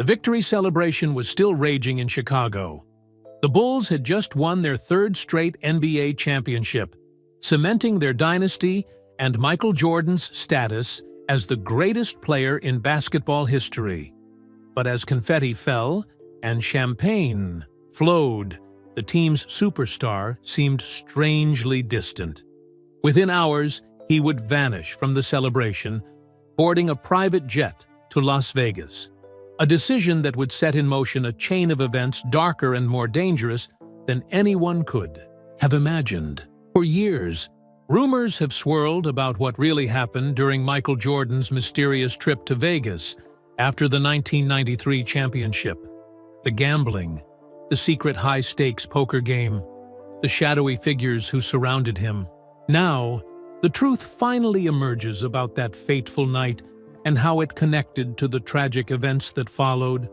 The victory celebration was still raging in Chicago. The Bulls had just won their third straight NBA championship, cementing their dynasty and Michael Jordan's status as the greatest player in basketball history. But as confetti fell and champagne flowed, the team's superstar seemed strangely distant. Within hours, he would vanish from the celebration, boarding a private jet to Las Vegas, a decision that would set in motion a chain of events darker and more dangerous than anyone could have imagined. For years, rumors have swirled about what really happened during Michael Jordan's mysterious trip to Vegas after the 1993 championship. The gambling, the secret high-stakes poker game, the shadowy figures who surrounded him. Now, the truth finally emerges about that fateful night and how it connected to the tragic events that followed,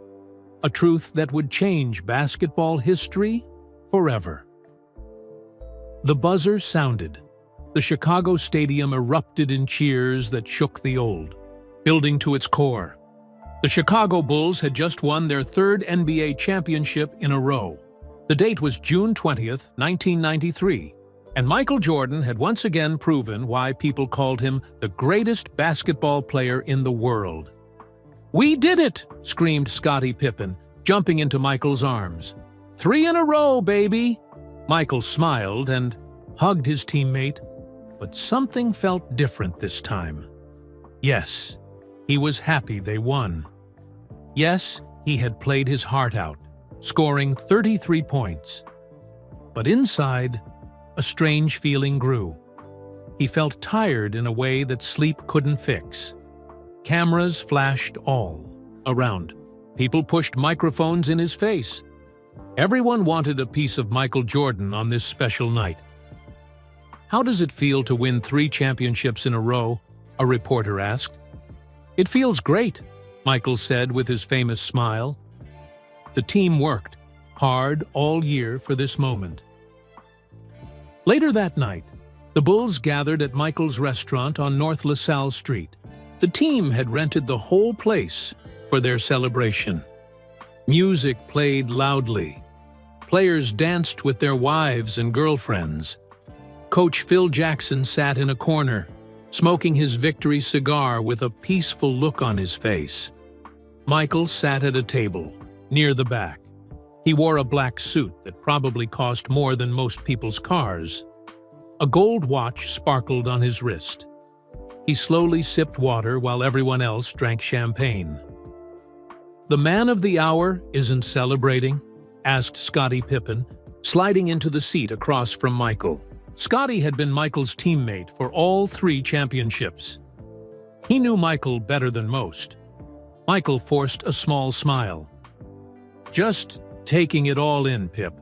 a truth that would change basketball history forever. The buzzer sounded. The Chicago stadium erupted in cheers that shook the old building to its core. The Chicago Bulls had just won their third NBA championship in a row. The date was June 20th, 1993, and Michael Jordan had once again proven why people called him the greatest basketball player in the world. "We did it!" screamed Scottie Pippen, jumping into Michael's arms. "3 in a row, baby!" Michael smiled and hugged his teammate, but something felt different this time. Yes, he was happy they won. Yes, he had played his heart out, scoring 33 points. But inside, a strange feeling grew. He felt tired in a way that sleep couldn't fix. Cameras flashed all around. People pushed microphones in his face. Everyone wanted a piece of Michael Jordan on this special night. "How does it feel to win 3 championships in a row?" a reporter asked. "It feels great," Michael said with his famous smile. The team worked hard all year for this moment. Later that night, the Bulls gathered at Michael's restaurant on North LaSalle Street. The team had rented the whole place for their celebration. Music played loudly. Players danced with their wives and girlfriends. Coach Phil Jackson sat in a corner, smoking his victory cigar with a peaceful look on his face. Michael sat at a table, near the back. He wore a black suit that probably cost more than most people's cars. A gold watch sparkled on his wrist. He slowly sipped water while everyone else drank champagne. "The man of the hour isn't celebrating?" asked Scottie Pippen, sliding into the seat across from Michael. Scottie had been Michael's teammate for all 3 championships. He knew Michael better than most. Michael forced a small smile. "Just taking it all in, Pip."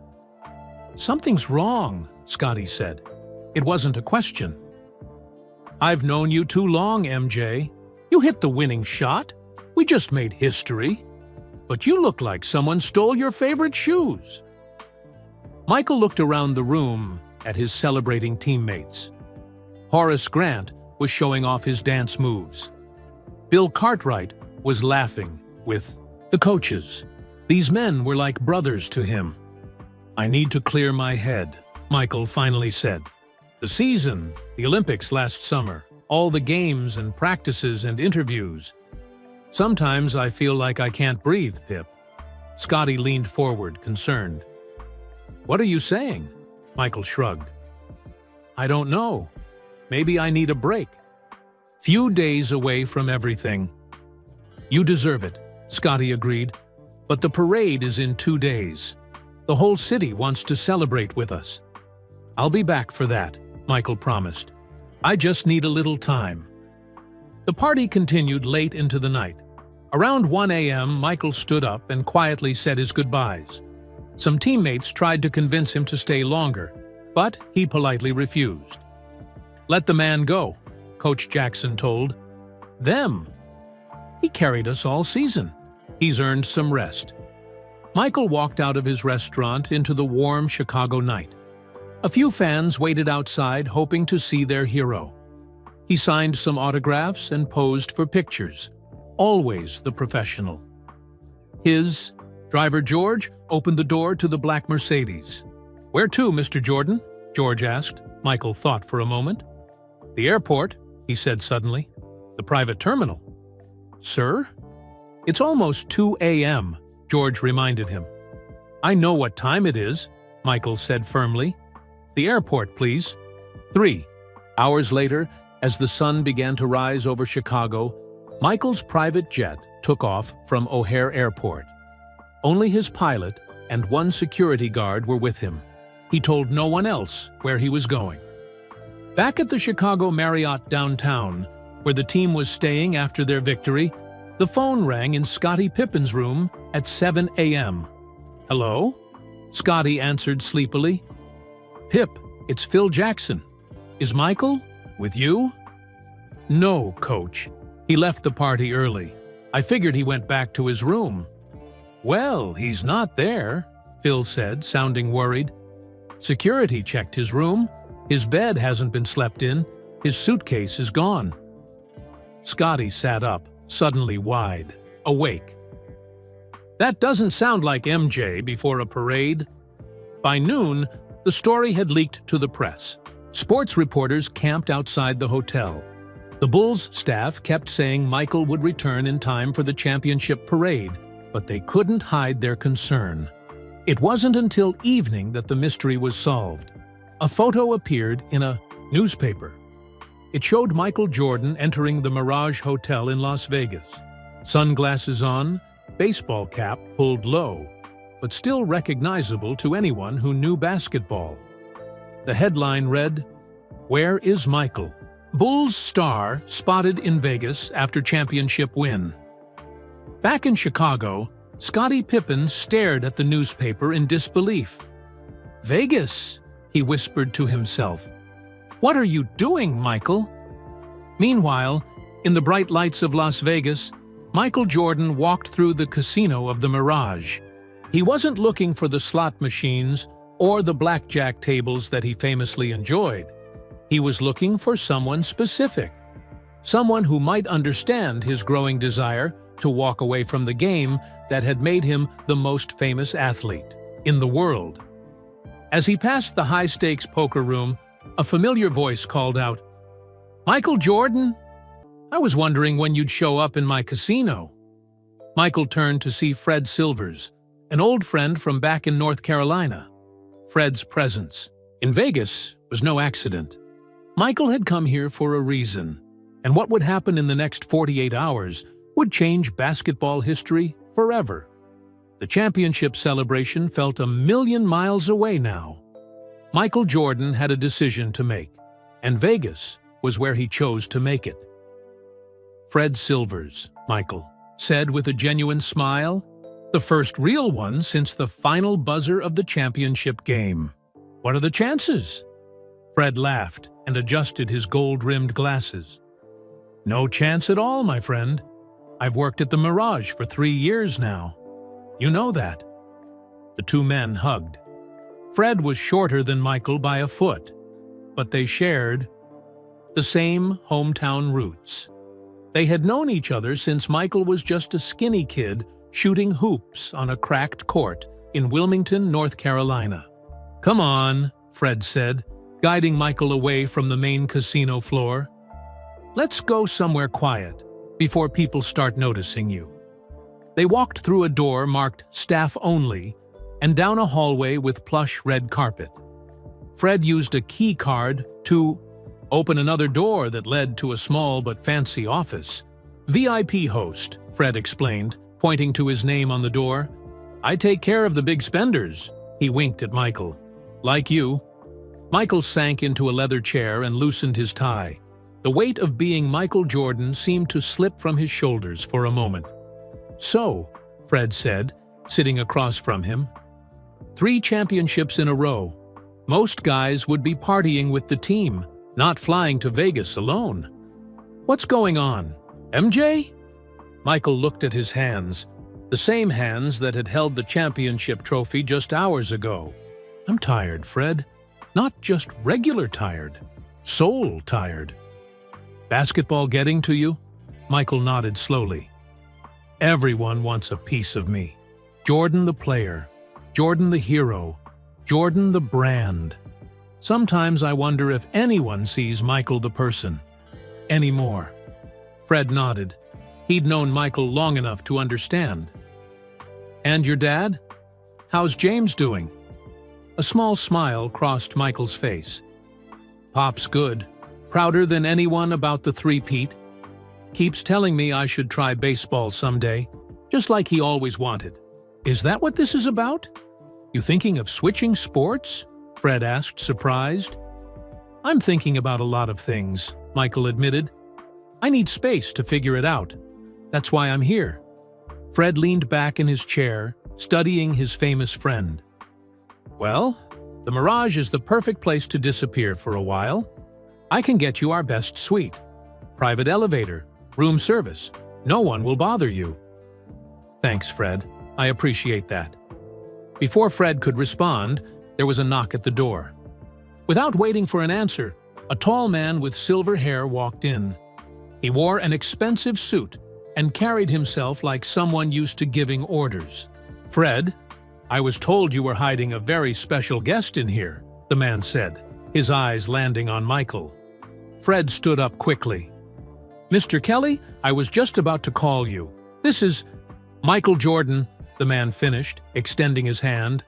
"Something's wrong," Scottie said. It wasn't a question. "I've known you too long, MJ. You hit the winning shot. We just made history. But you look like someone stole your favorite shoes." Michael looked around the room at his celebrating teammates. Horace Grant was showing off his dance moves. Bill Cartwright was laughing with the coaches. These men were like brothers to him. "I need to clear my head," Michael finally said. "The season, the Olympics last summer, all the games and practices and interviews. Sometimes I feel like I can't breathe, Pip." Scottie leaned forward, concerned. "What are you saying?" Michael shrugged. "I don't know. Maybe I need a break. Few days away from everything." "You deserve it," Scottie agreed. "But the parade is in 2 days. The whole city wants to celebrate with us." "I'll be back for that," Michael promised. "I just need a little time." The party continued late into the night. Around 1 a.m., Michael stood up and quietly said his goodbyes. Some teammates tried to convince him to stay longer, but he politely refused. "Let the man go," Coach Jackson told. "Them? He carried us all season. He's earned some rest." Michael walked out of his restaurant into the warm Chicago night. A few fans waited outside hoping to see their hero. He signed some autographs and posed for pictures, always the professional. His driver, George, opened the door to the black Mercedes. "Where to, Mr. Jordan?" George asked. Michael thought for a moment. "The airport," he said suddenly. "The private terminal." "Sir?" "It's almost 2 a.m., George reminded him. "I know what time it is," Michael said firmly. "The airport, please." 3 hours later, as the sun began to rise over Chicago, Michael's private jet took off from O'Hare Airport. Only his pilot and one security guard were with him. He told no one else where he was going. Back at the Chicago Marriott downtown, where the team was staying after their victory, the phone rang in Scottie Pippen's room at 7 a.m. "Hello?" Scottie answered sleepily. "Pip, it's Phil Jackson. Is Michael with you?" "No, Coach. He left the party early. I figured he went back to his room." "Well, he's not there," Phil said, sounding worried. "Security checked his room. His bed hasn't been slept in. His suitcase is gone." Scottie sat up, suddenly wide awake. That doesn't sound like MJ before a parade. By noon, the story had leaked to the press. Sports reporters camped outside the hotel. The Bulls staff kept saying Michael would return in time for the championship parade, but they couldn't hide their concern. It wasn't until evening that the mystery was solved. A photo appeared in a newspaper. It showed Michael Jordan entering the Mirage Hotel in Las Vegas. Sunglasses on, baseball cap pulled low, but still recognizable to anyone who knew basketball. The headline read, "Where is Michael? Bulls star spotted in Vegas after championship win." Back in Chicago, Scottie Pippen stared at the newspaper in disbelief. "Vegas," he whispered to himself. "What are you doing, Michael?" Meanwhile, in the bright lights of Las Vegas, Michael Jordan walked through the casino of the Mirage. He wasn't looking for the slot machines or the blackjack tables that he famously enjoyed. He was looking for someone specific, someone who might understand his growing desire to walk away from the game that had made him the most famous athlete in the world. As he passed the high-stakes poker room, a familiar voice called out, "Michael Jordan? I was wondering when you'd show up in my casino." Michael turned to see Fred Silvers, an old friend from back in North Carolina. Fred's presence in Vegas was no accident. Michael had come here for a reason, and what would happen in the next 48 hours would change basketball history forever. The championship celebration felt a million miles away now. Michael Jordan had a decision to make, and Vegas was where he chose to make it. "Fred Silvers," Michael said with a genuine smile, "the first real one since the final buzzer of the championship game. What are the chances?" Fred laughed and adjusted his gold-rimmed glasses. "No chance at all, my friend. I've worked at the Mirage for 3 years now. You know that." The two men hugged. Fred was shorter than Michael by a foot, but they shared the same hometown roots. They had known each other since Michael was just a skinny kid shooting hoops on a cracked court in Wilmington, North Carolina. "Come on," Fred said, guiding Michael away from the main casino floor. "Let's go somewhere quiet before people start noticing you." They walked through a door marked "Staff Only" and down a hallway with plush red carpet. Fred used a key card to open another door that led to a small but fancy office. "VIP host," Fred explained, pointing to his name on the door. "I take care of the big spenders." He winked at Michael. "Like you." Michael sank into a leather chair and loosened his tie. The weight of being Michael Jordan seemed to slip from his shoulders for a moment. "So," Fred said, sitting across from him, 3 championships in a row. Most guys would be partying with the team, not flying to Vegas alone. What's going on? MJ?" Michael looked at his hands, the same hands that had held the championship trophy just hours ago. "I'm tired, Fred. Not just regular tired. Soul tired." "Basketball getting to you?" Michael nodded slowly. Everyone wants a piece of me. Jordan the player, Jordan the hero, Jordan the brand. Sometimes I wonder if anyone sees Michael the person anymore. Fred nodded. He'd known Michael long enough to understand. And your dad? How's James doing? A small smile crossed Michael's face. Pop's good. Prouder than anyone about the three-peat. Keeps telling me I should try baseball someday, just like he always wanted. Is that what this is about? You thinking of switching sports? Fred asked, surprised. I'm thinking about a lot of things, Michael admitted. I need space to figure it out. That's why I'm here. Fred leaned back in his chair, studying his famous friend. Well, the Mirage is the perfect place to disappear for a while. I can get you our best suite. Private elevator, room service. No one will bother you. Thanks, Fred. I appreciate that. Before Fred could respond, there was a knock at the door. Without waiting for an answer, a tall man with silver hair walked in. He wore an expensive suit and carried himself like someone used to giving orders. Fred, I was told you were hiding a very special guest in here, the man said, his eyes landing on Michael. Fred stood up quickly. Mr. Kelly, I was just about to call you. This is Michael Jordan, the man finished, extending his hand.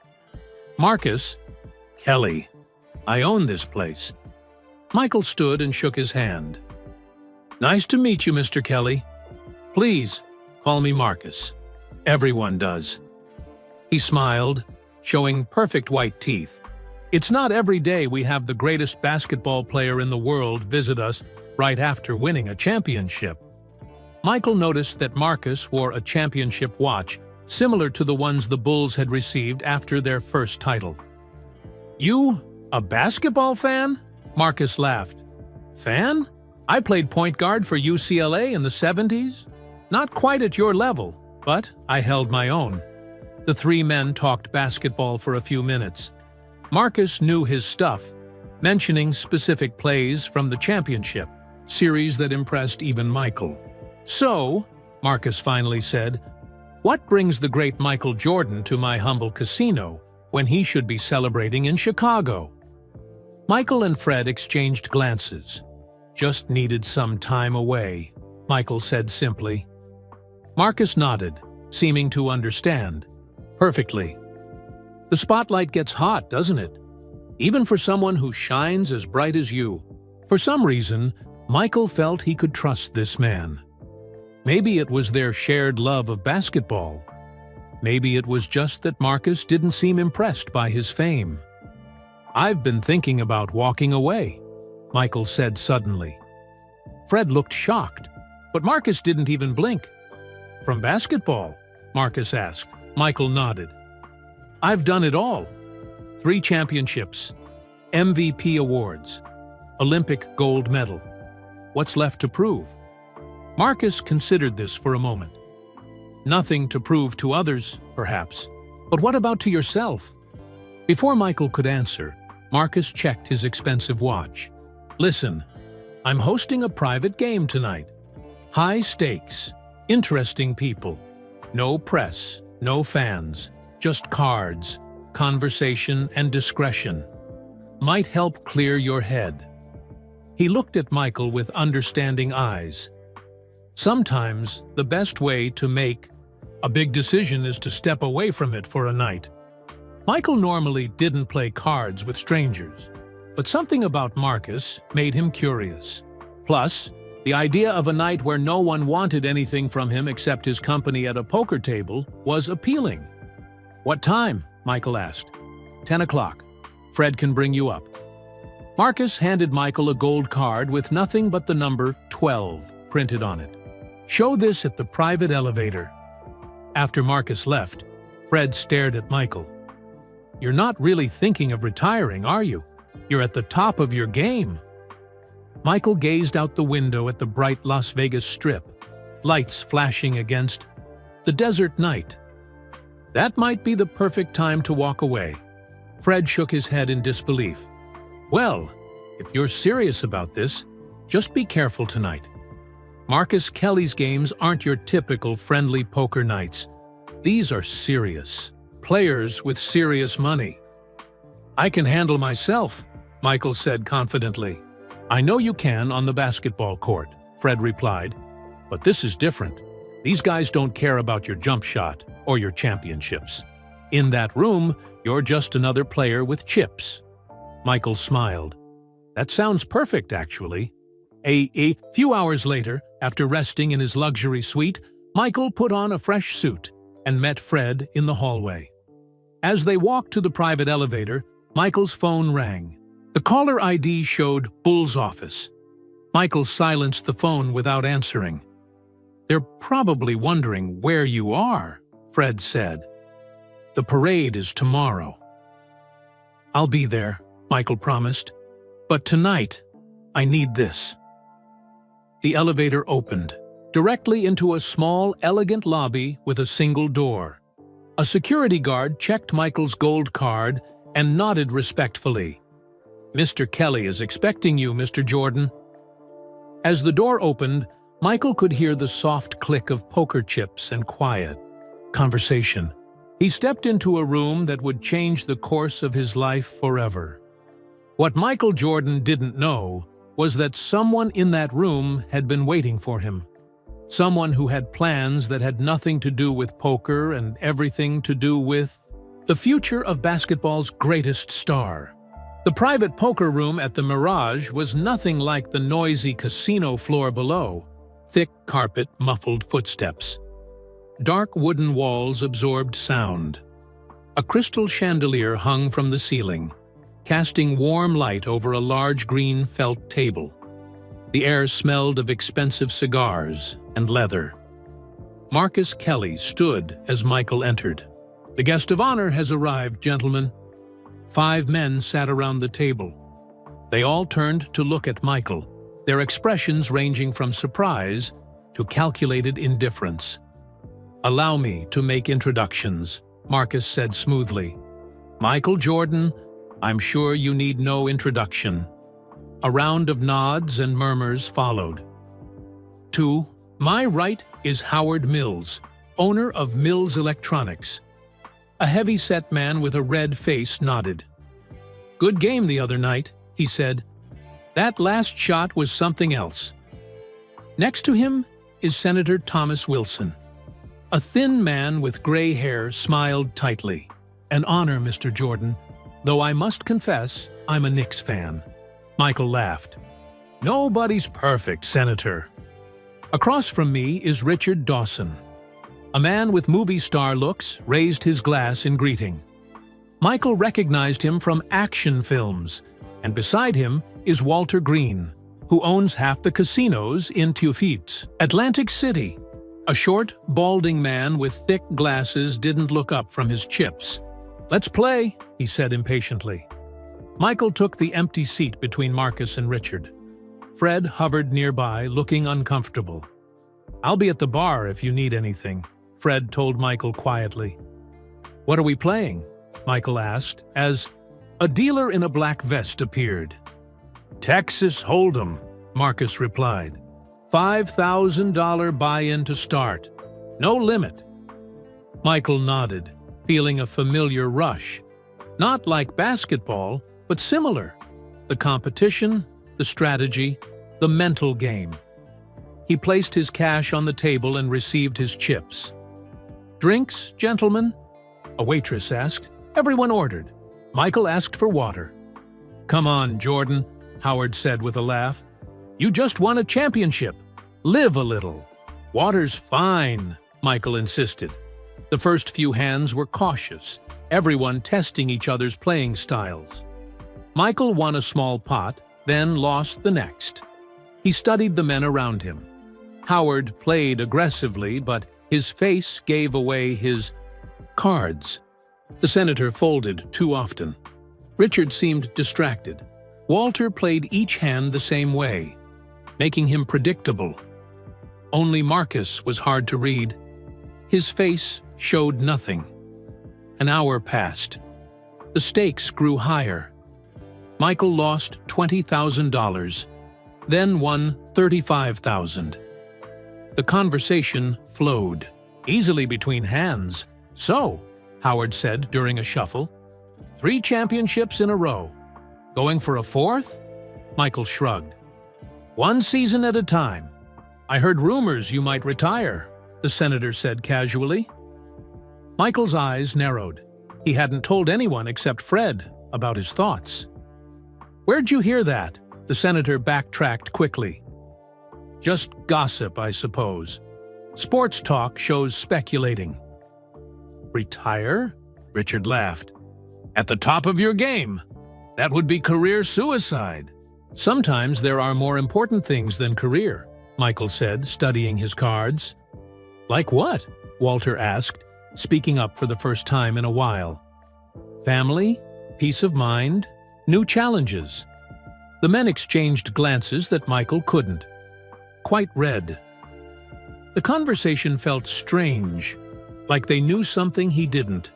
Marcus, Kelly, I own this place. Michael stood and shook his hand. Nice to meet you, Mr. Kelly. Please, call me Marcus. Everyone does. He smiled, showing perfect white teeth. It's not every day we have the greatest basketball player in the world visit us right after winning a championship. Michael noticed that Marcus wore a championship watch similar to the ones the Bulls had received after their first title. You, a basketball fan? Marcus laughed. Fan? I played point guard for UCLA in the 70s. Not quite at your level, but I held my own. The three men talked basketball for a few minutes. Marcus knew his stuff, mentioning specific plays from the championship series that impressed even Michael. So, Marcus finally said, what brings the great Michael Jordan to my humble casino when he should be celebrating in Chicago? Michael and Fred exchanged glances. Just needed some time away, Michael said simply. Marcus nodded, seeming to understand. Perfectly. The spotlight gets hot, doesn't it? Even for someone who shines as bright as you. For some reason, Michael felt he could trust this man. Maybe it was their shared love of basketball. Maybe it was just that Marcus didn't seem impressed by his fame. I've been thinking about walking away, Michael said suddenly. Fred looked shocked, but Marcus didn't even blink. From basketball? Marcus asked. Michael nodded. I've done it all. 3 championships, MVP awards, Olympic gold medal. What's left to prove? Marcus considered this for a moment. Nothing to prove to others, perhaps. But what about to yourself? Before Michael could answer, Marcus checked his expensive watch. Listen, I'm hosting a private game tonight. High stakes, interesting people. No press, no fans, just cards, conversation, and discretion. Might help clear your head. He looked at Michael with understanding eyes. Sometimes the best way to make a big decision is to step away from it for a night. Michael normally didn't play cards with strangers, but something about Marcus made him curious. Plus, the idea of a night where no one wanted anything from him except his company at a poker table was appealing. What time? Michael asked. 10 o'clock. Fred can bring you up. Marcus handed Michael a gold card with nothing but the number 12 printed on it. Show this at the private elevator. After Marcus left, Fred stared at Michael. You're not really thinking of retiring, are you? You're at the top of your game. Michael gazed out the window at the bright Las Vegas Strip, lights flashing against the desert night. That might be the perfect time to walk away. Fred shook his head in disbelief. Well, if you're serious about this, just be careful tonight. Marcus Kelly's games aren't your typical friendly poker nights. These are serious. Players with serious money. "I can handle myself," Michael said confidently. "I know you can on the basketball court," Fred replied. "But this is different. These guys don't care about your jump shot or your championships. In that room, you're just another player with chips." Michael smiled. "That sounds perfect, actually." A few hours later, after resting in his luxury suite, Michael put on a fresh suit and met Fred in the hallway. As they walked to the private elevator, Michael's phone rang. The caller ID showed Bull's office. Michael silenced the phone without answering. "They're probably wondering where you are," Fred said. "The parade is tomorrow." "I'll be there," Michael promised. "But tonight, I need this." The elevator opened, directly into a small, elegant lobby with a single door. A security guard checked Michael's gold card and nodded respectfully. "Mr. Kelly is expecting you, Mr. Jordan." As the door opened, Michael could hear the soft click of poker chips and quiet conversation. He stepped into a room that would change the course of his life forever. What Michael Jordan didn't know was that someone in that room had been waiting for him. Someone who had plans that had nothing to do with poker and everything to do with the future of basketball's greatest star. The private poker room at the Mirage was nothing like the noisy casino floor below. Thick carpet muffled footsteps. Dark wooden walls absorbed sound. A crystal chandelier hung from the ceiling, casting warm light over a large green felt table. The air smelled of expensive cigars and leather. Marcus Kelly stood as Michael entered. "The guest of honor has arrived, gentlemen." 5 men sat around the table. They all turned to look at Michael, their expressions ranging from surprise to calculated indifference. "Allow me to make introductions," Marcus said smoothly. "Michael Jordan, I'm sure you need no introduction." A round of nods and murmurs followed. "To my right is Howard Mills, owner of Mills Electronics." A heavy-set man with a red face nodded. "Good game the other night," he said. "That last shot was something else." Next to him is Senator Thomas Wilson. A thin man with gray hair smiled tightly. "An honor, Mr. Jordan, though I must confess I'm a Knicks fan." Michael laughed. "Nobody's perfect, Senator." Across from me is Richard Dawson. A man with movie star looks raised his glass in greeting. Michael recognized him from action films, and beside him is Walter Green, who owns half the casinos in Tufits, Atlantic City. A short, balding man with thick glasses didn't look up from his chips. "Let's play," he said impatiently. Michael took the empty seat between Marcus and Richard. Fred hovered nearby, looking uncomfortable. "I'll be at the bar if you need anything," Fred told Michael quietly. "What are we playing?" Michael asked, as a dealer in a black vest appeared. "Texas Hold'em," Marcus replied. $5,000 buy-in to start. No limit." Michael nodded, feeling a familiar rush. Not like basketball, but similar. The competition, the strategy, the mental game. He placed his cash on the table and received his chips. "Drinks, gentlemen?" a waitress asked. Everyone ordered. Michael asked for water. "Come on, Jordan," Howard said with a laugh. "You just won a championship. Live a little." "Water's fine," Michael insisted. The first few hands were cautious, everyone testing each other's playing styles. Michael won a small pot, then lost the next. He studied the men around him. Howard played aggressively, but his face gave away his cards. The senator folded too often. Richard seemed distracted. Walter played each hand the same way, making him predictable. Only Marcus was hard to read. His face showed nothing. An hour passed. The stakes grew higher. Michael lost $20,000, then won $35,000. The conversation flowed easily between hands. "So," Howard said during a shuffle, "3 championships in a row. Going for a 4th?" Michael shrugged. "One season at a time. I heard rumors you might retire," the senator said casually. Michael's eyes narrowed. He hadn't told anyone except Fred about his thoughts. "Where'd you hear that?" The senator backtracked quickly. "Just gossip, I suppose. Sports talk shows speculating." "Retire?" Richard laughed. "At the top of your game. That would be career suicide." "Sometimes there are more important things than career," Michael said, studying his cards. "Like what?" Walter asked, speaking up for the first time in a while. "Family, peace of mind, new challenges." The men exchanged glances that Michael couldn't. Quite red. The conversation felt strange, like they knew something he didn't.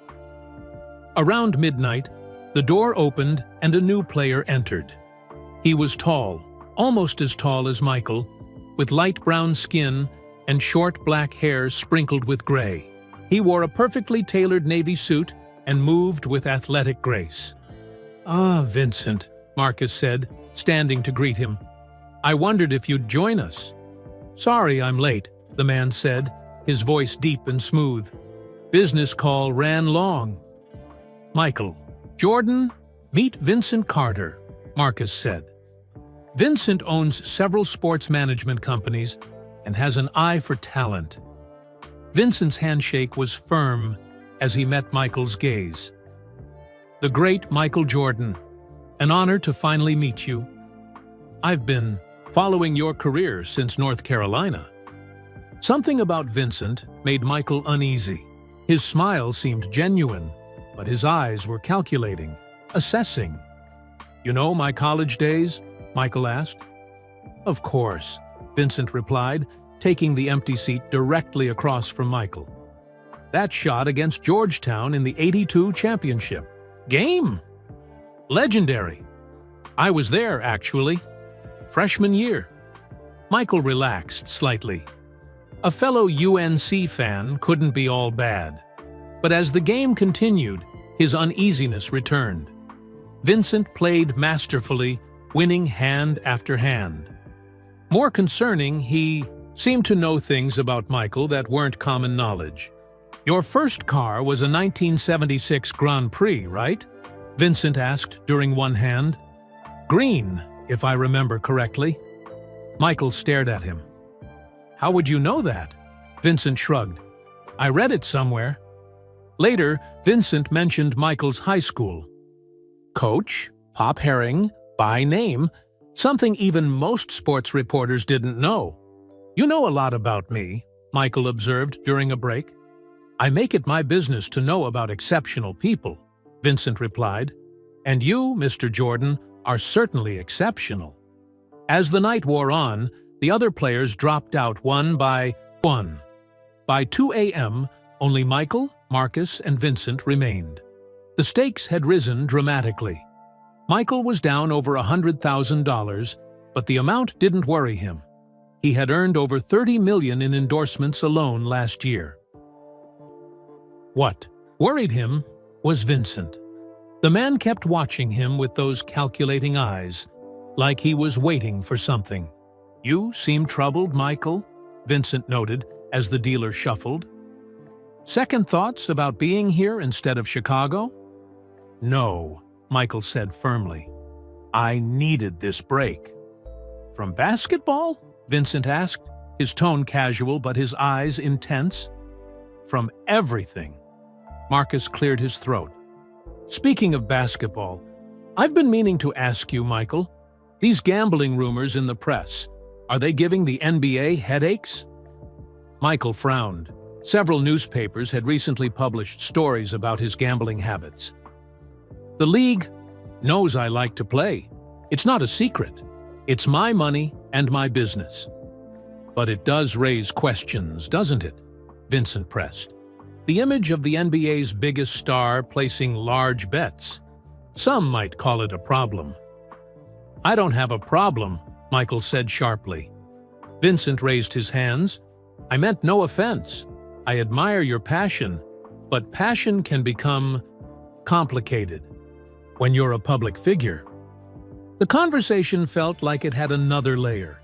Around midnight, the door opened and a new player entered. He was tall, almost as tall as Michael, with light brown skin and short black hair sprinkled with gray. He wore a perfectly tailored navy suit and moved with athletic grace. "Ah, Vincent," Marcus said, standing to greet him. "I wondered if you'd join us." "Sorry I'm late," the man said, his voice deep and smooth. "Business call ran long." "Michael, Jordan, meet Vincent Carter," Marcus said. Vincent owns several sports management companies and has an eye for talent. Vincent's handshake was firm as he met Michael's gaze. "The great Michael Jordan, an honor to finally meet you. I've been following your career since North Carolina." Something about Vincent made Michael uneasy. His smile seemed genuine, but his eyes were calculating, assessing. "You know my college days?" Michael asked. "Of course," Vincent replied, taking the empty seat directly across from Michael. "That shot against Georgetown in the '82 championship game? Legendary. I was there, actually. Freshman year." Michael relaxed slightly. A fellow UNC fan couldn't be all bad. But as the game continued, his uneasiness returned. Vincent played masterfully, winning hand after hand. More concerning, he seemed to know things about Michael that weren't common knowledge. "Your first car was a 1976 Grand Prix, right?" Vincent asked during one hand. "Green, if I remember correctly." Michael stared at him. "How would you know that?" Vincent shrugged. "I read it somewhere." Later, Vincent mentioned Michael's high school. Coach, Pop Herring, by name, something even most sports reporters didn't know. "You know a lot about me," Michael observed during a break. "I make it my business to know about exceptional people," Vincent replied. "And you, Mr. Jordan, are certainly exceptional." As the night wore on, the other players dropped out one by one. By 2 a.m., only Michael, Marcus, and Vincent remained. The stakes had risen dramatically. Michael was down over $100,000, but the amount didn't worry him. He had earned over $30 million in endorsements alone last year. What worried him was Vincent. The man kept watching him with those calculating eyes, like he was waiting for something. "You seem troubled, Michael," Vincent noted as the dealer shuffled. "Second thoughts about being here instead of Chicago?" "No," Michael said firmly. "I needed this break." "From basketball?" Vincent asked, his tone casual but his eyes intense. "From everything." Marcus cleared his throat. "Speaking of basketball, I've been meaning to ask you, Michael, these gambling rumors in the press, are they giving the NBA headaches?" Michael frowned. Several newspapers had recently published stories about his gambling habits. "The league knows I like to play. It's not a secret. It's my money and my business." "But it does raise questions, doesn't it?" Vincent pressed. "The image of the NBA's biggest star placing large bets. Some might call it a problem." "I don't have a problem," Michael said sharply. Vincent raised his hands. I meant no offense. I admire your passion, but passion can become complicated when you're a public figure. The conversation felt like it had another layer,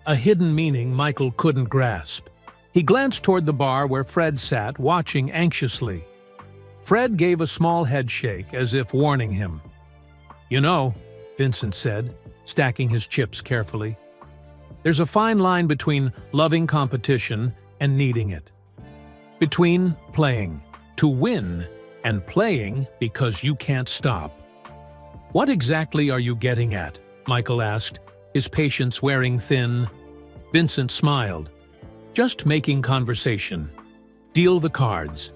a hidden meaning Michael couldn't grasp. He glanced toward the bar where Fred sat, watching anxiously. Fred gave a small head shake, as if warning him. "You know," Vincent said, stacking his chips carefully, "there's a fine line between loving competition and needing it. Between playing to win and playing because you can't stop." "What exactly are you getting at?" Michael asked, his patience wearing thin. Vincent smiled. "Just making conversation. Deal the cards."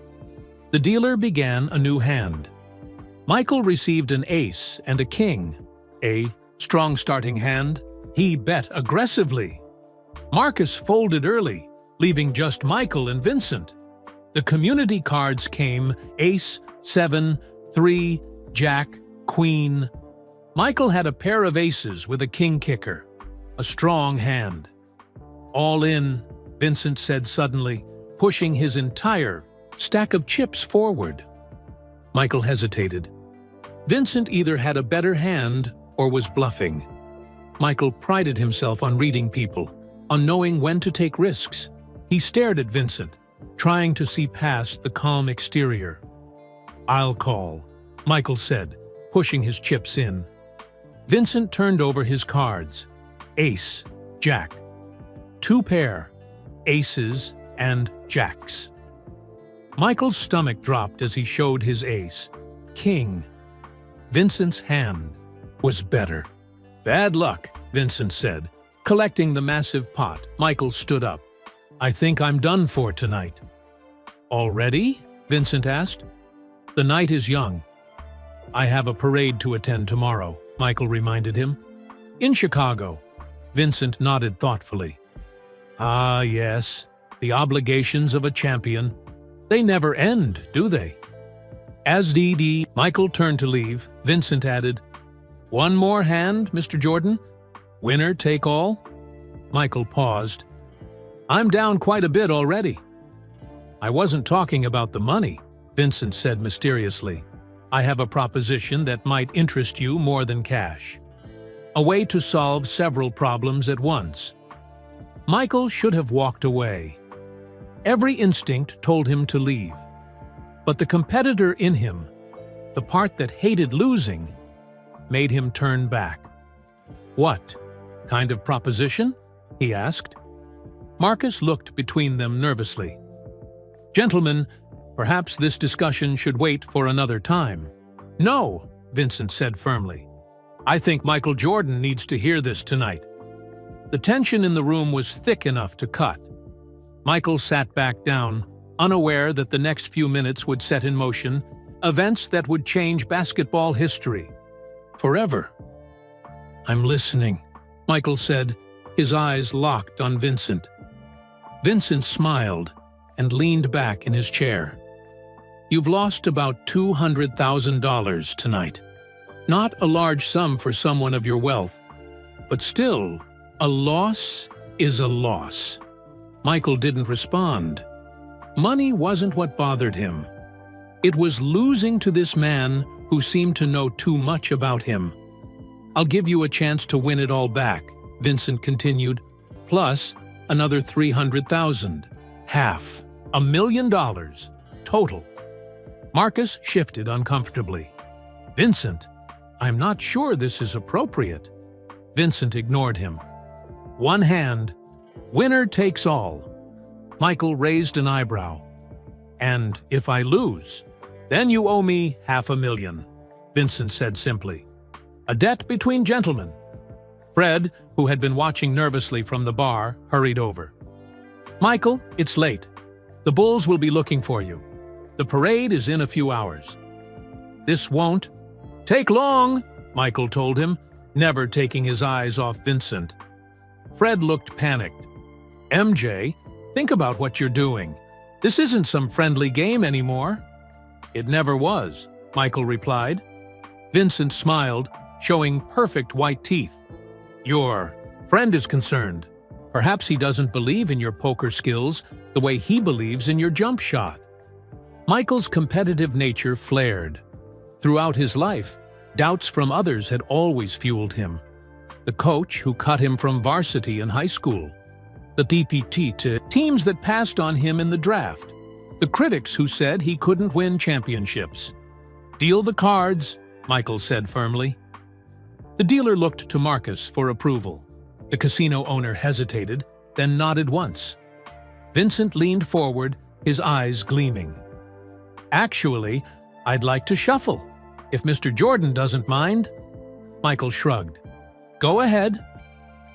The dealer began a new hand. Michael received an ace and a king. A strong starting hand. He bet aggressively. Marcus folded early, leaving just Michael and Vincent. The community cards came: ace, 7, 3, jack, queen. Michael had a pair of aces with a king kicker. A strong hand. "All in," Vincent said suddenly, pushing his entire stack of chips forward. Michael hesitated. Vincent either had a better hand or was bluffing. Michael prided himself on reading people, on knowing when to take risks. He stared at Vincent, trying to see past the calm exterior. "I'll call," Michael said, pushing his chips in. Vincent turned over his cards. Ace, jack. 2 pair, aces and jacks. Michael's stomach dropped as he showed his ace. King. Vincent's hand was better. "Bad luck," Vincent said, collecting the massive pot. Michael stood up. "I think I'm done for tonight." "Already?" Vincent asked. "The night is young. I have a parade to attend tomorrow," Michael reminded him. "In Chicago." Vincent nodded thoughtfully. "Ah, yes, the obligations of a champion. They never end, do they?" As Michael turned to leave, Vincent added, "One more hand, Mr. Jordan? Winner take all?" Michael paused. "I'm down quite a bit already." "I wasn't talking about the money," Vincent said mysteriously. "I have a proposition that might interest you more than cash. A way to solve several problems at once." Michael should have walked away. Every instinct told him to leave. But the competitor in him, the part that hated losing, made him turn back. "What kind of proposition?" he asked. Marcus looked between them nervously. "Gentlemen, perhaps this discussion should wait for another time." "No," Vincent said firmly. "I think Michael Jordan needs to hear this tonight." The tension in the room was thick enough to cut. Michael sat back down, unaware that the next few minutes would set in motion events that would change basketball history. Forever. "I'm listening," Michael said, his eyes locked on Vincent. Vincent smiled and leaned back in his chair. "You've lost about $200,000 tonight. Not a large sum for someone of your wealth, but still, a loss is a loss." Michael didn't respond. Money wasn't what bothered him. It was losing to this man who seemed to know too much about him. "I'll give you a chance to win it all back," Vincent continued, "plus another $300,000. Half. $1 million. Total." Marcus shifted uncomfortably. "Vincent, I'm not sure this is appropriate." Vincent ignored him. "One hand. Winner takes all." Michael raised an eyebrow. "And if I lose, then you owe me $500,000, Vincent said simply. "A debt between gentlemen." Fred, who had been watching nervously from the bar, hurried over. "Michael, it's late. The Bulls will be looking for you. The parade is in a few hours." "This won't take long," Michael told him, never taking his eyes off Vincent. Fred looked panicked. "MJ, think about what you're doing. This isn't some friendly game anymore." "It never was," Michael replied. Vincent smiled, showing perfect white teeth. "Your friend is concerned. Perhaps he doesn't believe in your poker skills the way he believes in your jump shot." Michael's competitive nature flared. Throughout his life, doubts from others had always fueled him. The coach who cut him from varsity in high school, the DPT teams that passed on him in the draft, the critics who said he couldn't win championships. "Deal the cards," Michael said firmly. The dealer looked to Marcus for approval. The casino owner hesitated, then nodded once. Vincent leaned forward, his eyes gleaming. "Actually, I'd like to shuffle, if Mr. Jordan doesn't mind." Michael shrugged. "Go ahead."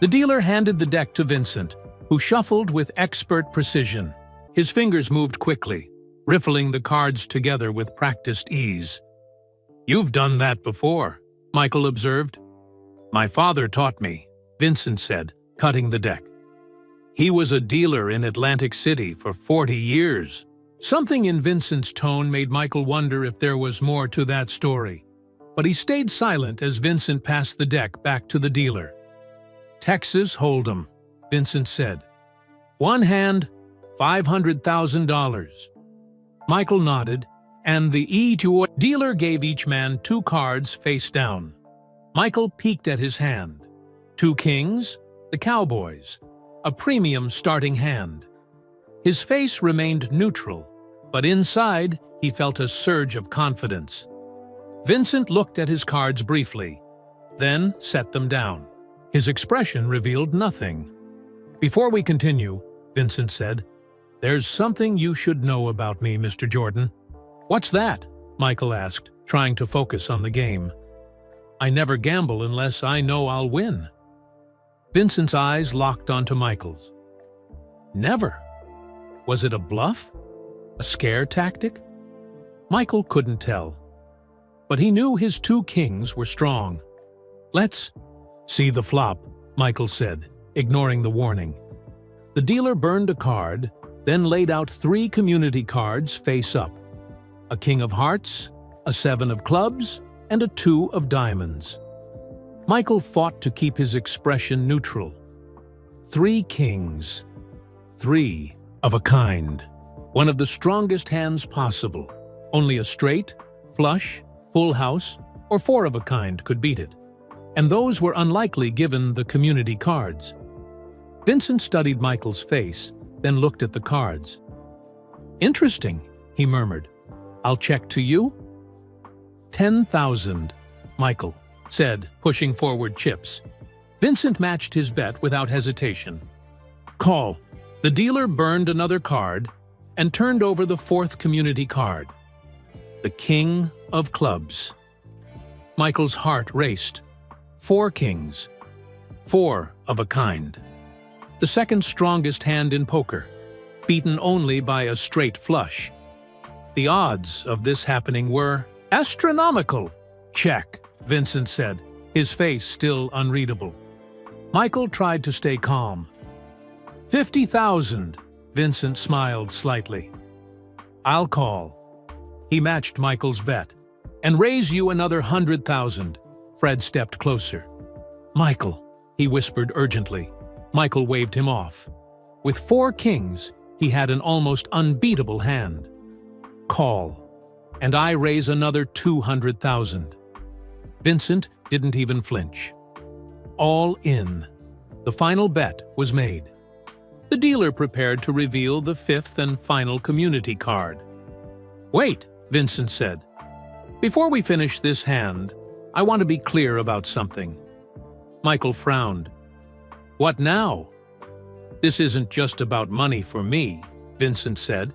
The dealer handed the deck to Vincent, who shuffled with expert precision. His fingers moved quickly, riffling the cards together with practiced ease. "You've done that before," Michael observed. "My father taught me," Vincent said, cutting the deck. "He was a dealer in Atlantic City for 40 years. Something in Vincent's tone made Michael wonder if there was more to that story. But he stayed silent as Vincent passed the deck back to the dealer. "Texas Hold'em," Vincent said. "One hand, $500,000. Michael nodded, and the E2 dealer gave each man 2 cards face down. Michael peeked at his hand. 2 kings, the Cowboys, a premium starting hand. His face remained neutral, but inside he felt a surge of confidence. Vincent looked at his cards briefly, then set them down. His expression revealed nothing. "Before we continue," Vincent said, "there's something you should know about me, Mr. Jordan." "What's that?" Michael asked, trying to focus on the game. "I never gamble unless I know I'll win." Vincent's eyes locked onto Michael's. "Never? Was it a bluff? A scare tactic?" Michael couldn't tell. But he knew his 2 kings were strong. "Let's see the flop," Michael said, ignoring the warning. The dealer burned a card, then laid out 3 community cards face up. A king of hearts, a 7 of clubs, and a 2 of diamonds. Michael fought to keep his expression neutral. 3 kings. 3 of a kind. One of the strongest hands possible. Only a straight, flush, full house, or 4 of a kind could beat it. And those were unlikely given the community cards. Vincent studied Michael's face, then looked at the cards. "Interesting," he murmured. "I'll check to you." 10,000, Michael said, pushing forward chips. Vincent matched his bet without hesitation. "Call." The dealer burned another card and turned over the 4th community card. The king of clubs. Michael's heart raced. 4 kings. 4 of a kind. The second strongest hand in poker, beaten only by a straight flush. The odds of this happening were astronomical. "Check," Vincent said, his face still unreadable. Michael tried to stay calm. 50,000, Vincent smiled slightly. "I'll call." He matched Michael's bet. "And raise you another 100,000. Fred stepped closer. "Michael," he whispered urgently. Michael waved him off. With 4 kings, he had an almost unbeatable hand. "Call. And I raise another 200,000. Vincent didn't even flinch. All in. The final bet was made. The dealer prepared to reveal the 5th and final community card. "Wait," Vincent said. "Before we finish this hand, I want to be clear about something." Michael frowned. "What now?" "This isn't just about money for me," Vincent said.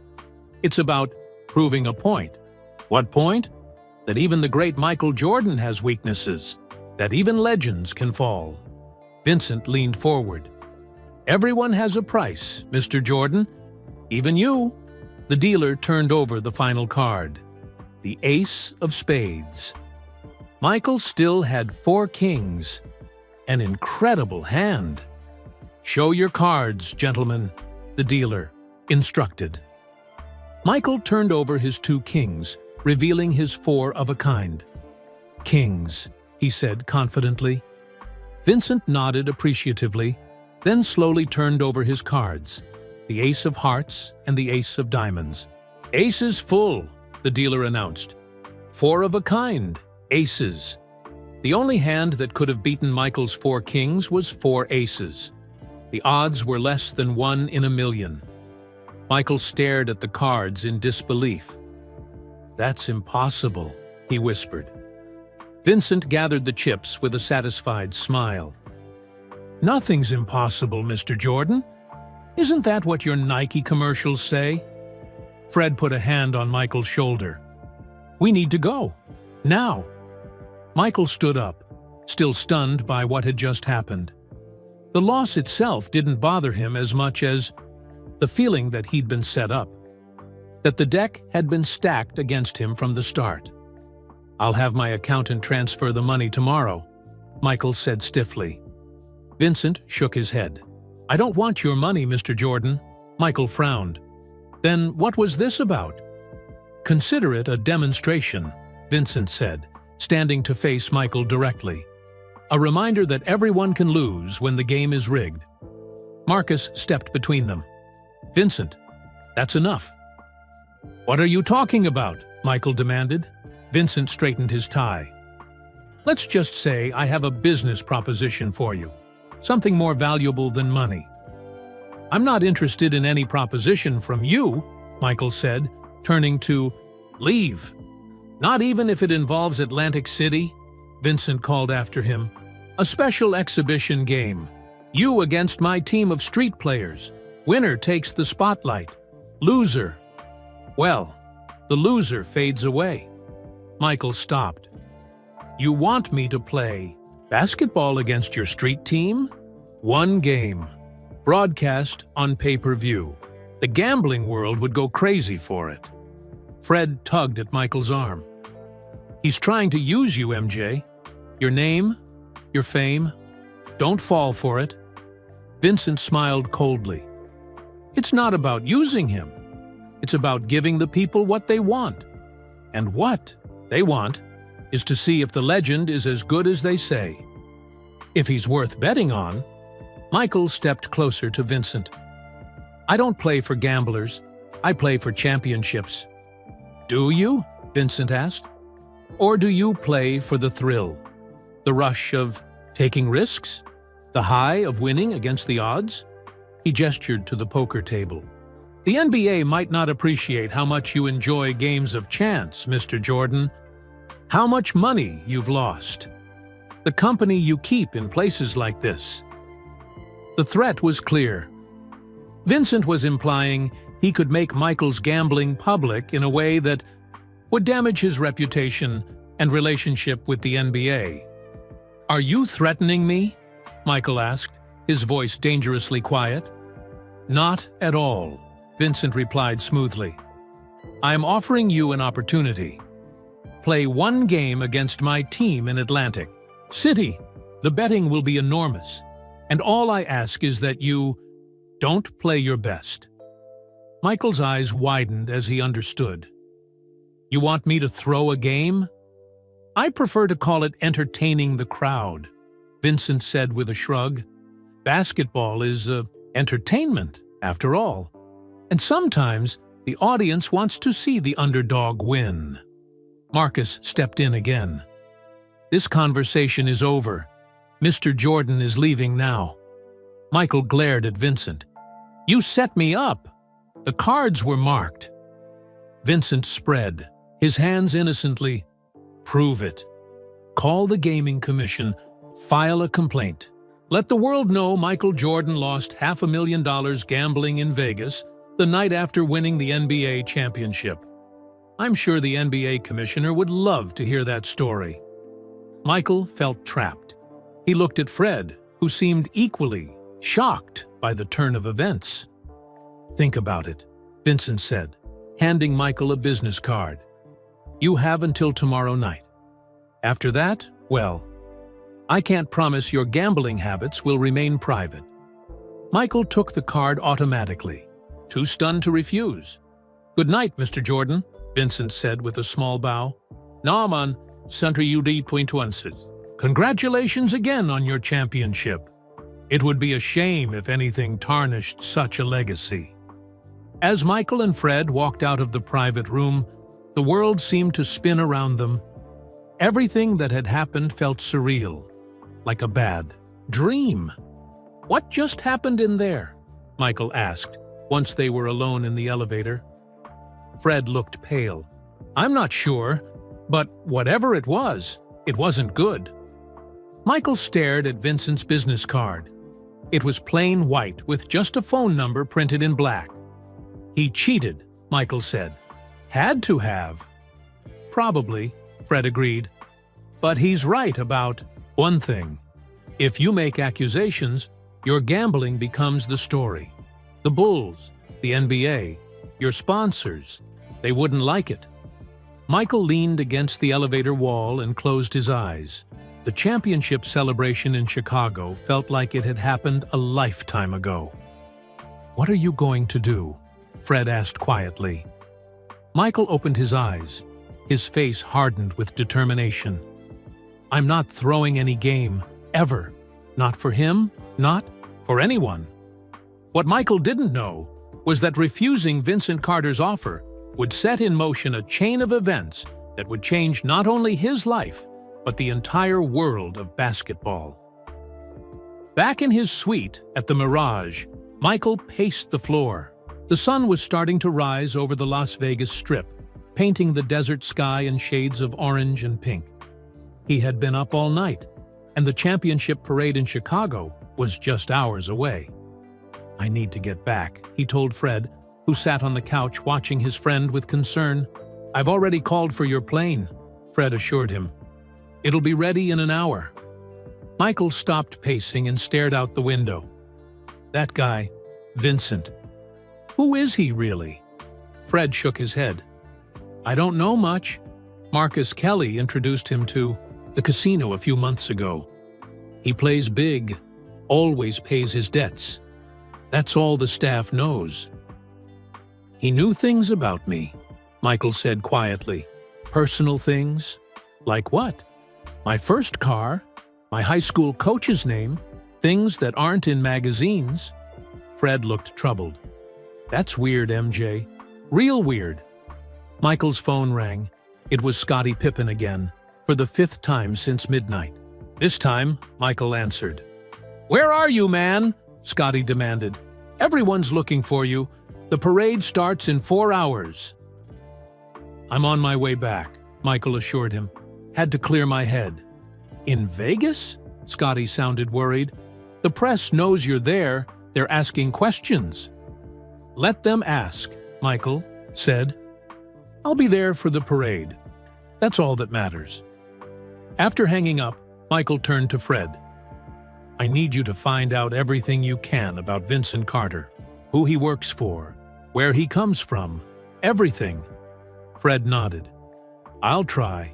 "It's about proving a point." "What point?" "That even the great Michael Jordan has weaknesses, that even legends can fall." Vincent leaned forward. "Everyone has a price, Mr. Jordan. Even you." The dealer turned over the final card. The Ace of Spades. Michael still had 4 kings. An incredible hand. "Show your cards, gentlemen," the dealer instructed. Michael turned over his 2 kings, revealing his 4 of a kind. "Kings," he said confidently. Vincent nodded appreciatively, then slowly turned over his cards, the ace of hearts and the ace of diamonds. "Aces full," the dealer announced. "Four of a kind, aces." The only hand that could have beaten Michael's four kings was four aces. The odds were less than 1 in a million. Michael stared at the cards in disbelief. "That's impossible," he whispered. Vincent gathered the chips with a satisfied smile. "Nothing's impossible, Mr. Jordan. Isn't that what your Nike commercials say?" Fred put a hand on Michael's shoulder. "We need to go. Now." Michael stood up, still stunned by what had just happened. The loss itself didn't bother him as much as the feeling that he'd been set up, that the deck had been stacked against him from the start. "I'll have my accountant transfer the money tomorrow," Michael said stiffly. Vincent shook his head. "I don't want your money, Mr. Jordan." Michael frowned. "Then what was this about?" "Consider it a demonstration," Vincent said, standing to face Michael directly. "A reminder that everyone can lose when the game is rigged." Marcus stepped between them. "Vincent, that's enough." "What are you talking about?" Michael demanded. Vincent straightened his tie. "Let's just say I have a business proposition for you. Something more valuable than money." "I'm not interested in any proposition from you," Michael said, turning to leave. "Not even if it involves Atlantic City?" Vincent called after him. "A special exhibition game. You against my team of street players. Winner takes the spotlight. Loser. Well, the loser fades away." Michael stopped. "You want me to play basketball against your street team? One game. Broadcast on pay-per-view. The gambling world would go crazy for it." Fred tugged at Michael's arm. "He's trying to use you, MJ. Your name, your fame. Don't fall for it." Vincent smiled coldly. "It's not about using him. It's about giving the people what they want. And what they want is to see if the legend is as good as they say. If he's worth betting on." Michael stepped closer to Vincent. "I don't play for gamblers. I play for championships." "Do you?" Vincent asked. "Or do you play for the thrill? The rush of taking risks? The high of winning against the odds?" He gestured to the poker table. "The NBA might not appreciate how much you enjoy games of chance, Mr. Jordan. How much money you've lost. The company you keep in places like this." The threat was clear. Vincent was implying he could make Michael's gambling public in a way that would damage his reputation and relationship with the NBA. "Are you threatening me?" Michael asked, his voice dangerously quiet. "Not at all," Vincent replied smoothly. "I am offering you an opportunity. Play one game against my team in Atlantic City. The betting will be enormous, and all I ask is that you don't play your best." Michael's eyes widened as he understood. "You want me to throw a game?" "I prefer to call it entertaining the crowd," Vincent said with a shrug. "Basketball is entertainment, after all. And sometimes the audience wants to see the underdog win." Marcus stepped in again. "This conversation is over. Mr. Jordan is leaving now." Michael glared at Vincent. "You set me up. The cards were marked." Vincent spread, his hands innocently. "Prove it. Call the Gaming Commission. File a complaint. Let the world know Michael Jordan lost $500,000 gambling in Vegas the night after winning the NBA championship. I'm sure the NBA commissioner would love to hear that story." Michael felt trapped. He looked at Fred, who seemed equally shocked by the turn of events. "Think about it," Vincent said, handing Michael a business card. "You have until tomorrow night. After that, well, I can't promise your gambling habits will remain private." Michael took the card automatically, too stunned to refuse. "Good night, Mr. Jordan," Vincent said with a small bow. "Na man, Center UD.1. Congratulations again on your championship." It would be a shame if anything tarnished such a legacy. As Michael and Fred walked out of the private room, the world seemed to spin around them. Everything that had happened felt surreal, like a bad dream. "What just happened in there?" Michael asked, once they were alone in the elevator. Fred looked pale. "I'm not sure, but whatever it wasn't good." Michael stared at Vincent's business card. It was plain white with just a phone number printed in black. "He cheated," Michael said. "Had to have." "Probably," Fred agreed. "But he's right about one thing. If you make accusations, your gambling becomes the story. The Bulls, the NBA, your sponsors, they wouldn't like it." Michael leaned against the elevator wall and closed his eyes. The championship celebration in Chicago felt like it had happened a lifetime ago. "What are you going to do?" Fred asked quietly. Michael opened his eyes. His face hardened with determination. "I'm not throwing any game, ever. Not for him, not for anyone." What Michael didn't know was that refusing Vincent Carter's offer would set in motion a chain of events that would change not only his life, but the entire world of basketball. Back in his suite at the Mirage, Michael paced the floor. The sun was starting to rise over the Las Vegas Strip, painting the desert sky in shades of orange and pink. He had been up all night, and the championship parade in Chicago was just hours away. "I need to get back," he told Fred, who sat on the couch watching his friend with concern. "I've already called for your plane," Fred assured him. "It'll be ready in an hour." Michael stopped pacing and stared out the window. That guy, Vincent. Who is he really? Fred shook his head. "I don't know much. Marcus Kelly introduced him to the casino a few months ago. He plays big, always pays his debts. That's all the staff knows." "He knew things about me," Michael said quietly. "Personal things? Like what? My first car, my high school coach's name, things that aren't in magazines." Fred looked troubled. "That's weird, MJ. Real weird." Michael's phone rang. It was Scottie Pippen again, for the 5th time since midnight. This time, Michael answered. "Where are you, man?" Scottie demanded. "Everyone's looking for you. The parade starts in 4 hours." "I'm on my way back," Michael assured him. "Had to clear my head." "In Vegas?" Scottie sounded worried. "The press knows you're there. They're asking questions." "Let them ask," Michael said. "I'll be there for the parade. That's all that matters." After hanging up, Michael turned to Fred. "I need you to find out everything you can about Vincent Carter, who he works for, where he comes from, everything." Fred nodded. "I'll try.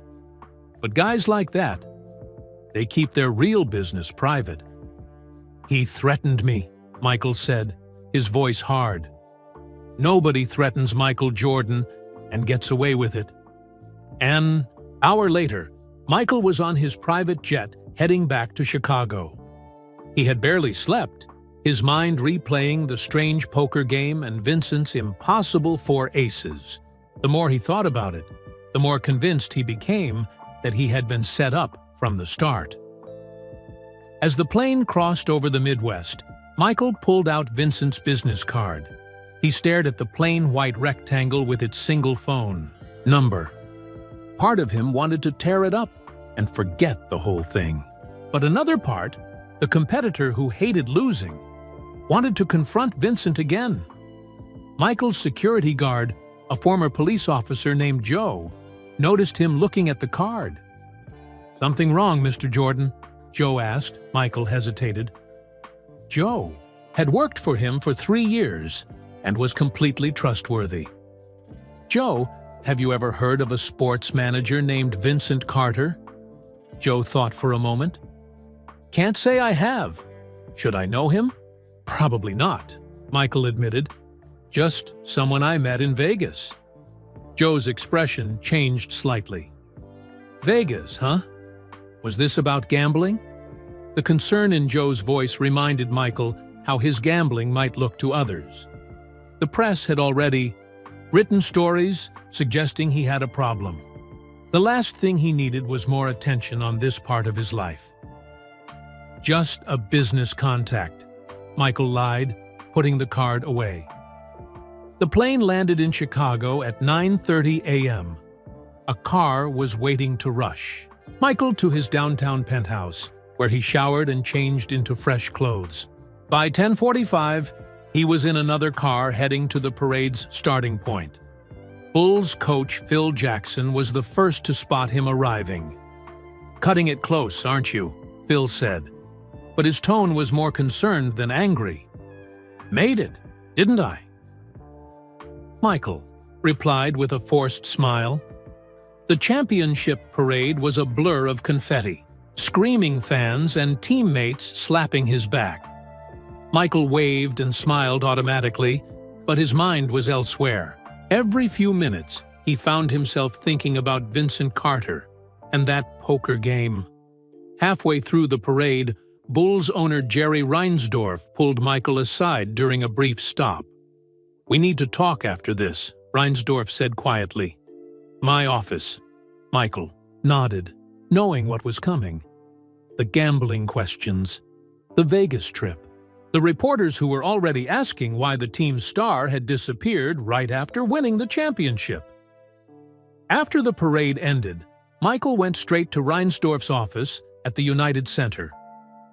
But guys like that, they keep their real business private." "He threatened me," Michael said, his voice hard. "Nobody threatens Michael Jordan and gets away with it." An hour later, Michael was on his private jet heading back to Chicago. He had barely slept, his mind replaying the strange poker game and Vincent's impossible 4 aces. The more he thought about it, the more convinced he became that he had been set up from the start. As the plane crossed over the Midwest, Michael pulled out Vincent's business card. He stared at the plain white rectangle with its single phone number. Part of him wanted to tear it up and forget the whole thing. But another part, the competitor who hated losing, wanted to confront Vincent again. Michael's security guard, a former police officer named Joe, noticed him looking at the card. "Something wrong, Mr. Jordan?" Joe asked. Michael hesitated. Joe had worked for him for 3 years and was completely trustworthy. "Joe, have you ever heard of a sports manager named Vincent Carter?" Joe thought for a moment. "Can't say I have. Should I know him?" "Probably not," Michael admitted. "Just someone I met in Vegas." Joe's expression changed slightly. "Vegas, huh? Was this about gambling?" The concern in Joe's voice reminded Michael how his gambling might look to others. The press had already written stories suggesting he had a problem. The last thing he needed was more attention on this part of his life. Just a business contact, Michael lied, putting the card away. The plane landed in Chicago at 9:30 a.m. A car was waiting to rush Michael to his downtown penthouse, where he showered and changed into fresh clothes. By 10:45, he was in another car heading to the parade's starting point. Bulls coach Phil Jackson was the first to spot him arriving. "Cutting it close, aren't you?" Phil said. But his tone was more concerned than angry. "Made it, didn't I?" Michael replied with a forced smile. The championship parade was a blur of confetti, screaming fans and teammates slapping his back. Michael waved and smiled automatically, but his mind was elsewhere. Every few minutes, he found himself thinking about Vincent Carter and that poker game. Halfway through the parade, Bulls owner Jerry Reinsdorf pulled Michael aside during a brief stop. "We need to talk after this," Reinsdorf said quietly. "My office." Michael nodded, knowing what was coming. The gambling questions, the Vegas trip, the reporters who were already asking why the team's star had disappeared right after winning the championship. After the parade ended, Michael went straight to Reinsdorf's office at the United Center.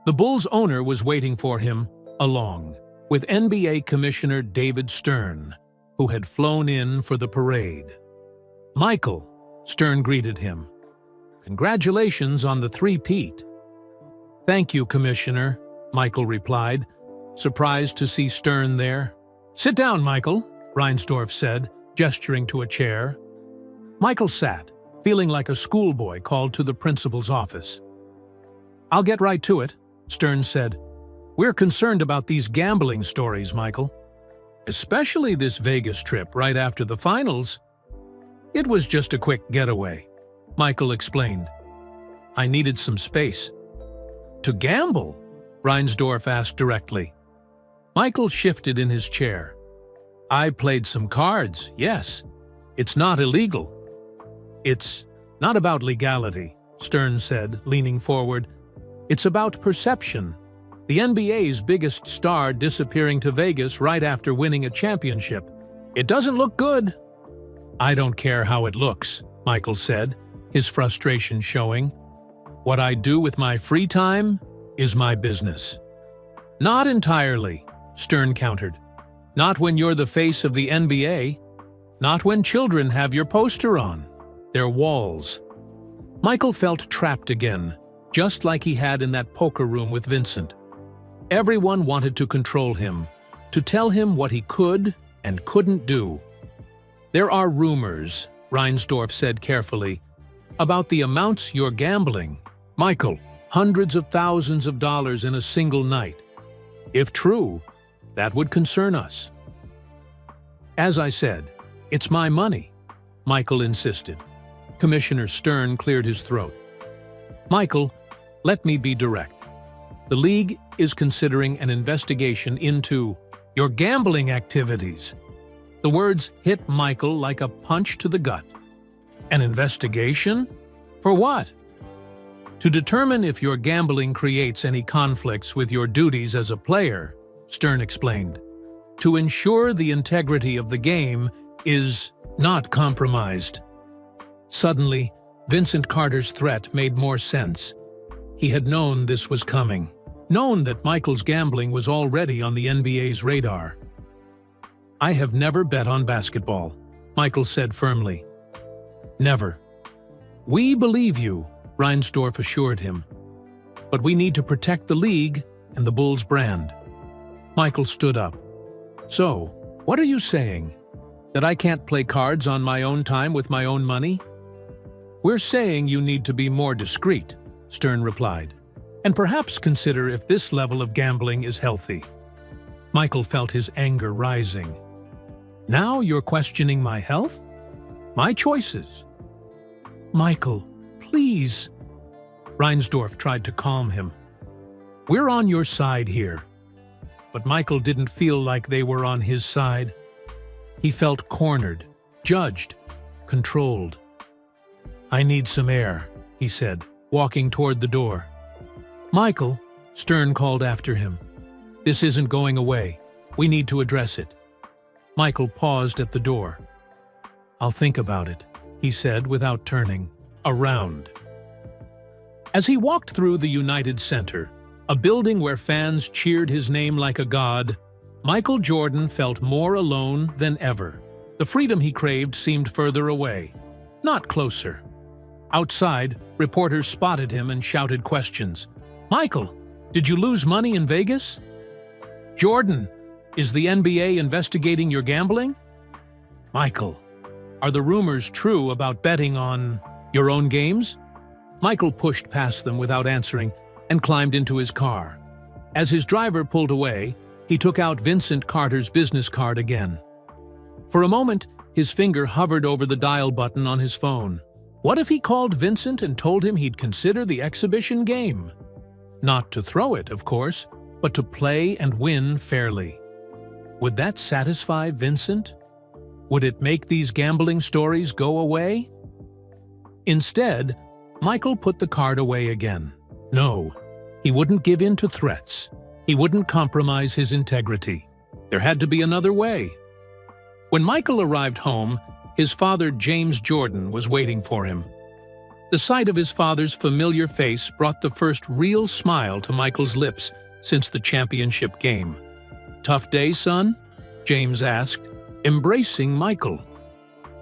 The Bulls owner was waiting for him, along with NBA Commissioner David Stern, who had flown in for the parade. "Michael," Stern greeted him. "Congratulations on the three-peat." "Thank you, Commissioner," Michael replied, surprised to see Stern there. "Sit down, Michael," Reinsdorf said, gesturing to a chair. Michael sat, feeling like a schoolboy called to the principal's office. "I'll get right to it," Stern said. "We're concerned about these gambling stories, Michael. Especially this Vegas trip right after the finals." "It was just a quick getaway," Michael explained. "I needed some space." "To gamble?" Reinsdorf asked directly. Michael shifted in his chair. "I played some cards, yes. It's not illegal." "It's not about legality," Stern said, leaning forward. "It's about perception. The NBA's biggest star disappearing to Vegas right after winning a championship. It doesn't look good." "I don't care how it looks," Michael said, his frustration showing. "What I do with my free time is my business." "Not entirely," Stern countered. "Not when you're the face of the NBA. Not when children have your poster on their walls." Michael felt trapped again, just like he had in that poker room with Vincent. Everyone wanted to control him, to tell him what he could and couldn't do. "There are rumors," Reinsdorf said carefully, "about the amounts you're gambling. Michael, hundreds of thousands of dollars in a single night. If true, that would concern us." "As I said, it's my money," Michael insisted. Commissioner Stern cleared his throat. "Michael, let me be direct. The league is considering an investigation into your gambling activities." The words hit Michael like a punch to the gut. "An investigation? For what?" "To determine if your gambling creates any conflicts with your duties as a player," Stern explained. "To ensure the integrity of the game is not compromised." Suddenly, Vincent Carter's threat made more sense. He had known this was coming, known that Michael's gambling was already on the NBA's radar. "I have never bet on basketball," Michael said firmly. "Never." "We believe you," Reinsdorf assured him. "But we need to protect the league and the Bulls brand." Michael stood up. "So, what are you saying? That I can't play cards on my own time with my own money?" "We're saying you need to be more discreet," Stern replied, "and perhaps consider if this level of gambling is healthy." Michael felt his anger rising. "Now you're questioning my health? My choices?" "Michael, please." Reinsdorf tried to calm him. We're on your side here." But Michael didn't feel like they were on his side. He felt cornered, judged, controlled. "I need some air," he said, walking toward the door. "Michael," Stern called after him. "This isn't going away. We need to address it." Michael paused at the door. "I'll think about it," he said without turning around. As he walked through the United Center, a building where fans cheered his name like a god, Michael Jordan felt more alone than ever. The freedom he craved seemed further away, not closer. Outside, reporters spotted him and shouted questions. "Michael, did you lose money in Vegas?" "Jordan, is the NBA investigating your gambling?" "Michael, are the rumors true about betting on your own games?" Michael pushed past them without answering and climbed into his car. As his driver pulled away, he took out Vincent Carter's business card again. For a moment, his finger hovered over the dial button on his phone. What if he called Vincent and told him he'd consider the exhibition game? Not to throw it, of course, but to play and win fairly. Would that satisfy Vincent? Would it make these gambling stories go away? Instead, Michael put the card away again. No, he wouldn't give in to threats. He wouldn't compromise his integrity. There had to be another way. When Michael arrived home, his father, James Jordan, was waiting for him. The sight of his father's familiar face brought the first real smile to Michael's lips since the championship game. "Tough day, son?" James asked, embracing Michael.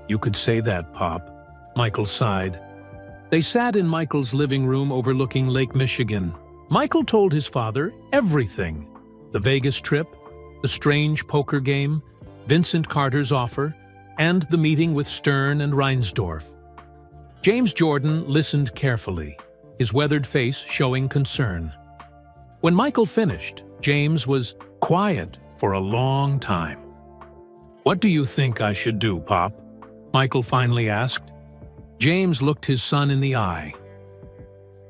"You could say that, Pop," Michael sighed. They sat in Michael's living room overlooking Lake Michigan. Michael told his father everything: the Vegas trip, the strange poker game, Vincent Carter's offer, and the meeting with Stern and Reinsdorf. James Jordan listened carefully, his weathered face showing concern. When Michael finished, James was quiet for a long time. "What do you think I should do, Pop?" Michael finally asked. James looked his son in the eye.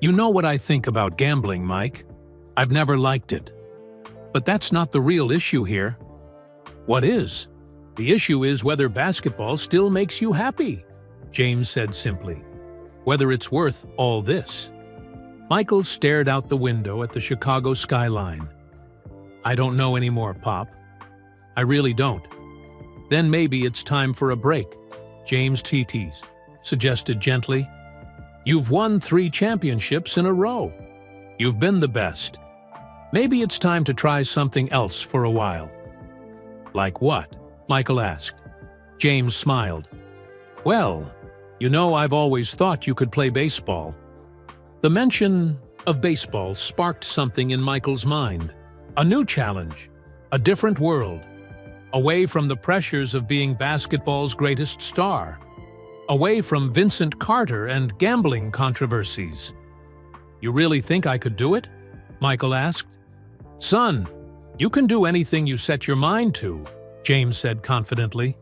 "You know what I think about gambling, Mike. I've never liked it. But that's not the real issue here." "What is?" "The issue is whether basketball still makes you happy," James said simply. "Whether it's worth all this." Michael stared out the window at the Chicago skyline. "I don't know anymore, Pop. I really don't." "Then maybe it's time for a break," James T.T.'s suggested gently. "You've won 3 championships in a row. You've been the best. Maybe it's time to try something else for a while." "Like what?" Michael asked. James smiled. "Well, you know, I've always thought you could play baseball." The mention of baseball sparked something in Michael's mind. A new challenge, a different world, away from the pressures of being basketball's greatest star, away from Vincent Carter and gambling controversies. "You really think I could do it?" Michael asked. "Son, you can do anything you set your mind to," James said confidently.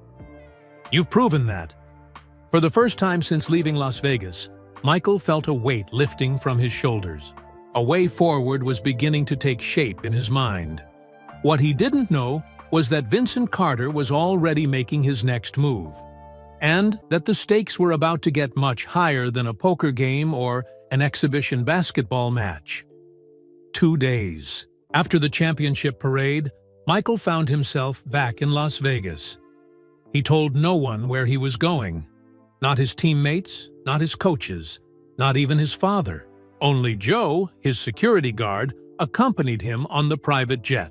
"You've proven that." For the first time since leaving Las Vegas, Michael felt a weight lifting from his shoulders. A way forward was beginning to take shape in his mind. What he didn't know was that Vincent Carter was already making his next move, and that the stakes were about to get much higher than a poker game or an exhibition basketball match. 2 days after the championship parade, Michael found himself back in Las Vegas. He told no one where he was going. Not his teammates, not his coaches, not even his father. Only Joe, his security guard, accompanied him on the private jet.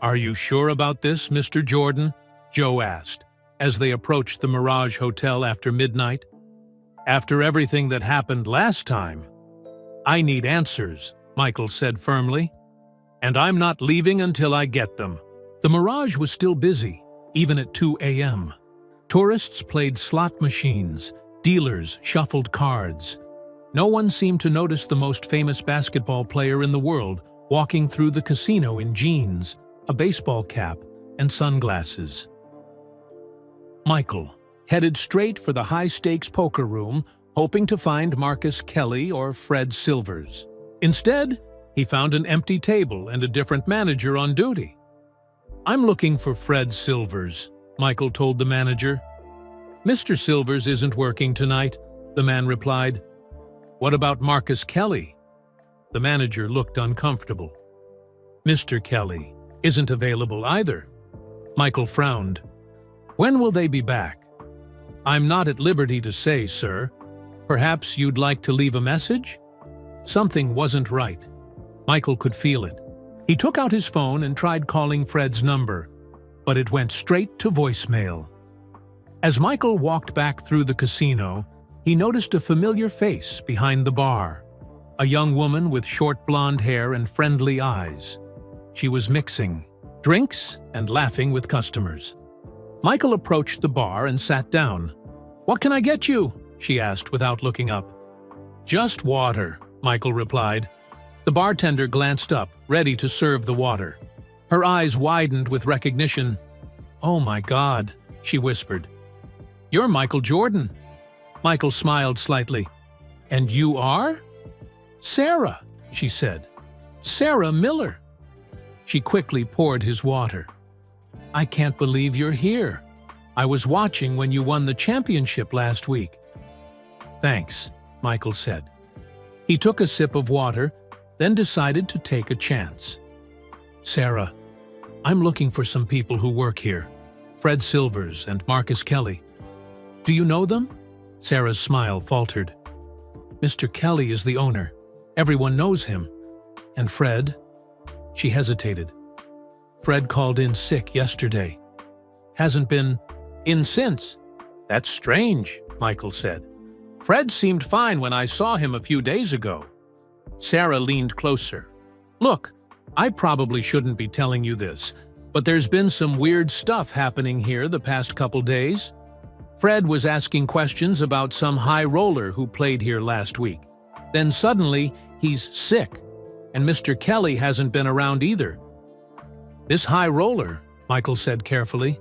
"Are you sure about this, Mr. Jordan?" Joe asked, as they approached the Mirage Hotel after midnight. "After everything that happened last time." "I need answers," Michael said firmly. "And I'm not leaving until I get them." The Mirage was still busy, even at 2 a.m. Tourists played slot machines, dealers shuffled cards. No one seemed to notice the most famous basketball player in the world walking through the casino in jeans, a baseball cap, and sunglasses. Michael headed straight for the high-stakes poker room, hoping to find Marcus Kelly or Fred Silvers. Instead, He found an empty table and a different manager on duty. "I'm looking for Fred Silvers," Michael told the manager. "Mr. Silvers isn't working tonight," the man replied. "What about Marcus Kelly?" The manager looked uncomfortable. "Mr. Kelly isn't available either." Michael frowned. "When will they be back?" "I'm not at liberty to say, sir. Perhaps you'd like to leave a message?" Something wasn't right. Michael could feel it. He took out his phone and tried calling Fred's number, but it went straight to voicemail. As Michael walked back through the casino, he noticed a familiar face behind the bar. A young woman with short blonde hair and friendly eyes. She was mixing drinks and laughing with customers. Michael approached the bar and sat down. "What can I get you?" she asked without looking up. "Just water," Michael replied. The bartender glanced up, ready to serve the water. Her eyes widened with recognition. "Oh my God," she whispered. "You're Michael Jordan." Michael smiled slightly. "And you are?" "Sarah," she said. "Sarah Miller." She quickly poured his water. "I can't believe you're here. I was watching when you won the championship last week." "Thanks," Michael said. He took a sip of water, then decided to take a chance. "Sarah, I'm looking for some people who work here. Fred Silvers and Marcus Kelly. Do you know them?" Sarah's smile faltered. "Mr. Kelly is the owner. Everyone knows him. And Fred?" She hesitated. "Fred called in sick yesterday. Hasn't been in since." "That's strange," Michael said. "Fred seemed fine when I saw him a few days ago." Sarah leaned closer. "Look, I probably shouldn't be telling you this, but there's been some weird stuff happening here the past couple days. Fred was asking questions about some high roller who played here last week. Then suddenly, he's sick, and Mr. Kelly hasn't been around either." "This high roller," Michael said carefully.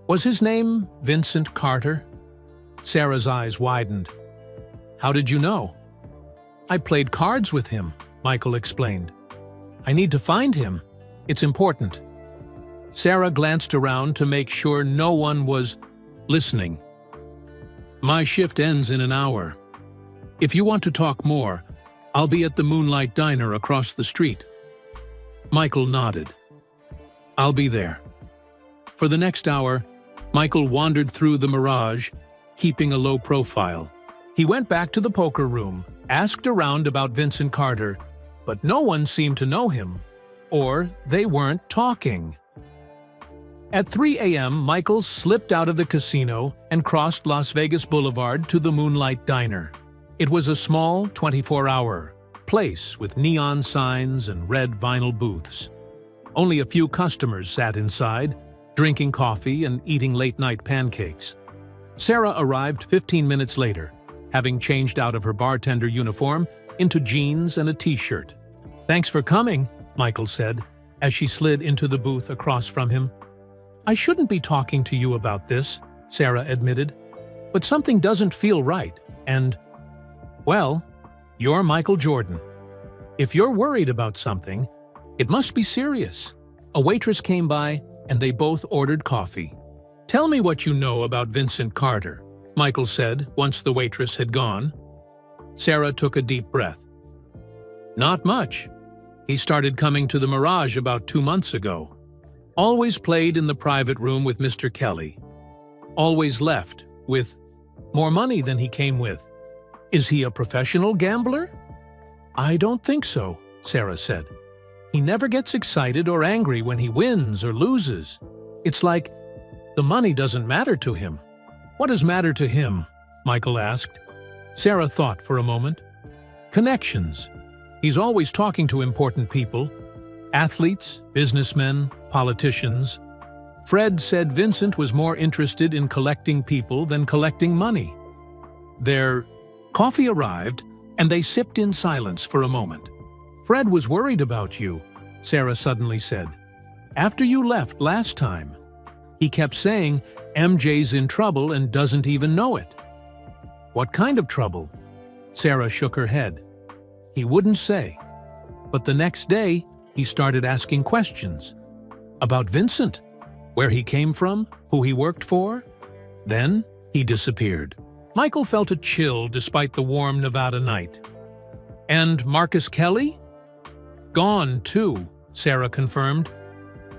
"Was his name Vincent Carter?" Sarah's eyes widened. "How did you know?" "I played cards with him," Michael explained. "I need to find him. It's important." Sarah glanced around to make sure no one was listening. "My shift ends in an hour. If you want to talk more, I'll be at the Moonlight Diner across the street." Michael nodded. "I'll be there." For the next hour, Michael wandered through the Mirage, keeping a low profile. He went back to the poker room, asked around about Vincent Carter, but no one seemed to know him, or they weren't talking. At 3 a.m., Michael slipped out of the casino and crossed Las Vegas Boulevard to the Moonlight Diner. It was a small 24-hour place with neon signs and red vinyl booths. Only a few customers sat inside, drinking coffee and eating late-night pancakes. Sarah arrived 15 minutes later, having changed out of her bartender uniform into jeans and a t-shirt. "Thanks for coming," Michael said, as she slid into the booth across from him. "I shouldn't be talking to you about this," Sarah admitted, "but something doesn't feel right, and, well, you're Michael Jordan. If you're worried about something, it must be serious." A waitress came by, and they both ordered coffee. "Tell me what you know about Vincent Carter," Michael said once the waitress had gone. Sarah took a deep breath. "Not much. He started coming to the Mirage about 2 months ago. Always played in the private room with Mr. Kelly. Always left with more money than he came with. Is he a professional gambler?" "I don't think so," Sarah said. "He never gets excited or angry when he wins or loses. It's like the money doesn't matter to him." "What does matter to him?" Michael asked. Sarah thought for a moment. "Connections. He's always talking to important people. Athletes, businessmen, politicians. Fred said Vincent was more interested in collecting people than collecting money." Their coffee arrived, and they sipped in silence for a moment. "Fred was worried about you," Sarah suddenly said. "After you left last time. He kept saying MJ's in trouble and doesn't even know it." "What kind of trouble?" Sarah shook her head. "He wouldn't say." But the next day, he started asking questions. About Vincent, where he came from, who he worked for. Then, he disappeared. Michael felt a chill despite the warm Nevada night. And Marcus Kelly? Gone, too, Sarah confirmed.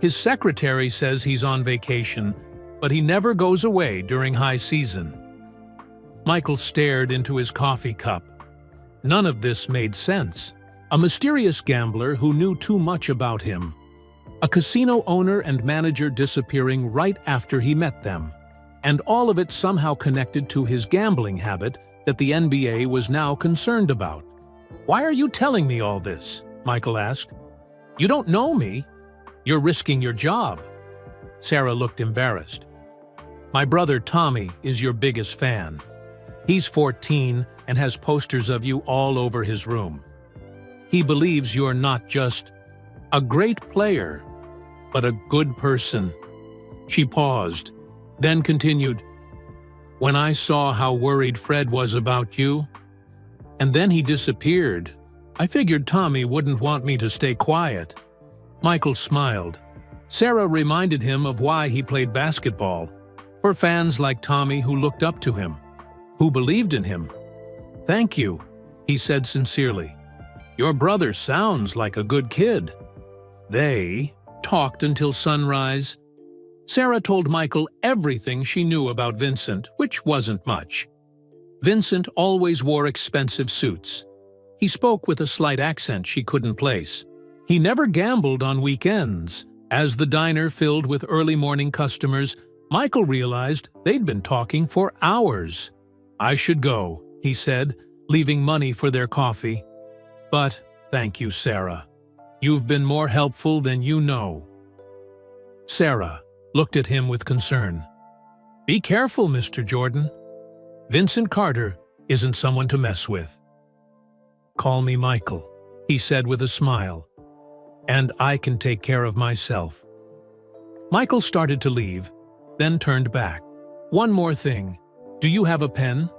His secretary says he's on vacation, but he never goes away during high season. Michael stared into his coffee cup. None of this made sense. A mysterious gambler who knew too much about him. A casino owner and manager disappearing right after he met them. And all of it somehow connected to his gambling habit that the NBA was now concerned about. "Why are you telling me all this?" Michael asked. "You don't know me. You're risking your job." Sarah looked embarrassed. "My brother Tommy is your biggest fan. He's 14 and has posters of you all over his room. He believes you're not just a great player, but a good person." She paused, then continued, "When I saw how worried Fred was about you, and then he disappeared, I figured Tommy wouldn't want me to stay quiet." Michael smiled. Sarah reminded him of why he played basketball, for fans like Tommy who looked up to him, who believed in him. "Thank you," he said sincerely. "Your brother sounds like a good kid." They talked until sunrise. Sarah told Michael everything she knew about Vincent, which wasn't much. Vincent always wore expensive suits. He spoke with a slight accent she couldn't place. He never gambled on weekends. As the diner filled with early morning customers, Michael realized they'd been talking for hours. "I should go," he said, leaving money for their coffee. "But thank you, Sarah. You've been more helpful than you know." Sarah looked at him with concern. "Be careful, Mr. Jordan. Vincent Carter isn't someone to mess with." "Call me Michael," he said with a smile, "and I can take care of myself." Michael started to leave, then turned back. "One more thing. Do you have a pen?"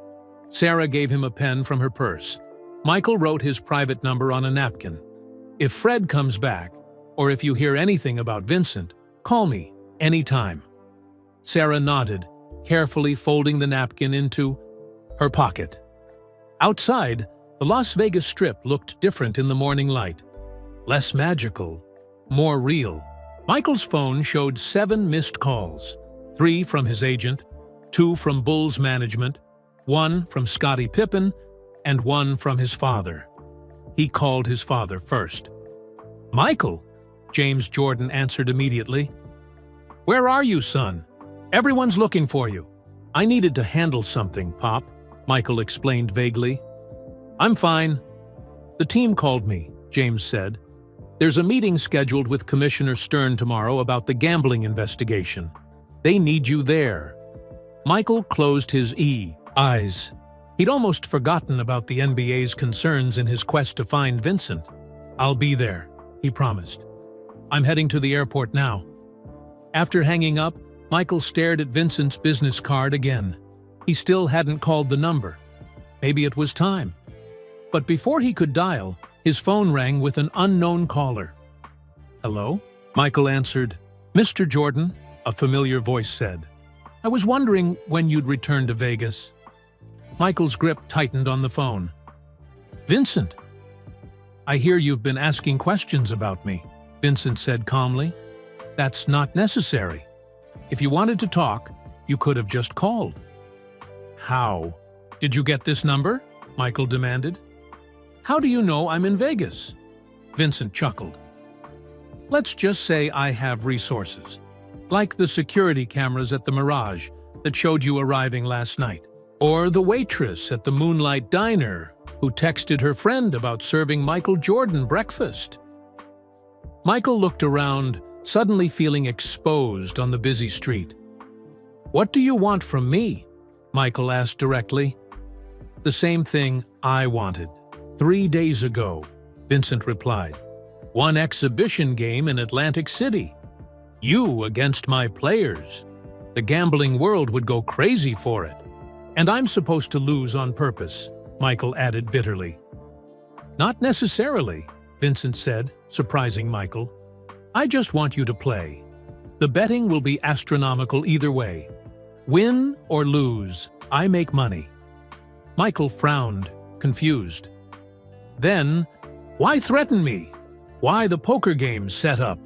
Sarah gave him a pen from her purse. Michael wrote his private number on a napkin. "If Fred comes back, or if you hear anything about Vincent, call me anytime." Sarah nodded, carefully folding the napkin into her pocket. Outside, the Las Vegas Strip looked different in the morning light. Less magical, more real. Michael's phone showed 7 missed calls, 3 from his agent, 2 from Bulls management, 1 from Scottie Pippen, and 1 from his father. He called his father first. "Michael," James Jordan answered immediately. "Where are you, son? Everyone's looking for you." "I needed to handle something, Pop," Michael explained vaguely. "I'm fine." "The team called me," James said. "There's a meeting scheduled with Commissioner Stern tomorrow about the gambling investigation. They need you there." Michael closed his eyes. He'd almost forgotten about the NBA's concerns in his quest to find Vincent. "I'll be there," he promised. "I'm heading to the airport now." After hanging up, Michael stared at Vincent's business card again. He still hadn't called the number. Maybe it was time. But before he could dial, his phone rang with an unknown caller. "Hello?" Michael answered. "Mr. Jordan," a familiar voice said. "I was wondering when you'd return to Vegas." Michael's grip tightened on the phone. "Vincent, I hear you've been asking questions about me," Vincent said calmly. "That's not necessary. If you wanted to talk, you could have just called." "How did you get this number?" Michael demanded. "How do you know I'm in Vegas?" Vincent chuckled. "Let's just say I have resources, like the security cameras at the Mirage that showed you arriving last night, or the waitress at the Moonlight Diner who texted her friend about serving Michael Jordan breakfast." Michael looked around, suddenly feeling exposed on the busy street. "What do you want from me?" Michael asked directly. "The same thing I wanted 3 days ago," Vincent replied. "One exhibition game in Atlantic City. You against my players. The gambling world would go crazy for it. And I'm supposed to lose on purpose," Michael added bitterly. "Not necessarily," Vincent said, surprising Michael. "I just want you to play. The betting will be astronomical either way. Win or lose, I make money." Michael frowned, confused. Then, "Why threaten me? Why the poker game set up?"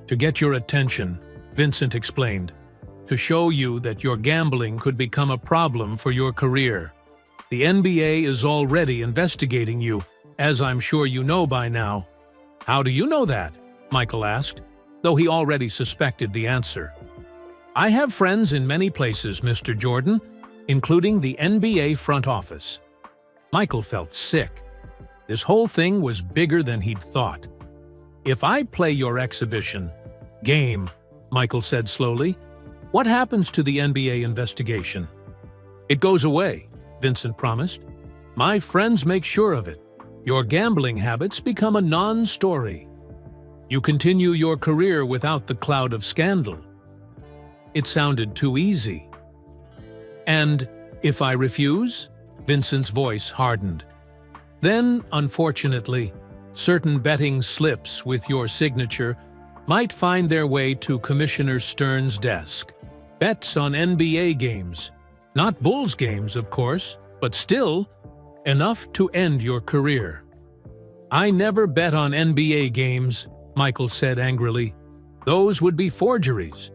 "To get your attention," Vincent explained. "To show you that your gambling could become a problem for your career. The NBA is already investigating you, as I'm sure you know by now." "How do you know that?" Michael asked, though he already suspected the answer. "I have friends in many places, Mr. Jordan, including the NBA front office." Michael felt sick. This whole thing was bigger than he'd thought. "If I play your exhibition game," Michael said slowly, "what happens to the NBA investigation?" "It goes away," Vincent promised. "My friends make sure of it. Your gambling habits become a non-story. You continue your career without the cloud of scandal." It sounded too easy. "And if I refuse?" Vincent's voice hardened. "Then, unfortunately, certain betting slips with your signature might find their way to Commissioner Stern's desk. Bets on NBA games. Not Bulls games, of course, but still, enough to end your career." "I never bet on NBA games," Michael said angrily. "Those would be forgeries."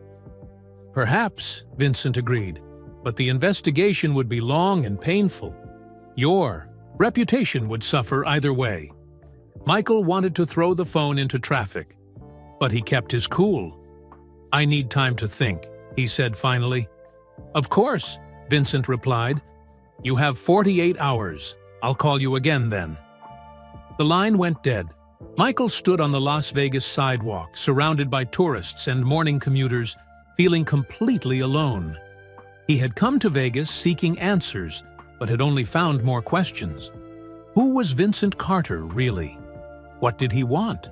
"Perhaps," Vincent agreed, "but the investigation would be long and painful. Your reputation would suffer either way." Michael wanted to throw the phone into traffic, but he kept his cool. "I need time to think," he said finally. "Of course," Vincent replied. "You have 48 hours. I'll call you again then." The line went dead. Michael stood on the Las Vegas sidewalk, surrounded by tourists and morning commuters, feeling completely alone. He had come to Vegas seeking answers, but had only found more questions. Who was Vincent Carter, really? What did he want?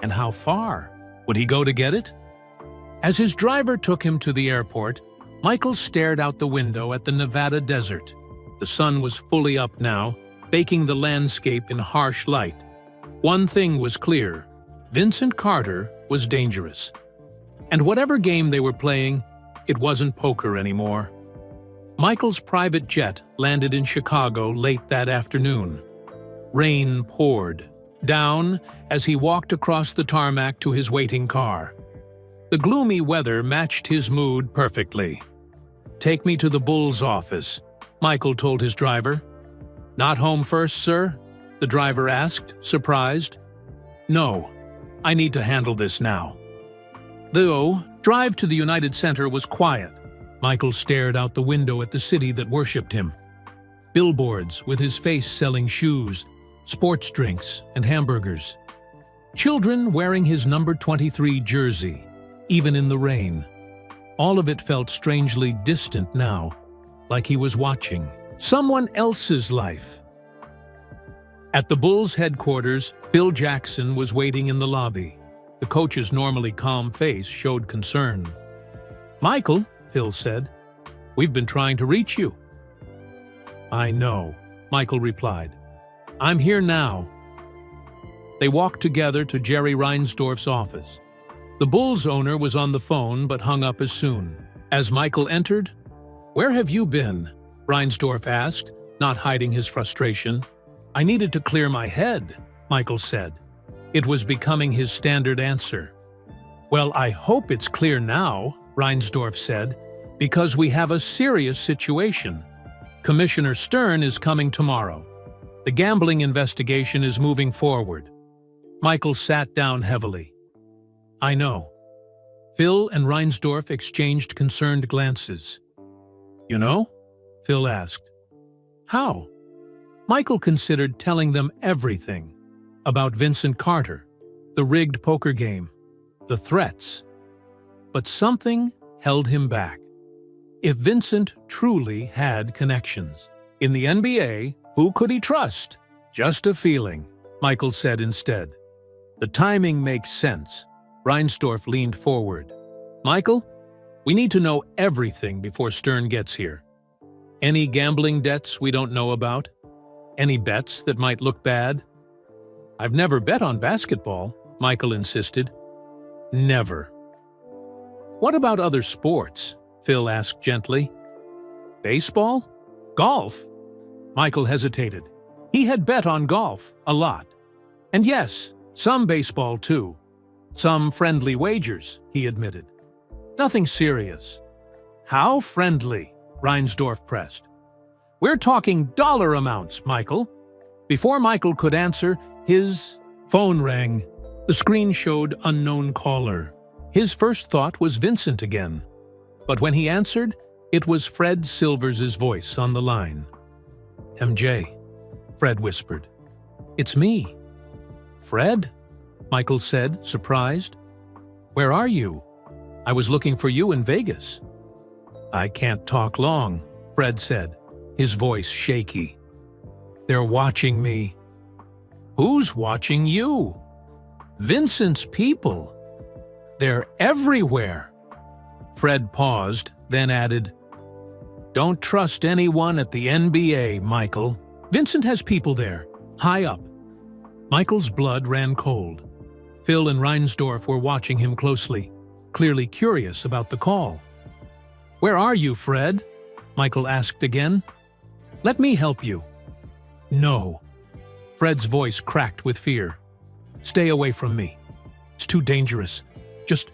And how far? Would he go to get it? As his driver took him to the airport, Michael stared out the window at the Nevada desert. The sun was fully up now, baking the landscape in harsh light. One thing was clear: Vincent Carter was dangerous. And whatever game they were playing, it wasn't poker anymore. Michael's private jet landed in Chicago late that afternoon. Rain poured down as he walked across the tarmac to his waiting car. The gloomy weather matched his mood perfectly. "Take me to the Bulls office," Michael told his driver. "Not home first, sir?" the driver asked, surprised. "No, I need to handle this now." The drive to the United Center was quiet. Michael stared out the window at the city that worshipped him. Billboards with his face selling shoes, sports drinks, and hamburgers. Children wearing his number 23 jersey, even in the rain. All of it felt strangely distant now, like he was watching someone else's life. At the Bulls headquarters, Phil Jackson was waiting in the lobby. The coach's normally calm face showed concern. "Michael," Phil said, "we've been trying to reach you." "I know," Michael replied. "I'm here now." They walked together to Jerry Reinsdorf's office. The Bulls owner was on the phone but hung up as soon. As Michael entered, "Where have you been?" Reinsdorf asked, not hiding his frustration. "I needed to clear my head," Michael said. It was becoming his standard answer. "Well, I hope it's clear now," Reinsdorf said, "because we have a serious situation. Commissioner Stern is coming tomorrow. The gambling investigation is moving forward." Michael sat down heavily. "I know." Phil and Reinsdorf exchanged concerned glances. "You know?" Phil asked. "How?" Michael considered telling them everything. About Vincent Carter, the rigged poker game, the threats. But something held him back. If Vincent truly had connections in the NBA, who could he trust? "Just a feeling," Michael said instead. "The timing makes sense." Reinsdorf leaned forward. "Michael, we need to know everything before Stern gets here. Any gambling debts we don't know about? Any bets that might look bad?" I've never bet on basketball, Michael insisted. Never. What about other sports? Phil asked gently. Baseball? Golf? Michael hesitated. He had bet on golf, a lot. And yes, some baseball too. Some friendly wagers, he admitted. Nothing serious. How friendly? Reinsdorf pressed. We're talking dollar amounts, Michael. Before Michael could answer, his phone rang. The screen showed unknown caller. His first thought was Vincent again. But when he answered, it was Fred Silvers' voice on the line. MJ, Fred whispered. It's me. Fred? Michael said, surprised. Where are you? I was looking for you in Vegas. I can't talk long, Fred said, his voice shaky. They're watching me. Who's watching you? Vincent's people. They're everywhere. Fred paused, then added, Don't trust anyone at the NBA, Michael. Vincent has people there, high up. Michael's blood ran cold. Phil and Reinsdorf were watching him closely, clearly curious about the call. Where are you, Fred? Michael asked again. Let me help you. No. Fred's voice cracked with fear. Stay away from me. It's too dangerous. Just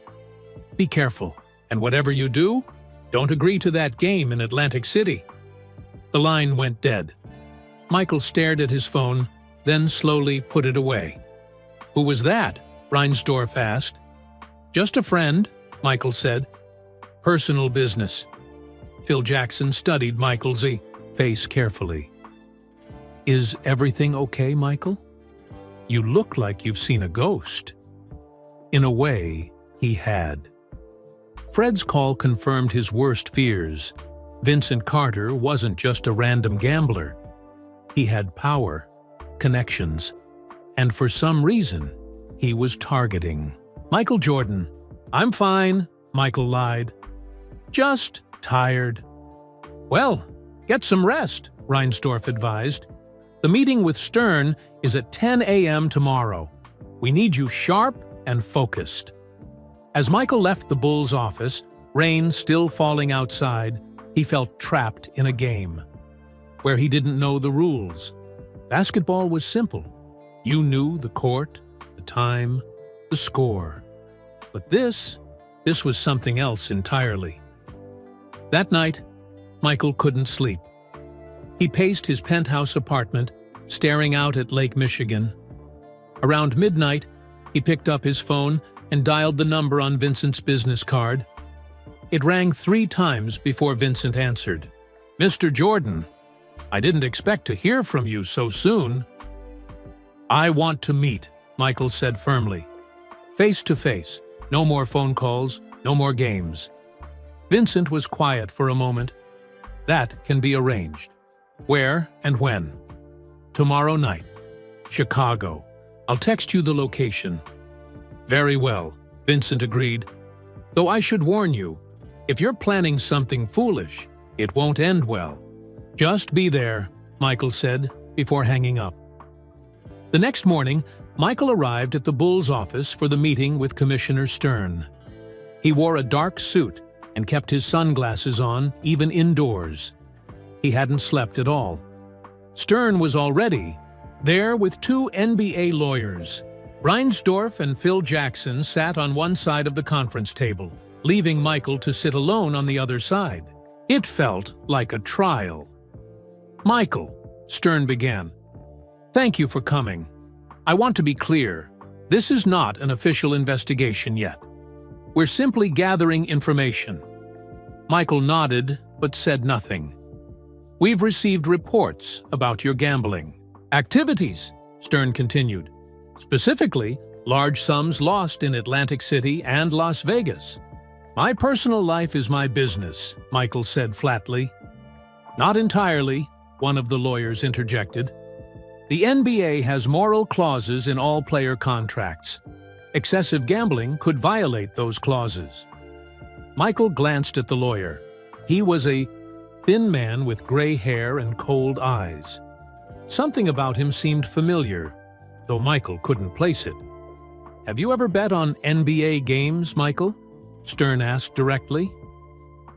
be careful. And whatever you do, don't agree to that game in Atlantic City. The line went dead. Michael stared at his phone, then slowly put it away. Who was that? Reinsdorf asked. Just a friend, Michael said. Personal business. Phil Jackson studied Michael's face carefully. Is everything okay, Michael? You look like you've seen a ghost. In a way, he had. Fred's call confirmed his worst fears. Vincent Carter wasn't just a random gambler. He had power, connections, and for some reason, he was targeting Michael Jordan. I'm fine, Michael lied. Just tired. Well, get some rest, Reinsdorf advised. The meeting with Stern is at 10 a.m. tomorrow. We need you sharp and focused. As Michael left the Bulls' office, rain still falling outside, he felt trapped in a game where he didn't know the rules. Basketball was simple. You knew the court, the time, the score. But this was something else entirely. That night, Michael couldn't sleep. He paced his penthouse apartment, staring out at Lake Michigan. Around midnight, he picked up his phone and dialed the number on Vincent's business card. It rang 3 times before Vincent answered. Mr. Jordan, I didn't expect to hear from you so soon. I want to meet, Michael said firmly. Face to face, no more phone calls, no more games. Vincent was quiet for a moment. That can be arranged. Where and when? Tomorrow night. Chicago. I'll text you the location. Very well, Vincent agreed. Though I should warn you, if you're planning something foolish, it won't end well. Just be there, Michael said before hanging up. The next morning, Michael arrived at the Bulls' office for the meeting with Commissioner Stern. He wore a dark suit and kept his sunglasses on, even indoors. He hadn't slept at all. Stern was already there with 2 NBA lawyers. Reinsdorf and Phil Jackson sat on one side of the conference table, leaving Michael to sit alone on the other side. It felt like a trial. Michael, Stern began, thank you for coming. I want to be clear, this is not an official investigation yet. We're simply gathering information. Michael nodded, but said nothing. We've received reports about your gambling activities, Stern continued. Specifically, large sums lost in Atlantic City and Las Vegas. My personal life is my business, Michael said flatly. Not entirely, one of the lawyers interjected. The NBA has moral clauses in all player contracts. Excessive gambling could violate those clauses. Michael glanced at the lawyer. He was a thin man with gray hair and cold eyes. Something about him seemed familiar, though Michael couldn't place it. "Have you ever bet on NBA games, Michael?" Stern asked directly.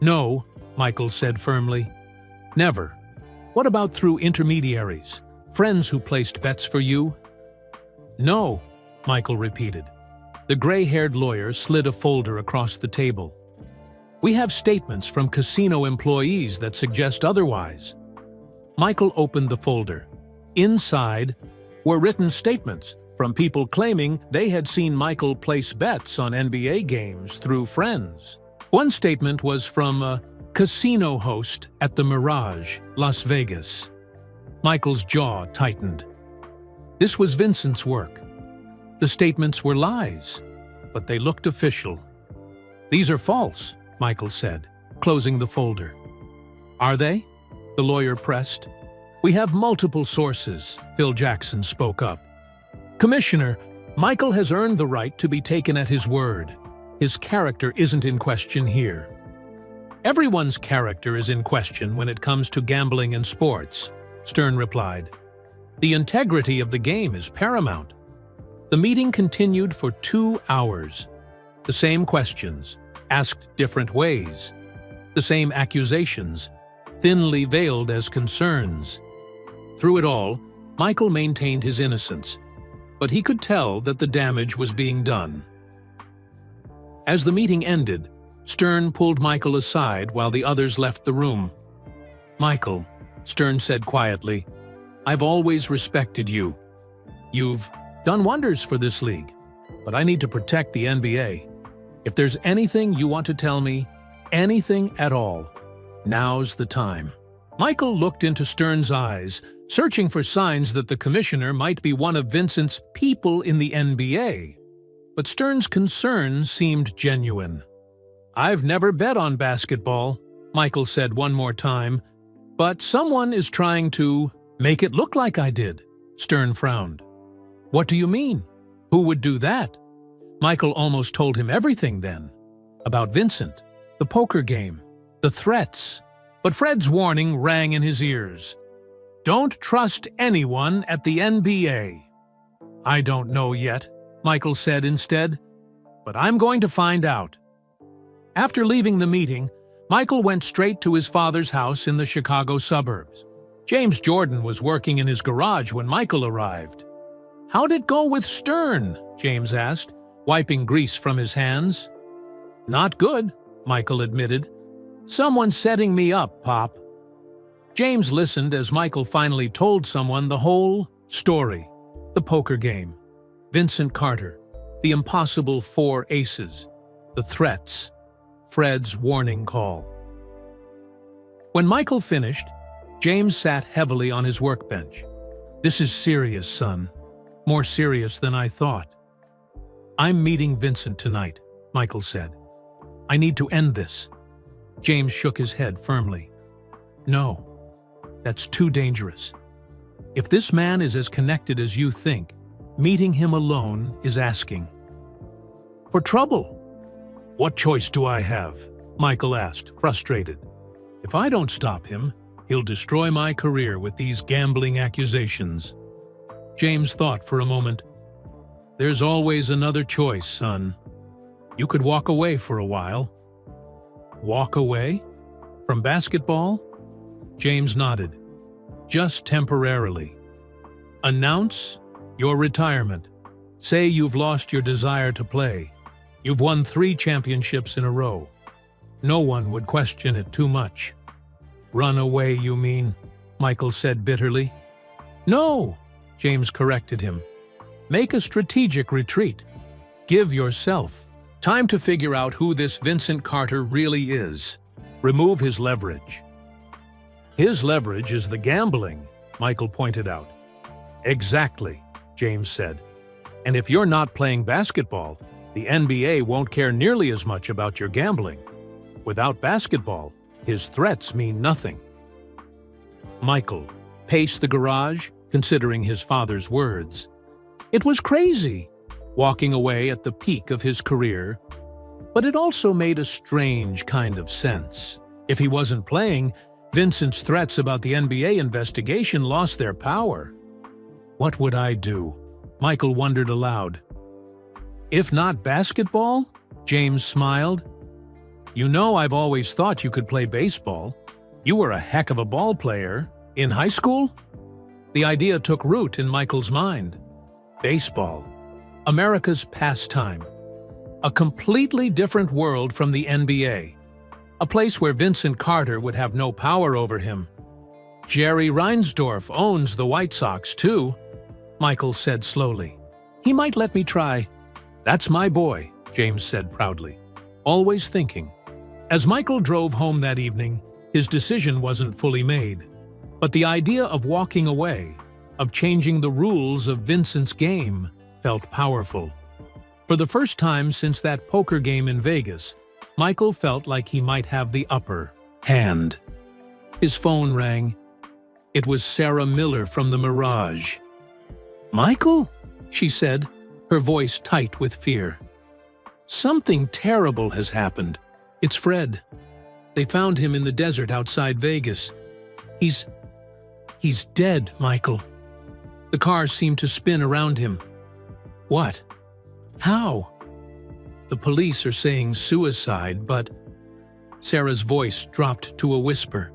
"No," Michael said firmly. "Never. What about through intermediaries, friends who placed bets for you?" "No," Michael repeated. The gray-haired lawyer slid a folder across the table. "We have statements from casino employees that suggest otherwise." Michael opened the folder. Inside were written statements from people claiming they had seen Michael place bets on NBA games through friends. One statement was from a casino host at the Mirage, Las Vegas. Michael's jaw tightened. This was Vincent's work. The statements were lies, but they looked official. "These are false," Michael said, closing the folder. "Are they?" the lawyer pressed. "We have multiple sources," Phil Jackson spoke up. "Commissioner, Michael has earned the right to be taken at his word. His character isn't in question here." "Everyone's character is in question when it comes to gambling and sports," Stern replied. "The integrity of the game is paramount." The meeting continued for 2 hours. The same questions, asked different ways. The same accusations, thinly veiled as concerns. Through it all, Michael maintained his innocence, but he could tell that the damage was being done. As the meeting ended, Stern pulled Michael aside while the others left the room. "Michael," Stern said quietly, "I've always respected you. You've done wonders for this league, but I need to protect the NBA. If there's anything you want to tell me, anything at all, now's the time." Michael looked into Stern's eyes, searching for signs that the commissioner might be one of Vincent's people in the NBA. But Stern's concern seemed genuine. "I've never bet on basketball," Michael said one more time, "but someone is trying to make it look like I did." Stern frowned. "What do you mean? Who would do that?" Michael almost told him everything then. About Vincent, the poker game, the threats. But Fred's warning rang in his ears. "Don't trust anyone at the NBA." "I don't know yet," Michael said instead, "but I'm going to find out." After leaving the meeting, Michael went straight to his father's house in the Chicago suburbs. James Jordan was working in his garage when Michael arrived. "How'd it go with Stern?" James asked, wiping grease from his hands. "Not good," Michael admitted. "Someone's setting me up, Pop." James listened as Michael finally told someone the whole story. The poker game, Vincent Carter, the impossible 4 aces, the threats, Fred's warning call. When Michael finished, James sat heavily on his workbench. "This is serious, son. More serious than I thought." "I'm meeting Vincent tonight," Michael said. "I need to end this." James shook his head firmly. "No, that's too dangerous. If this man is as connected as you think, meeting him alone is asking for trouble." "What choice do I have?" Michael asked, frustrated. "If I don't stop him, he'll destroy my career with these gambling accusations." James thought for a moment. "There's always another choice, son. You could walk away for a while." "Walk away? From basketball?" James nodded. "Just temporarily. Announce your retirement. Say you've lost your desire to play. You've won 3 championships in a row. No one would question it too much." "Run away, you mean?" Michael said bitterly. "No," James corrected him. "Make a strategic retreat. Give yourself time to figure out who this Vincent Carter really is. Remove his leverage." "His leverage is the gambling," Michael pointed out. "Exactly," James said. "And if you're not playing basketball, the NBA won't care nearly as much about your gambling. Without basketball, his threats mean nothing." Michael paced the garage, considering his father's words. It was crazy, walking away at the peak of his career, but it also made a strange kind of sense. If he wasn't playing, Vincent's threats about the NBA investigation lost their power. "What would I do?" Michael wondered aloud. If not basketball? James smiled. You know, I've always thought you could play baseball. You were a heck of a ball player. In high school? The idea took root in Michael's mind. Baseball. America's pastime. A completely different world from the NBA. A place where Vincent Carter would have no power over him. Jerry Reinsdorf owns the White Sox, too, Michael said slowly. He might let me try. That's my boy, James said proudly, always thinking. As Michael drove home that evening, his decision wasn't fully made. But the idea of walking away, of changing the rules of Vincent's game, felt powerful. For the first time since that poker game in Vegas, Michael felt like he might have the upper hand. His phone rang. It was Sarah Miller from the Mirage. "Michael?" she said, her voice tight with fear. "Something terrible has happened. It's Fred. They found him in the desert outside Vegas. He's dead, Michael." The car seemed to spin around him. "What? How?" "The police are saying suicide, but—" Sarah's voice dropped to a whisper.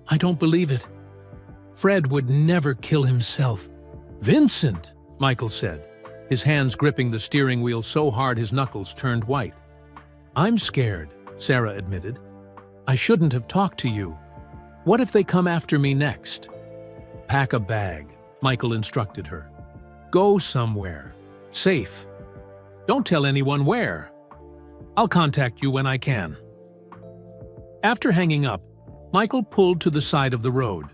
"I don't believe it. Fred would never kill himself." "Vincent!" Michael said, his hands gripping the steering wheel so hard his knuckles turned white. "I'm scared," Sarah admitted. "I shouldn't have talked to you. What if they come after me next?" "Pack a bag," Michael instructed her. "Go somewhere. Safe. Don't tell anyone where. I'll contact you when I can." After hanging up, Michael pulled to the side of the road.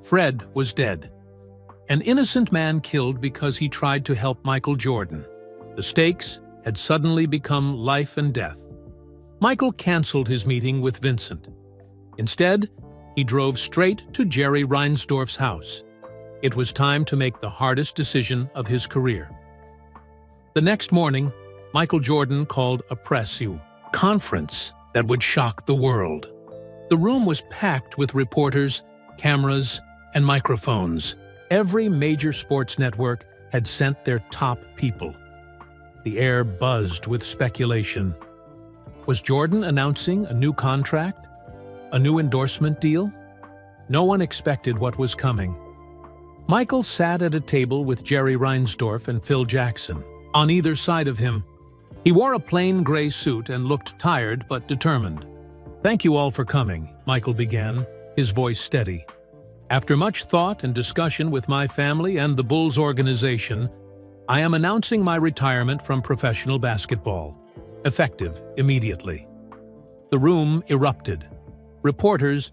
Fred was dead. An innocent man killed because he tried to help Michael Jordan. The stakes had suddenly become life and death. Michael canceled his meeting with Vincent. Instead, he drove straight to Jerry Reinsdorf's house. It was time to make the hardest decision of his career. The next morning, Michael Jordan called a press conference that would shock the world. The room was packed with reporters, cameras, and microphones. Every major sports network had sent their top people. The air buzzed with speculation. Was Jordan announcing a new contract? A new endorsement deal? No one expected what was coming. Michael sat at a table with Jerry Reinsdorf and Phil Jackson. On either side of him, he wore a plain gray suit and looked tired but determined. "Thank you all for coming," Michael began, his voice steady. "After much thought and discussion with my family and the Bulls organization, I am announcing my retirement from professional basketball, effective immediately." The room erupted. Reporters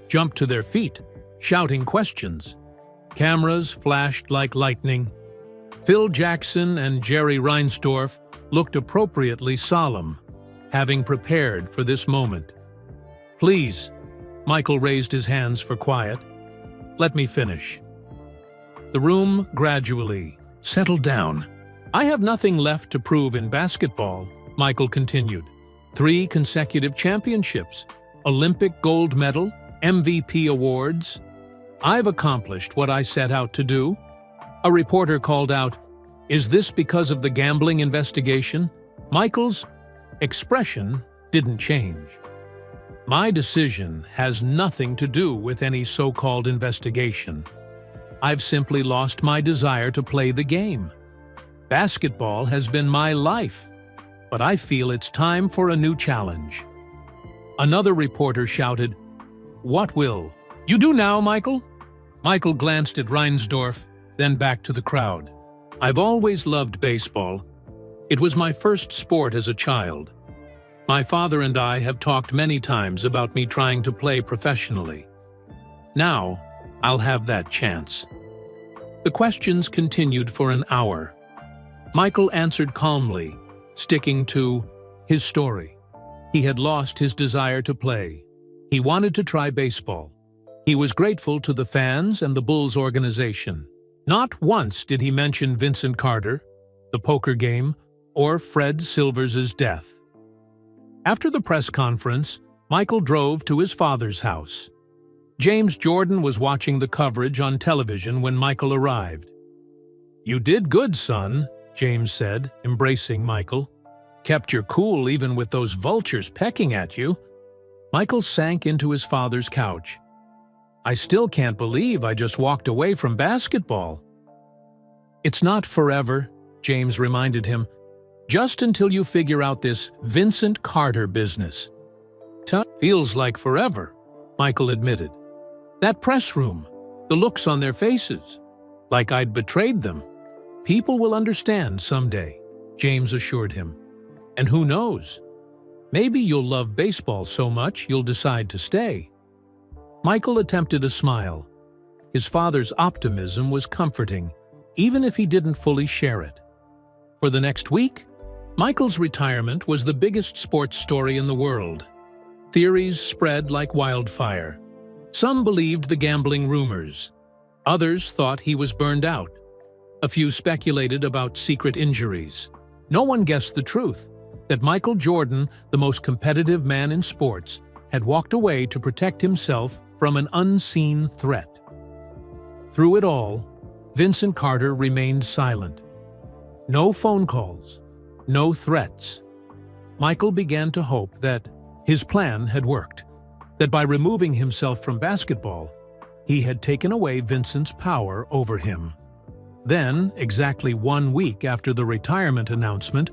jumped to their feet, shouting questions. Cameras flashed like lightning. Phil Jackson and Jerry Reinsdorf looked appropriately solemn, having prepared for this moment. "Please," Michael raised his hands for quiet. "Let me finish." The room gradually settled down. "I have nothing left to prove in basketball," Michael continued. 3 consecutive championships, Olympic gold medal, MVP awards. I've accomplished what I set out to do. A reporter called out, "Is this because of the gambling investigation?" Michael's expression didn't change. "My decision has nothing to do with any so-called investigation. I've simply lost my desire to play the game. Basketball has been my life, but I feel it's time for a new challenge." Another reporter shouted, "What will you do now, Michael?" Michael glanced at Reinsdorf, then back to the crowd. "I've always loved baseball. It was my first sport as a child. My father and I have talked many times about me trying to play professionally. Now, I'll have that chance." The questions continued for an hour. Michael answered calmly, sticking to his story. He had lost his desire to play. He wanted to try baseball. He was grateful to the fans and the Bulls organization. Not once did he mention Vincent Carter, the poker game, or Fred Silvers' death. After the press conference, Michael drove to his father's house. James Jordan was watching the coverage on television when Michael arrived. "You did good, son," James said, embracing Michael. "Kept your cool even with those vultures pecking at you." Michael sank into his father's couch. "I still can't believe I just walked away from basketball." "It's not forever," James reminded him. "Just until you figure out this Vincent Carter business." "Feels like forever," Michael admitted. "That press room, the looks on their faces, like I'd betrayed them." "People will understand someday," James assured him. "And who knows? Maybe you'll love baseball so much you'll decide to stay." Michael attempted a smile. His father's optimism was comforting, even if he didn't fully share it. For the next week, Michael's retirement was the biggest sports story in the world. Theories spread like wildfire. Some believed the gambling rumors. Others thought he was burned out. A few speculated about secret injuries. No one guessed the truth, that Michael Jordan, the most competitive man in sports, had walked away to protect himself from an unseen threat. Through it all, Vincent Carter remained silent. No phone calls, no threats. Michael began to hope that his plan had worked, that by removing himself from basketball, he had taken away Vincent's power over him. Then, exactly 1 week after the retirement announcement,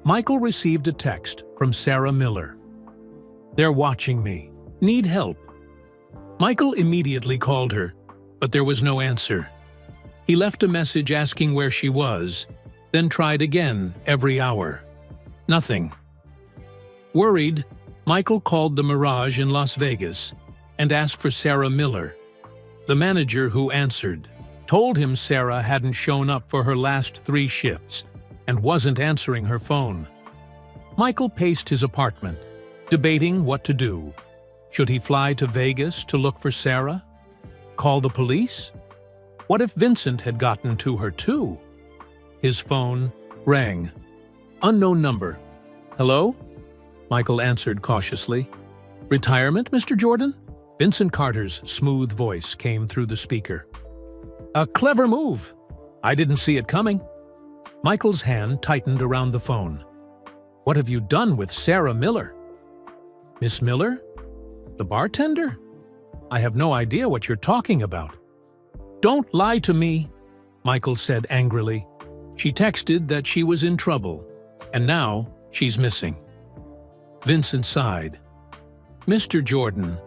Michael received a text from Sarah Miller. "They're watching me. Need help." Michael immediately called her, but there was no answer. He left a message asking where she was, then tried again every hour. Nothing. Worried, Michael called the Mirage in Las Vegas and asked for Sarah Miller. The manager who answered told him Sarah hadn't shown up for her last 3 shifts and wasn't answering her phone. Michael paced his apartment, debating what to do. Should he fly to Vegas to look for Sarah? Call the police? What if Vincent had gotten to her too? His phone rang. Unknown number. "Hello?" Michael answered cautiously. "Retirement, Mr. Jordan?" Vincent Carter's smooth voice came through the speaker. "A clever move. I didn't see it coming." Michael's hand tightened around the phone. "What have you done with Sarah Miller?" "Miss Miller? The bartender? I have no idea what you're talking about." "Don't lie to me," Michael said angrily. "She texted that she was in trouble, and now she's missing." Vincent sighed. "Mr. Jordan,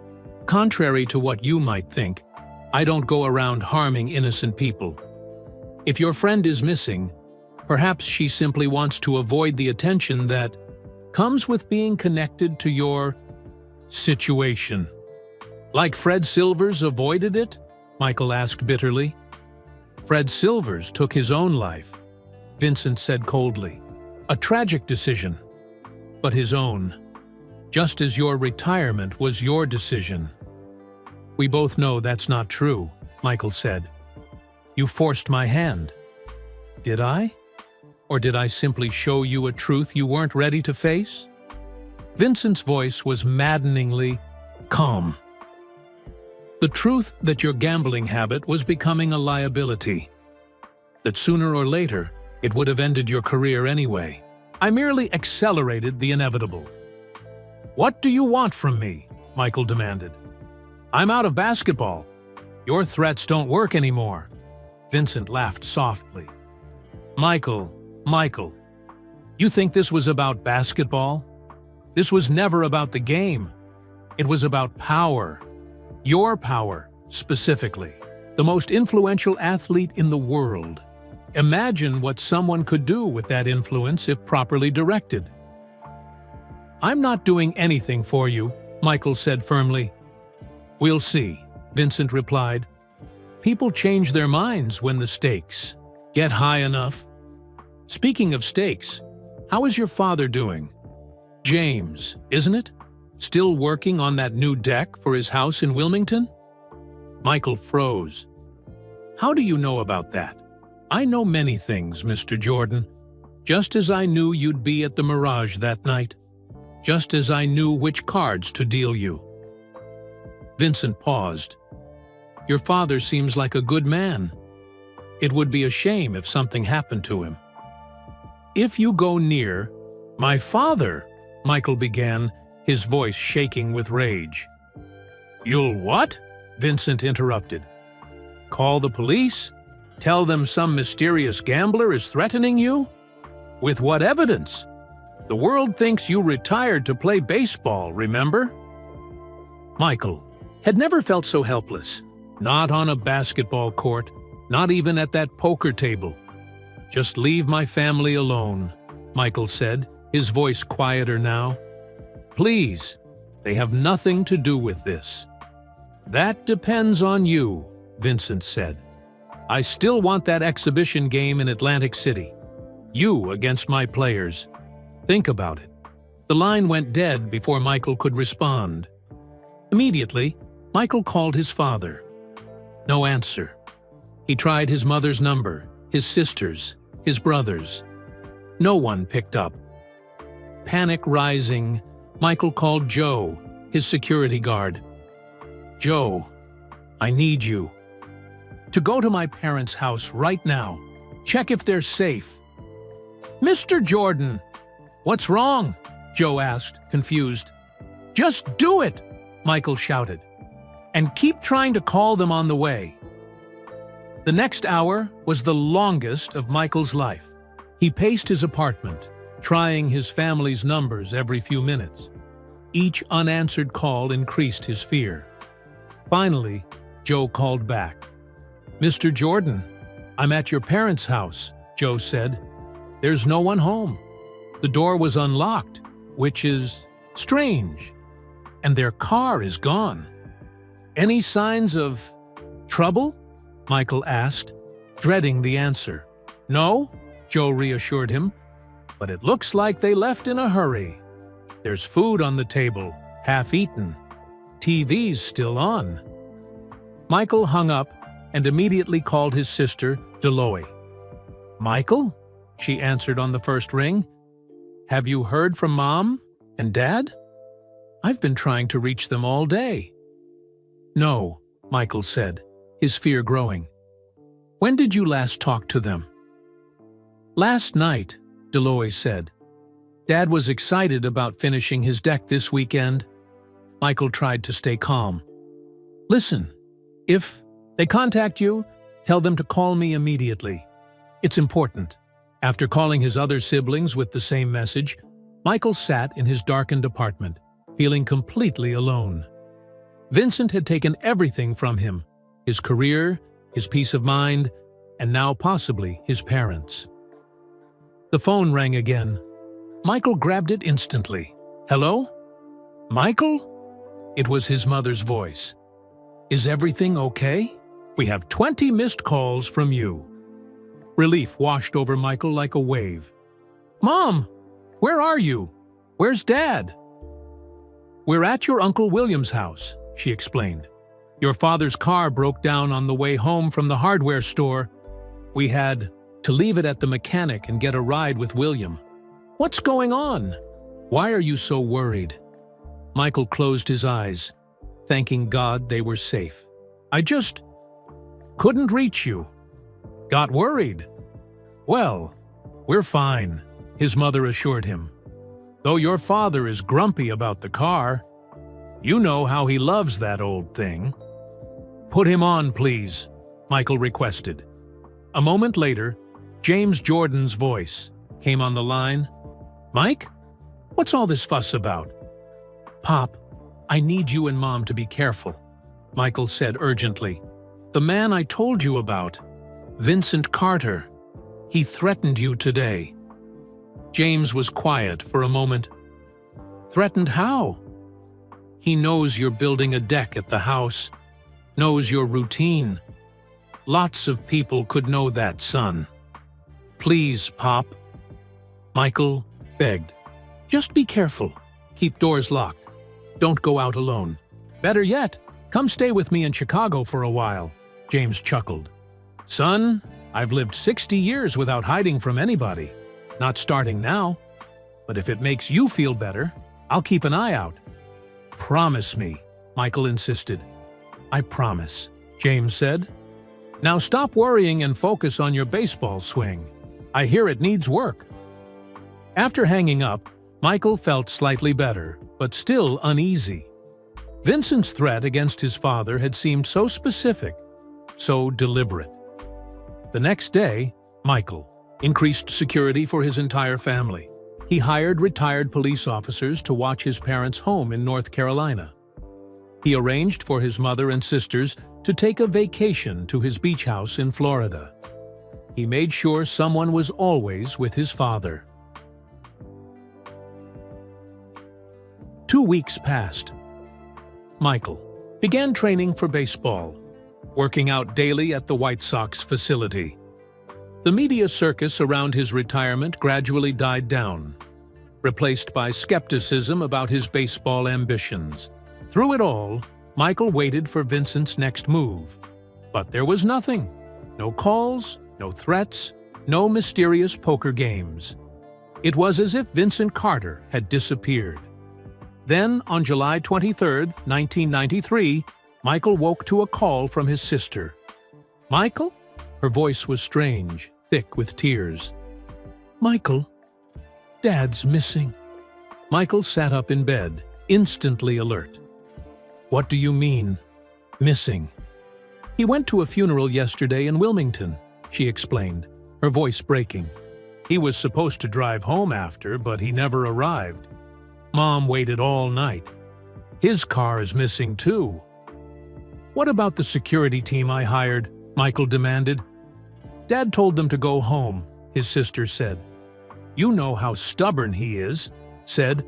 contrary to what you might think, I don't go around harming innocent people. If your friend is missing, perhaps she simply wants to avoid the attention that comes with being connected to your situation." "Like Fred Silvers avoided it?" Michael asked bitterly. "Fred Silvers took his own life," Vincent said coldly. "A tragic decision, but his own. Just as your retirement was your decision." "We both know that's not true," Michael said. "You forced my hand." "Did I? Or did I simply show you a truth you weren't ready to face?" Vincent's voice was maddeningly calm. "The truth that your gambling habit was becoming a liability. That sooner or later, it would have ended your career anyway. I merely accelerated the inevitable." "What do you want from me?" Michael demanded. "I'm out of basketball. Your threats don't work anymore." Vincent laughed softly. Michael, you think this was about basketball? This was never about the game. It was about power. Your power, specifically. The most influential athlete in the world. Imagine what someone could do with that influence if properly directed." "I'm not doing anything for you," Michael said firmly. "We'll see," Vincent replied. "People change their minds when the stakes get high enough." "Speaking of stakes, how is your father doing?" "James, isn't it? Still working on that new deck for his house in Wilmington?" Michael froze. "How do you know about that?" "I know many things, Mr. Jordan. Just as I knew you'd be at the Mirage that night. Just as I knew which cards to deal you." Vincent paused. "Your father seems like a good man." It would be a shame if something happened to him. If you go near my father, Michael began, his voice shaking with rage. You'll what? Vincent interrupted. Call the police? Tell them some mysterious gambler is threatening you? With what evidence? The world thinks you retired to play baseball, remember? Michael had never felt so helpless. Not on a basketball court, not even at that poker table. Just leave my family alone, Michael said, his voice quieter now. Please, they have nothing to do with this. That depends on you, Vincent said. I still want that exhibition game in Atlantic City. You against my players. Think about it. The line went dead before Michael could respond. Immediately, Michael called his father. No answer. He tried his mother's number, his sister's, his brother's. No one picked up. Panic rising, Michael called Joe, his security guard. Joe, I need you. To go to my parents' house right now. Check if they're safe. Mr. Jordan, what's wrong? Joe asked, confused. Just do it, Michael shouted. And keep trying to call them on the way. The next hour was the longest of Michael's life. He paced his apartment, trying his family's numbers every few minutes. Each unanswered call increased his fear. Finally, Joe called back. Mr. Jordan, I'm at your parents' house, Joe said. There's no one home. The door was unlocked, which is strange. And their car is gone. Any signs of trouble? Michael asked, dreading the answer. No, Joe reassured him, but it looks like they left in a hurry. There's food on the table, half eaten. TV's still on. Michael hung up and immediately called his sister, Deloy. Michael? She answered on the first ring. Have you heard from Mom and Dad? I've been trying to reach them all day. No, Michael said, his fear growing. When did you last talk to them? Last night, Deloy said. Dad was excited about finishing his deck this weekend. Michael tried to stay calm. Listen, if they contact you, tell them to call me immediately. It's important. After calling his other siblings with the same message, Michael sat in his darkened apartment, feeling completely alone. Vincent had taken everything from him, his career, his peace of mind, and now possibly his parents. The phone rang again. Michael grabbed it instantly. Hello? Michael? It was his mother's voice. Is everything okay? We have 20 missed calls from you. Relief washed over Michael like a wave. Mom, where are you? Where's Dad? We're at your Uncle William's house, she explained. Your father's car broke down on the way home from the hardware store. We had to leave it at the mechanic and get a ride with William. What's going on? Why are you so worried? Michael closed his eyes, thanking God they were safe. I just couldn't reach you. Got worried. Well, we're fine, his mother assured him. Though your father is grumpy about the car, you know how he loves that old thing. Put him on, please, Michael requested. A moment later, James Jordan's voice came on the line. Mike, what's all this fuss about? Pop, I need you and Mom to be careful, Michael said urgently. The man I told you about, Vincent Carter, he threatened you today. James was quiet for a moment. Threatened how? He knows you're building a deck at the house, knows your routine. Lots of people could know that, son. Please, Pop. Michael begged. Just be careful. Keep doors locked. Don't go out alone. Better yet, come stay with me in Chicago for a while, James chuckled. Son, I've lived 60 years without hiding from anybody. Not starting now. But if it makes you feel better, I'll keep an eye out. Promise me, Michael insisted. I promise, James said. Now stop worrying and focus on your baseball swing. I hear it needs work." After hanging up, Michael felt slightly better, but still uneasy. Vincent's threat against his father had seemed so specific, so deliberate. The next day, Michael increased security for his entire family. He hired retired police officers to watch his parents' home in North Carolina. He arranged for his mother and sisters to take a vacation to his beach house in Florida. He made sure someone was always with his father. 2 weeks passed. Michael began training for baseball, working out daily at the White Sox facility. The media circus around his retirement gradually died down, replaced by skepticism about his baseball ambitions. Through it all, Michael waited for Vincent's next move. But there was nothing. No calls, no threats, no mysterious poker games. It was as if Vincent Carter had disappeared. Then, on July 23, 1993, Michael woke to a call from his sister. "Michael?" Her voice was strange, thick with tears. "Michael, Dad's missing." Michael sat up in bed, instantly alert. "What do you mean, missing?" "He went to a funeral yesterday in Wilmington," she explained, her voice breaking. "He was supposed to drive home after, but he never arrived. Mom waited all night. His car is missing too." "What about the security team I hired?" Michael demanded. "Dad told them to go home," his sister said. "You know how stubborn he is," said.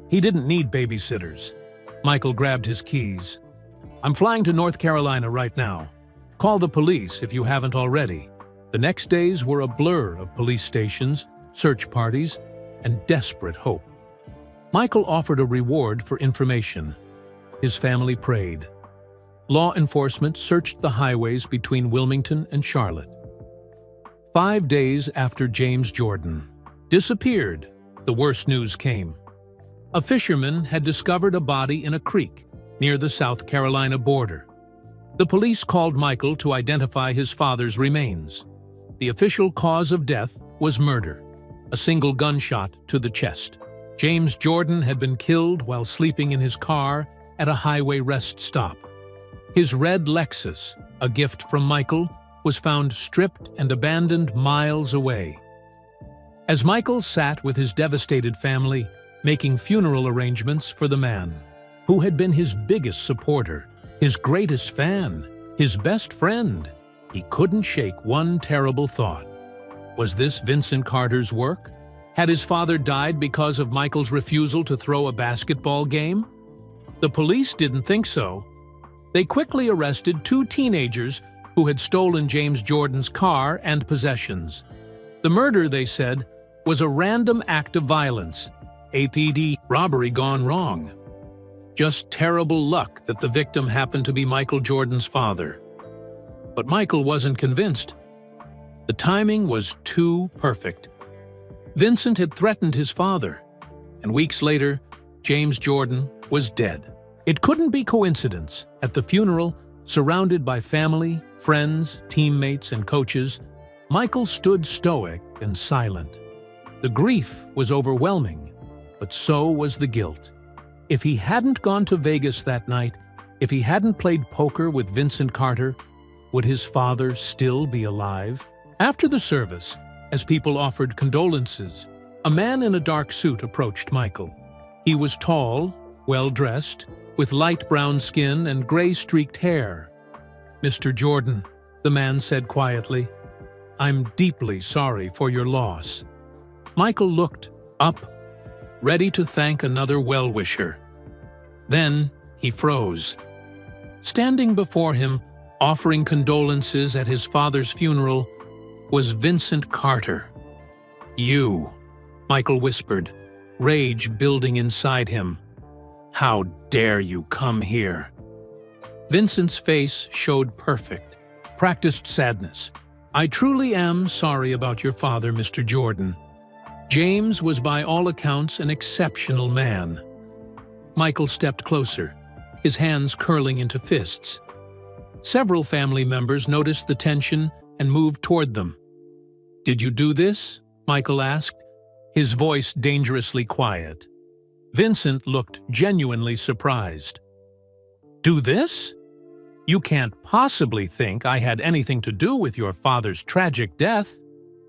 "He didn't need babysitters." Michael grabbed his keys. "I'm flying to North Carolina right now. Call the police if you haven't already." The next days were a blur of police stations, search parties, and desperate hope. Michael offered a reward for information. His family prayed. Law enforcement searched the highways between Wilmington and Charlotte. 5 days after James Jordan disappeared, the worst news came. A fisherman had discovered a body in a creek near the South Carolina border. The police called Michael to identify his father's remains. The official cause of death was murder, a single gunshot to the chest. James Jordan had been killed while sleeping in his car at a highway rest stop. His red Lexus, a gift from Michael, was found stripped and abandoned miles away. As Michael sat with his devastated family, making funeral arrangements for the man who had been his biggest supporter, his greatest fan, his best friend, he couldn't shake one terrible thought. Was this Vincent Carter's work? Had his father died because of Michael's refusal to throw a basketball game? The police didn't think so. They quickly arrested 2 teenagers who had stolen James Jordan's car and possessions. The murder, they said, was a random act of violence, APD robbery gone wrong. Just terrible luck that the victim happened to be Michael Jordan's father. But Michael wasn't convinced. The timing was too perfect. Vincent had threatened his father, and weeks later, James Jordan was dead. It couldn't be coincidence. At the funeral, surrounded by family, friends, teammates, and coaches, Michael stood stoic and silent. The grief was overwhelming, but so was the guilt. If he hadn't gone to Vegas that night, if he hadn't played poker with Vincent Carter, would his father still be alive? After the service, as people offered condolences, a man in a dark suit approached Michael. He was tall, well-dressed, with light brown skin and gray-streaked hair. "Mr. Jordan," the man said quietly, "I'm deeply sorry for your loss." Michael looked up, ready to thank another well-wisher. Then he froze. Standing before him, offering condolences at his father's funeral, was Vincent Carter. "You," Michael whispered, rage building inside him. "How dare you come here?" Vincent's face showed perfect, practiced sadness. "I truly am sorry about your father, Mr. Jordan. James was by all accounts an exceptional man." Michael stepped closer, his hands curling into fists. Several family members noticed the tension and moved toward them. "Did you do this?" Michael asked, his voice dangerously quiet. Vincent looked genuinely surprised. "Do this? You can't possibly think I had anything to do with your father's tragic death.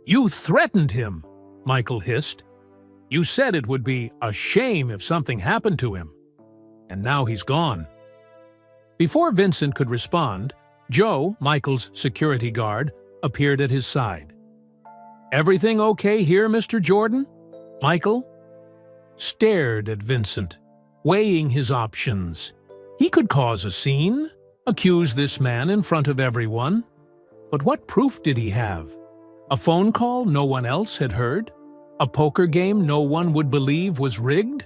You threatened him," Michael hissed. "You said it would be a shame if something happened to him. And now he's gone." Before Vincent could respond, Joe, Michael's security guard, appeared at his side. "Everything okay here, Mr. Jordan?" Michael stared at Vincent, weighing his options. He could cause a scene, accuse this man in front of everyone. But what proof did he have? A phone call no one else had heard? A poker game no one would believe was rigged?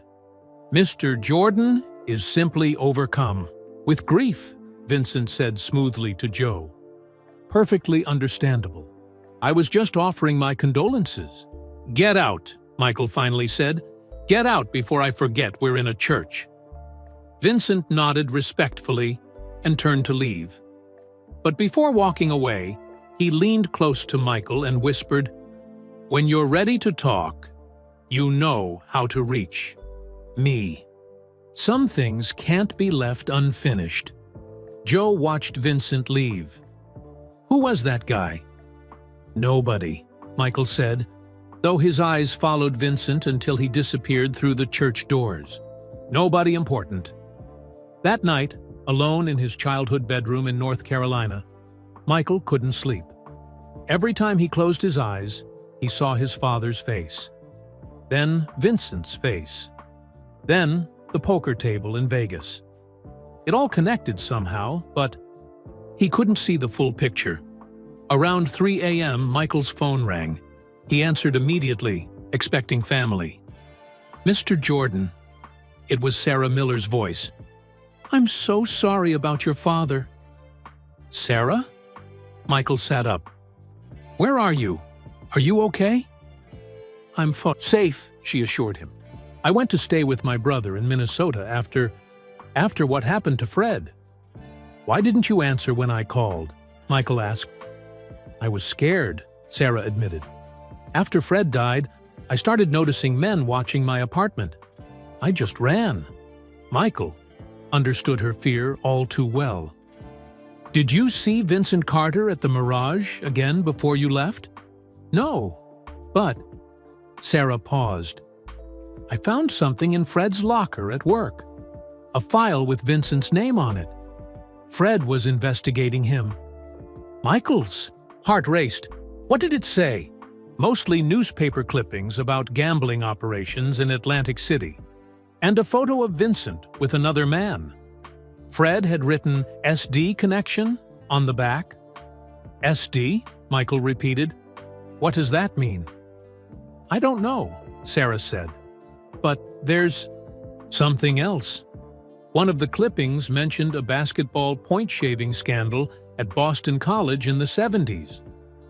"Mr. Jordan is simply overcome with grief," Vincent said smoothly to Joe. "Perfectly understandable. I was just offering my condolences." "Get out," Michael finally said. "Get out before I forget we're in a church." Vincent nodded respectfully and turned to leave. But before walking away, he leaned close to Michael and whispered, "When you're ready to talk, you know how to reach me." Some things can't be left unfinished. Joe watched Vincent leave. "Who was that guy?" "Nobody," Michael said, though his eyes followed Vincent until he disappeared through the church doors. "Nobody important." That night, alone in his childhood bedroom in North Carolina, Michael couldn't sleep. Every time he closed his eyes, he saw his father's face. Then Vincent's face. Then the poker table in Vegas. It all connected somehow, but he couldn't see the full picture. Around 3 a.m., Michael's phone rang. He answered immediately, expecting family. "Mr. Jordan." It was Sarah Miller's voice. "I'm so sorry about your father." "Sarah?" Michael sat up. "Where are you? Are you okay?" "I'm safe," she assured him. "I went to stay with my brother in Minnesota after what happened to Fred." "Why didn't you answer when I called?" Michael asked. "I was scared," Sarah admitted. "After Fred died, I started noticing men watching my apartment. I just ran." Michael understood her fear all too well. "Did you see Vincent Carter at the Mirage again before you left?" "No, but—" Sarah paused. "I found something in Fred's locker at work. A file with Vincent's name on it. Fred was investigating him." Michael's heart raced. What did it say? Mostly newspaper clippings about gambling operations in Atlantic City. And a photo of Vincent with another man. Fred had written SD connection on the back. SD? Michael repeated. "What does that mean?" "I don't know," Sarah said. "But there's something else." One of the clippings mentioned a basketball point-shaving scandal at Boston College in the 70s.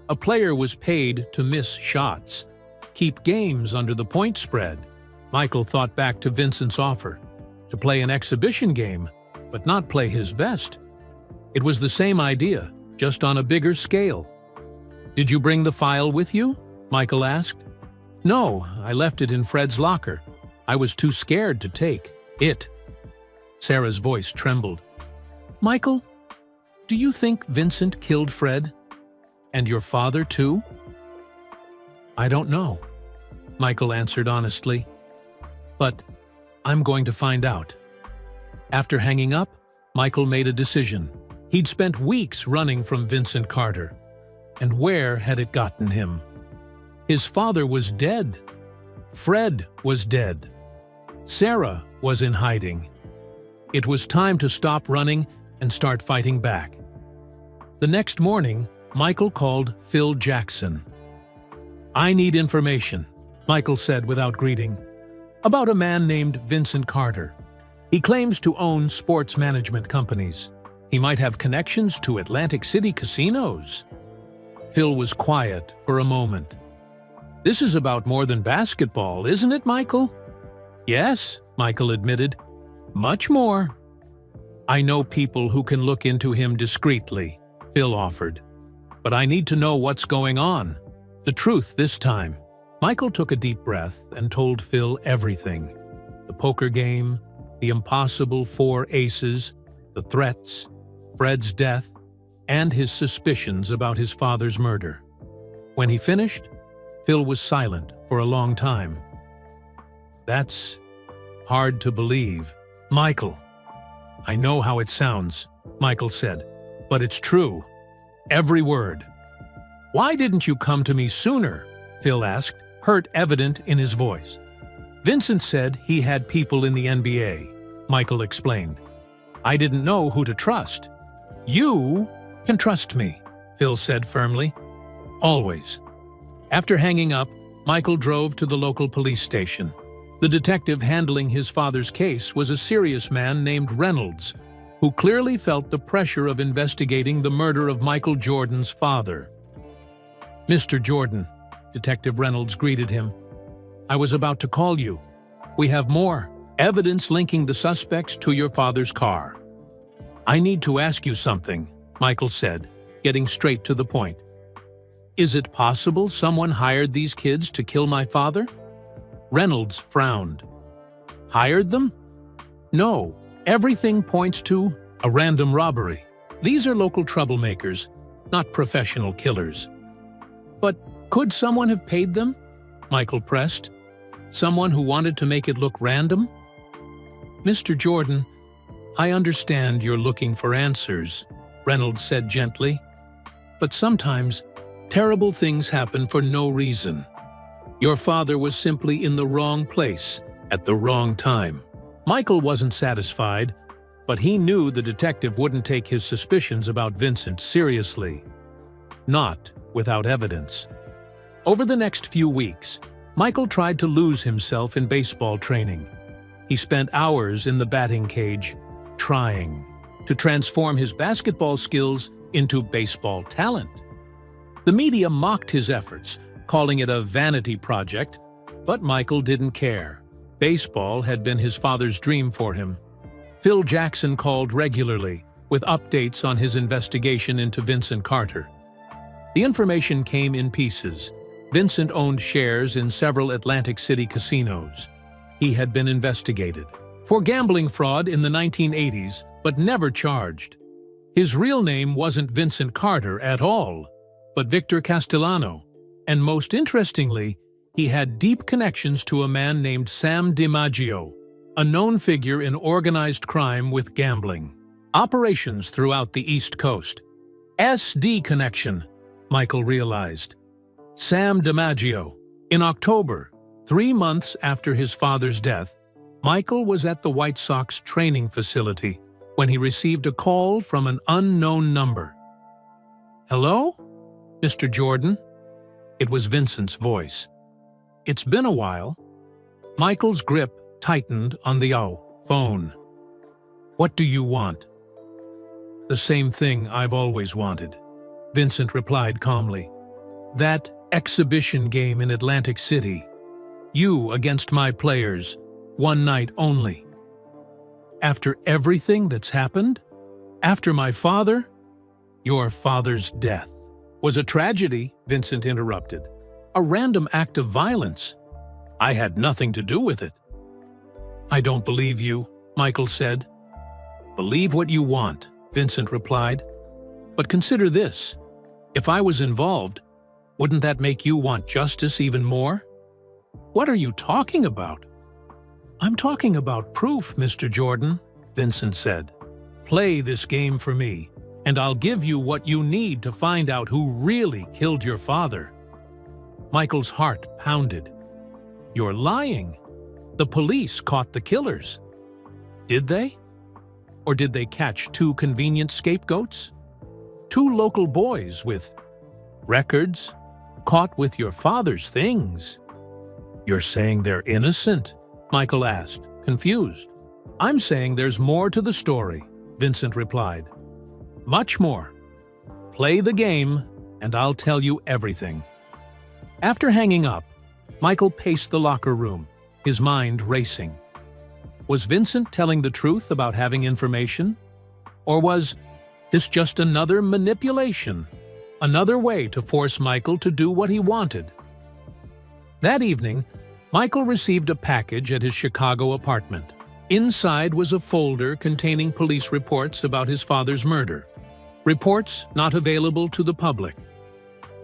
A player was paid to miss shots, keep games under the point spread. Michael thought back to Vincent's offer to play an exhibition game, but not play his best. It was the same idea, just on a bigger scale. "Did you bring the file with you?" Michael asked. "No, I left it in Fred's locker. I was too scared to take it." Sarah's voice trembled. "Michael, do you think Vincent killed Fred? And your father too?" "I don't know," Michael answered honestly. "But I'm going to find out." After hanging up, Michael made a decision. He'd spent weeks running from Vincent Carter. And where had it gotten him? His father was dead. Fred was dead. Sarah was in hiding. It was time to stop running and start fighting back. The next morning, Michael called Phil Jackson. "I need information," Michael said without greeting, "about a man named Vincent Carter. He claims to own sports management companies. He might have connections to Atlantic City casinos." Phil was quiet for a moment. "This is about more than basketball, isn't it, Michael?" "Yes," Michael admitted. "Much more." I know people who can look into him discreetly, Phil offered. But I need to know what's going on. The truth this time. Michael took a deep breath and told Phil everything. The poker game, the impossible 4 aces, the threats, Fred's death, and his suspicions about his father's murder. When he finished, Phil was silent for a long time. That's hard to believe. Michael. I know how it sounds, Michael said, but it's true. Every word. Why didn't you come to me sooner? Phil asked, hurt evident in his voice. Vincent said he had people in the NBA, Michael explained. I didn't know who to trust. You can trust me, Phil said firmly. Always. After hanging up, Michael drove to the local police station. The detective handling his father's case was a serious man named Reynolds, who clearly felt the pressure of investigating the murder of Michael Jordan's father. Mr. Jordan, Detective Reynolds greeted him. I was about to call you. We have more evidence linking the suspects to your father's car. I need to ask you something, Michael said, getting straight to the point. Is it possible someone hired these kids to kill my father? Reynolds frowned. Hired them? No, everything points to a random robbery. These are local troublemakers, not professional killers. But could someone have paid them? Michael pressed. Someone who wanted to make it look random? Mr. Jordan, I understand you're looking for answers, Reynolds said gently. But sometimes, terrible things happen for no reason. Your father was simply in the wrong place at the wrong time. Michael wasn't satisfied, but he knew the detective wouldn't take his suspicions about Vincent seriously. Not without evidence. Over the next few weeks, Michael tried to lose himself in baseball training. He spent hours in the batting cage, trying to transform his basketball skills into baseball talent. The media mocked his efforts, calling it a vanity project, but Michael didn't care. Baseball had been his father's dream for him. Phil Jackson called regularly, with updates on his investigation into Vincent Carter. The information came in pieces. Vincent owned shares in several Atlantic City casinos. He had been investigated for gambling fraud in the 1980s, but never charged. His real name wasn't Vincent Carter at all, but Victor Castellano. And most interestingly, he had deep connections to a man named Sam DiMaggio, a known figure in organized crime with gambling. Operations throughout the East Coast. SD connection, Michael realized. Sam DiMaggio. In October, 3 months after his father's death, Michael was at the White Sox training facility when he received a call from an unknown number. Hello? Mr. Jordan? It was Vincent's voice. It's been a while. Michael's grip tightened on the phone. What do you want? The same thing I've always wanted, Vincent replied calmly. That exhibition game in Atlantic City. You against my players, one night only. After everything that's happened? After my father? Your father's death was a tragedy, Vincent interrupted. A random act of violence. I had nothing to do with it. I don't believe you, Michael said. Believe what you want, Vincent replied. But consider this. If I was involved, wouldn't that make you want justice even more? What are you talking about? I'm talking about proof, Mr. Jordan, Vincent said. Play this game for me, and I'll give you what you need to find out who really killed your father. Michael's heart pounded. You're lying. The police caught the killers. Did they? Or did they catch 2 convenient scapegoats? 2 local boys with records, caught with your father's things. You're saying they're innocent? Michael asked, confused. I'm saying there's more to the story, Vincent replied. Much more. Play the game, and I'll tell you everything. After hanging up, Michael paced the locker room, his mind racing. Was Vincent telling the truth about having information? Or was this just another manipulation? Another way to force Michael to do what he wanted? That evening, Michael received a package at his Chicago apartment. Inside was a folder containing police reports about his father's murder, reports not available to the public,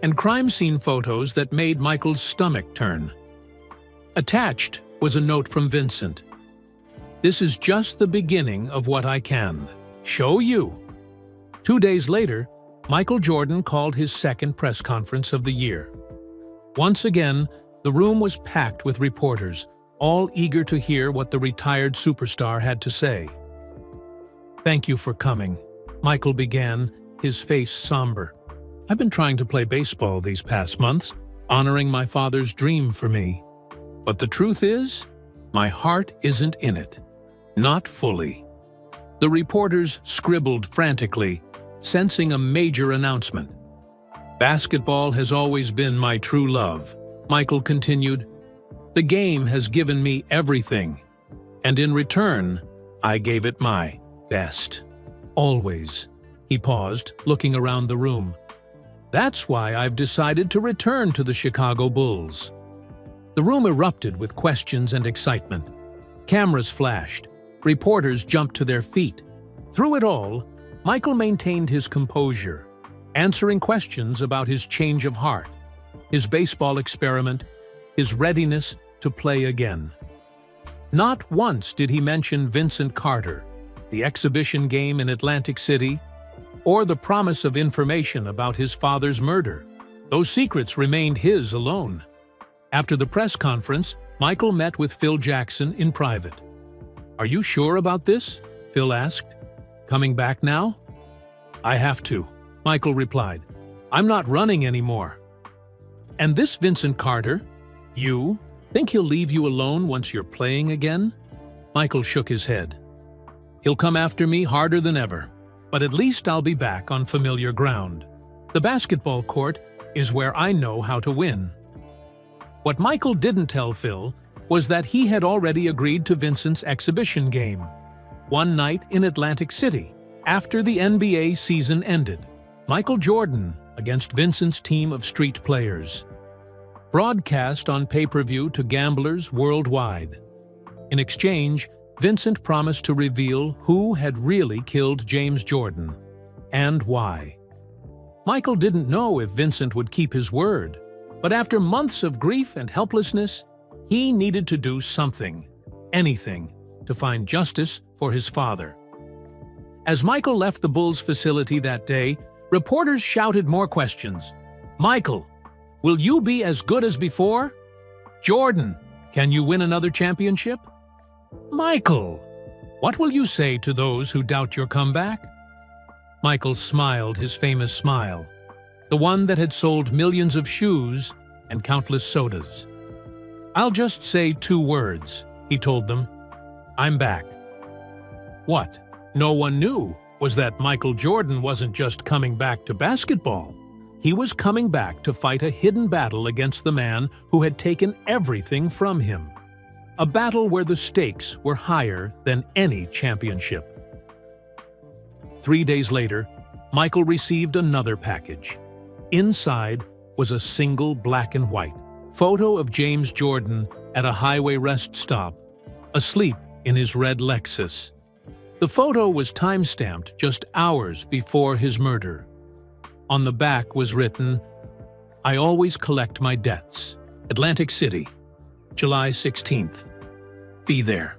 and crime scene photos that made Michael's stomach turn. Attached was a note from Vincent. "This is just the beginning of what I can show you." 2 days later, Michael Jordan called his second press conference of the year. Once again, the room was packed with reporters, all eager to hear what the retired superstar had to say. "Thank you for coming," Michael began, his face somber. "I've been trying to play baseball these past months, honoring my father's dream for me. But the truth is, my heart isn't in it. Not fully." The reporters scribbled frantically, sensing a major announcement. "Basketball has always been my true love," Michael continued. "The game has given me everything, and in return, I gave it my best. Always." He paused, looking around the room. "That's why I've decided to return to the Chicago Bulls." The room erupted with questions and excitement. Cameras flashed. Reporters jumped to their feet. Through it all, Michael maintained his composure, answering questions about his change of heart, his baseball experiment, his readiness to play again. Not once did he mention Vincent Carter, the exhibition game in Atlantic City, or the promise of information about his father's murder. Those secrets remained his alone. After the press conference, Michael met with Phil Jackson in private. "Are you sure about this?" Phil asked. "Coming back now?" "I have to," Michael replied. "I'm not running anymore." "And this Vincent Carter? You think he'll leave you alone once you're playing again?" Michael shook his head. "He'll come after me harder than ever, but at least I'll be back on familiar ground. The basketball court is where I know how to win." What Michael didn't tell Phil was that he had already agreed to Vincent's exhibition game, one night in Atlantic City, after the NBA season ended. Michael Jordan against Vincent's team of street players. Broadcast on pay-per-view to gamblers worldwide. In exchange, Vincent promised to reveal who had really killed James Jordan, and why. Michael didn't know if Vincent would keep his word, but after months of grief and helplessness, he needed to do something, anything, to find justice for his father. As Michael left the Bulls facility that day, reporters shouted more questions. "Michael, will you be as good as before? Jordan, can you win another championship? Michael, what will you say to those who doubt your comeback?" Michael smiled his famous smile, the one that had sold millions of shoes and countless sodas. "I'll just say 2 words," he told them. "I'm back." What no one knew was that Michael Jordan wasn't just coming back to basketball. He was coming back to fight a hidden battle against the man who had taken everything from him. A battle where the stakes were higher than any championship. 3 days later, Michael received another package. Inside was a single black and white photo of James Jordan at a highway rest stop, asleep in his red Lexus. The photo was time-stamped just hours before his murder. On the back was written, "I always collect my debts. Atlantic City, July 16th. Be there."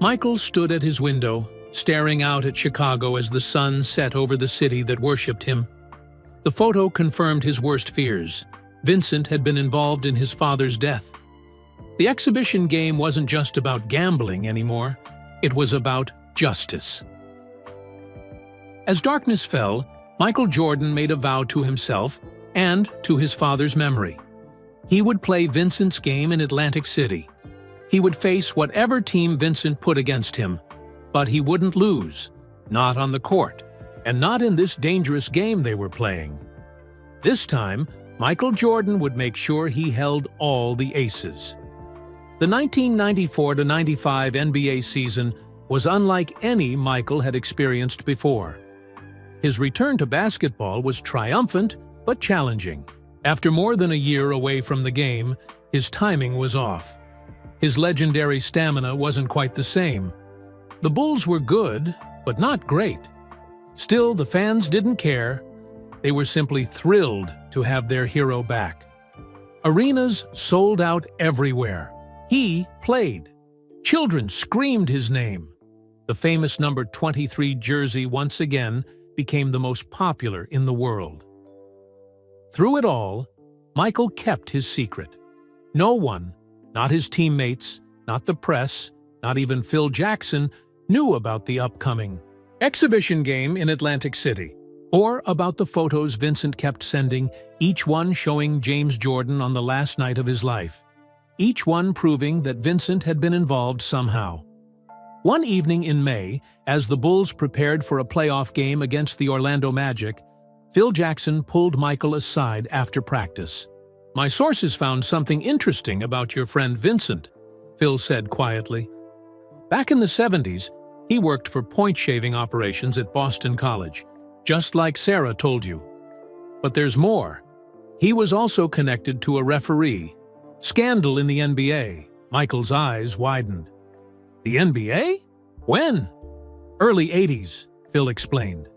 Michael stood at his window, staring out at Chicago as the sun set over the city that worshipped him. The photo confirmed his worst fears. Vincent had been involved in his father's death. The exhibition game wasn't just about gambling anymore. It was about justice. As darkness fell, Michael Jordan made a vow to himself and to his father's memory. He would play Vincent's game in Atlantic City. He would face whatever team Vincent put against him, but he wouldn't lose, not on the court, and not in this dangerous game they were playing. This time, Michael Jordan would make sure he held all the aces. The 1994-95 NBA season was unlike any Michael had experienced before. His return to basketball was triumphant but challenging. After more than a year away from the game, his timing was off. His legendary stamina wasn't quite the same. The Bulls were good, but not great. Still, the fans didn't care. They were simply thrilled to have their hero back. Arenas sold out everywhere. He played. Children screamed his name. The famous number 23 jersey once again became the most popular in the world. Through it all, Michael kept his secret. No one, not his teammates, not the press, not even Phil Jackson, knew about the upcoming exhibition game in Atlantic City, or about the photos Vincent kept sending, each one showing James Jordan on the last night of his life, each one proving that Vincent had been involved somehow. One evening in May, as the Bulls prepared for a playoff game against the Orlando Magic, Phil Jackson pulled Michael aside after practice. "My sources found something interesting about your friend Vincent," Phil said quietly. "Back in the 70s, he worked for point-shaving operations at Boston College, just like Sarah told you. But there's more. He was also connected to a referee. Scandal in the NBA." Michael's eyes widened. "The NBA? When?" "Early 80s, Phil explained.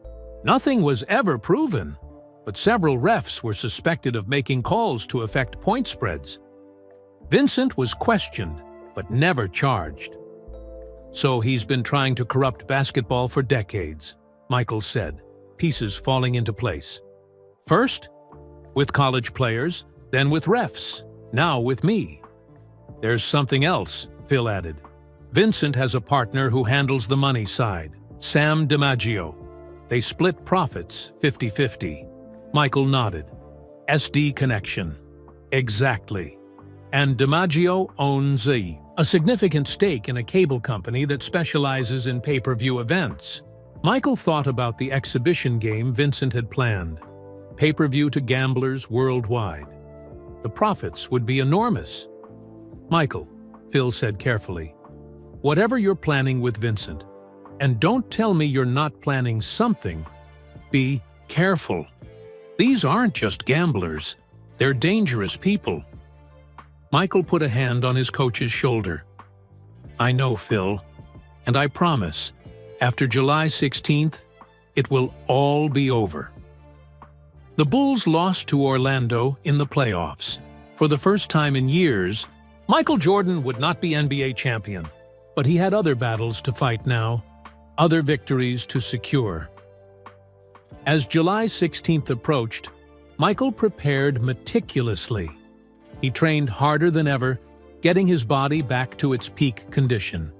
Nothing was ever proven, but several refs were suspected of making calls to affect point spreads. Vincent was questioned, but never charged. So he's been trying to corrupt basketball for decades," Michael said, pieces falling into place. "First, with college players, then with refs, now with me. There's something else," Phil added. "Vincent has a partner who handles the money side, Sam DiMaggio. They split profits 50-50. Michael nodded. "SD connection." "Exactly. And DiMaggio owns a significant stake in a cable company that specializes in pay-per-view events." Michael thought about the exhibition game Vincent had planned. Pay-per-view to gamblers worldwide. The profits would be enormous. "Michael," Phil said carefully, "whatever you're planning with Vincent, and don't tell me you're not planning something, be careful. These aren't just gamblers. They're dangerous people." Michael put a hand on his coach's shoulder. "I know, Phil, and I promise, after July 16th, it will all be over." The Bulls lost to Orlando in the playoffs. For the first time in years, Michael Jordan would not be NBA champion, but he had other battles to fight now, other victories to secure. As July 16th approached, Michael prepared meticulously. He trained harder than ever, getting his body back to its peak condition.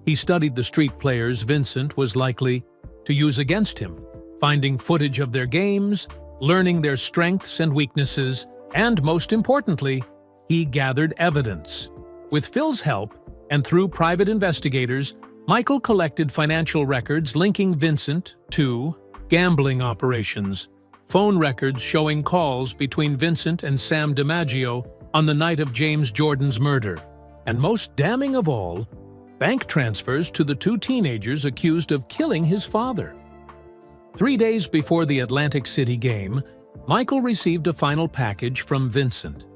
He studied the street players Vincent was likely to use against him, finding footage of their games, learning their strengths and weaknesses, and most importantly, he gathered evidence. With Phil's help, and through private investigators, Michael collected financial records linking Vincent to gambling operations, phone records showing calls between Vincent and Sam DiMaggio on the night of James Jordan's murder, and most damning of all, bank transfers to the two teenagers accused of killing his father. 3 days before the Atlantic City game, Michael received a final package from Vincent.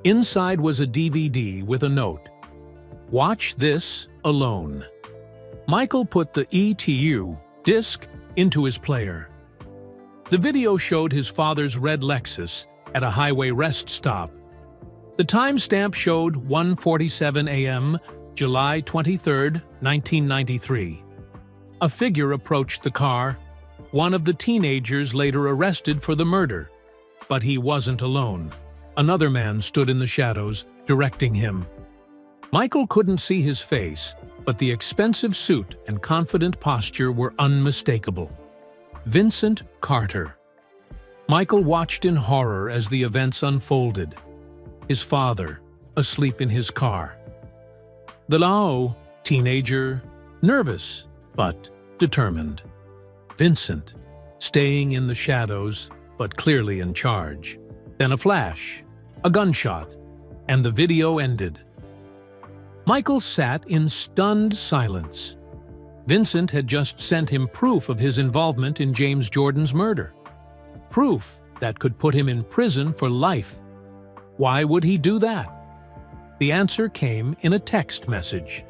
Inside was a DVD with a note. "Watch this alone." Michael put the ETU disc into his player. The video showed his father's red Lexus at a highway rest stop. The timestamp showed 1:47 a.m., July 23, 1993. A figure approached the car, one of the teenagers later arrested for the murder. But he wasn't alone. Another man stood in the shadows, directing him. Michael couldn't see his face, but the expensive suit and confident posture were unmistakable. Vincent Carter. Michael watched in horror as the events unfolded. His father, asleep in his car. The Lao, teenager, nervous, but determined. Vincent, staying in the shadows, but clearly in charge. Then a flash, a gunshot, and the video ended. Michael sat in stunned silence. Vincent had just sent him proof of his involvement in James Jordan's murder. Proof that could put him in prison for life. Why would he do that? The answer came in a text message.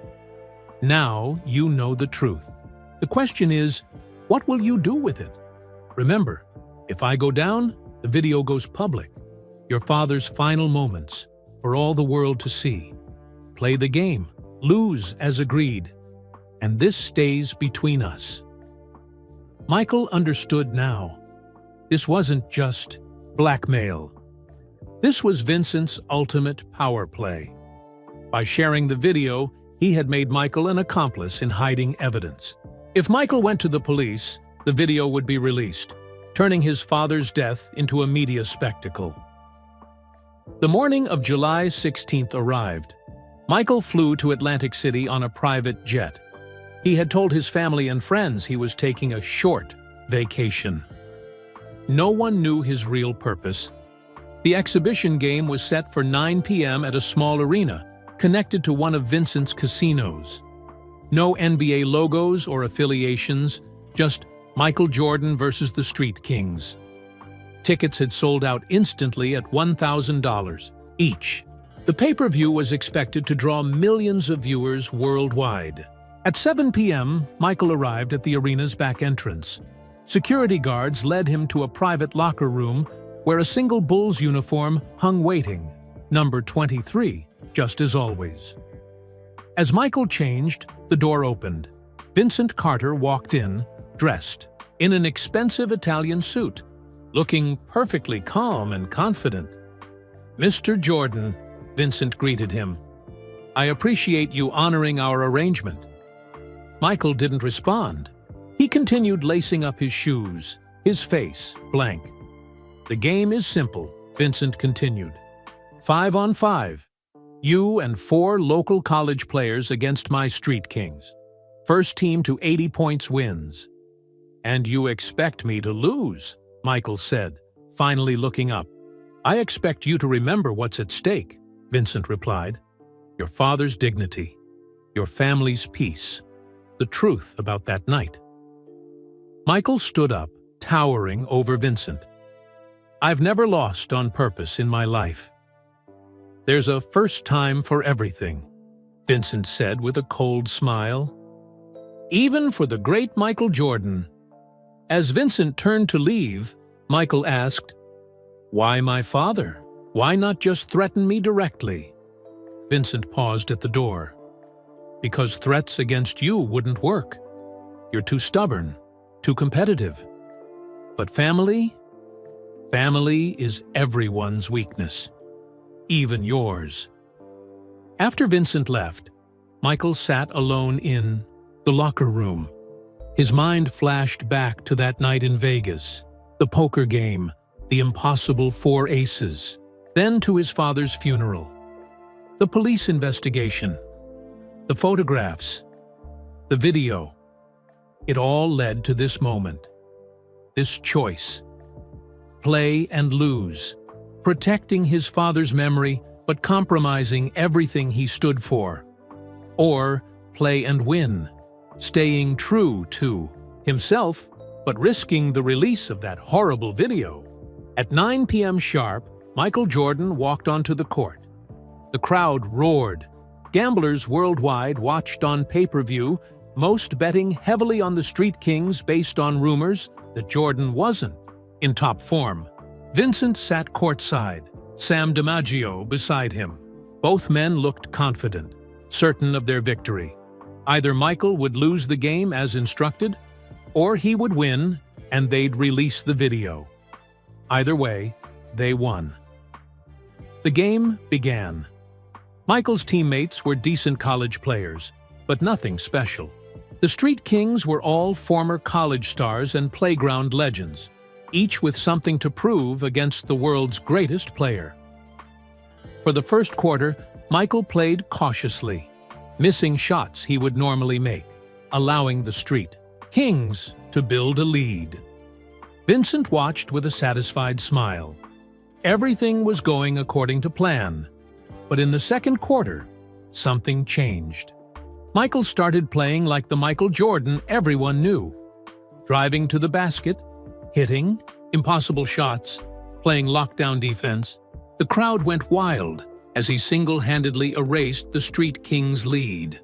Now you know the truth. The question is, what will you do with it? Remember, if I go down, the video goes public. Your father's final moments, for all the world to see. Play the game, lose as agreed, and this stays between us. Michael understood now. This wasn't just blackmail. This was Vincent's ultimate power play. By sharing the video, he had made Michael an accomplice in hiding evidence. If Michael went to the police, the video would be released, turning his father's death into a media spectacle. The morning of July 16th arrived. Michael flew to Atlantic City on a private jet. He had told his family and friends he was taking a short vacation. No one knew his real purpose. The exhibition game was set for 9 p.m. at a small arena, connected to one of Vincent's casinos. No NBA logos or affiliations, just Michael Jordan versus the Street Kings. Tickets had sold out instantly at $1,000 each. The pay-per-view was expected to draw millions of viewers worldwide. At 7 p.m., Michael arrived at the arena's back entrance. Security guards led him to a private locker room where a single Bulls uniform hung waiting, number 23, just as always. As Michael changed, the door opened. Vincent Carter walked in, dressed in an expensive Italian suit, looking perfectly calm and confident. "Mr. Jordan," Vincent greeted him, "I appreciate you honoring our arrangement." Michael didn't respond. He continued lacing up his shoes, his face blank. "The game is simple," Vincent continued. 5 on 5. You and 4 local college players against my Street Kings. First team to 80 points wins. "And you expect me to lose," Michael said, finally looking up. "I expect you to remember what's at stake," Vincent replied. "Your father's dignity, your family's peace, the truth about that night." Michael stood up, towering over Vincent. "I've never lost on purpose in my life. There's a first time for everything," Vincent said with a cold smile. "Even for the great Michael Jordan." As Vincent turned to leave, Michael asked, "Why my father? Why not just threaten me directly?" Vincent paused at the door. "Because threats against you wouldn't work. You're too stubborn, too competitive. But family? Family is everyone's weakness. Even yours." After Vincent left, Michael sat alone in the locker room. His mind flashed back to that night in Vegas, the poker game, the impossible 4 aces, then to his father's funeral, the police investigation, the photographs, the video. It all led to this moment, this choice. Play and lose, protecting his father's memory but compromising everything he stood for. Or play and win, staying true to himself but risking the release of that horrible video. At 9 p.m. sharp, Michael Jordan walked onto the court. The crowd roared. Gamblers worldwide watched on pay-per-view, most betting heavily on the Street Kings based on rumors that Jordan wasn't in top form. Vincent sat courtside, Sam DiMaggio beside him. Both men looked confident, certain of their victory. Either Michael would lose the game as instructed, or he would win and they'd release the video. Either way, they won. The game began. Michael's teammates were decent college players, but nothing special. The Street Kings were all former college stars and playground legends, each with something to prove against the world's greatest player. For the first quarter, Michael played cautiously, missing shots he would normally make, allowing the Street Kings to build a lead. Vincent watched with a satisfied smile. Everything was going according to plan, but in the second quarter, something changed. Michael started playing like the Michael Jordan everyone knew. Driving to the basket, hitting, impossible shots, playing lockdown defense. The crowd went wild as he single-handedly erased the Street Kings' lead.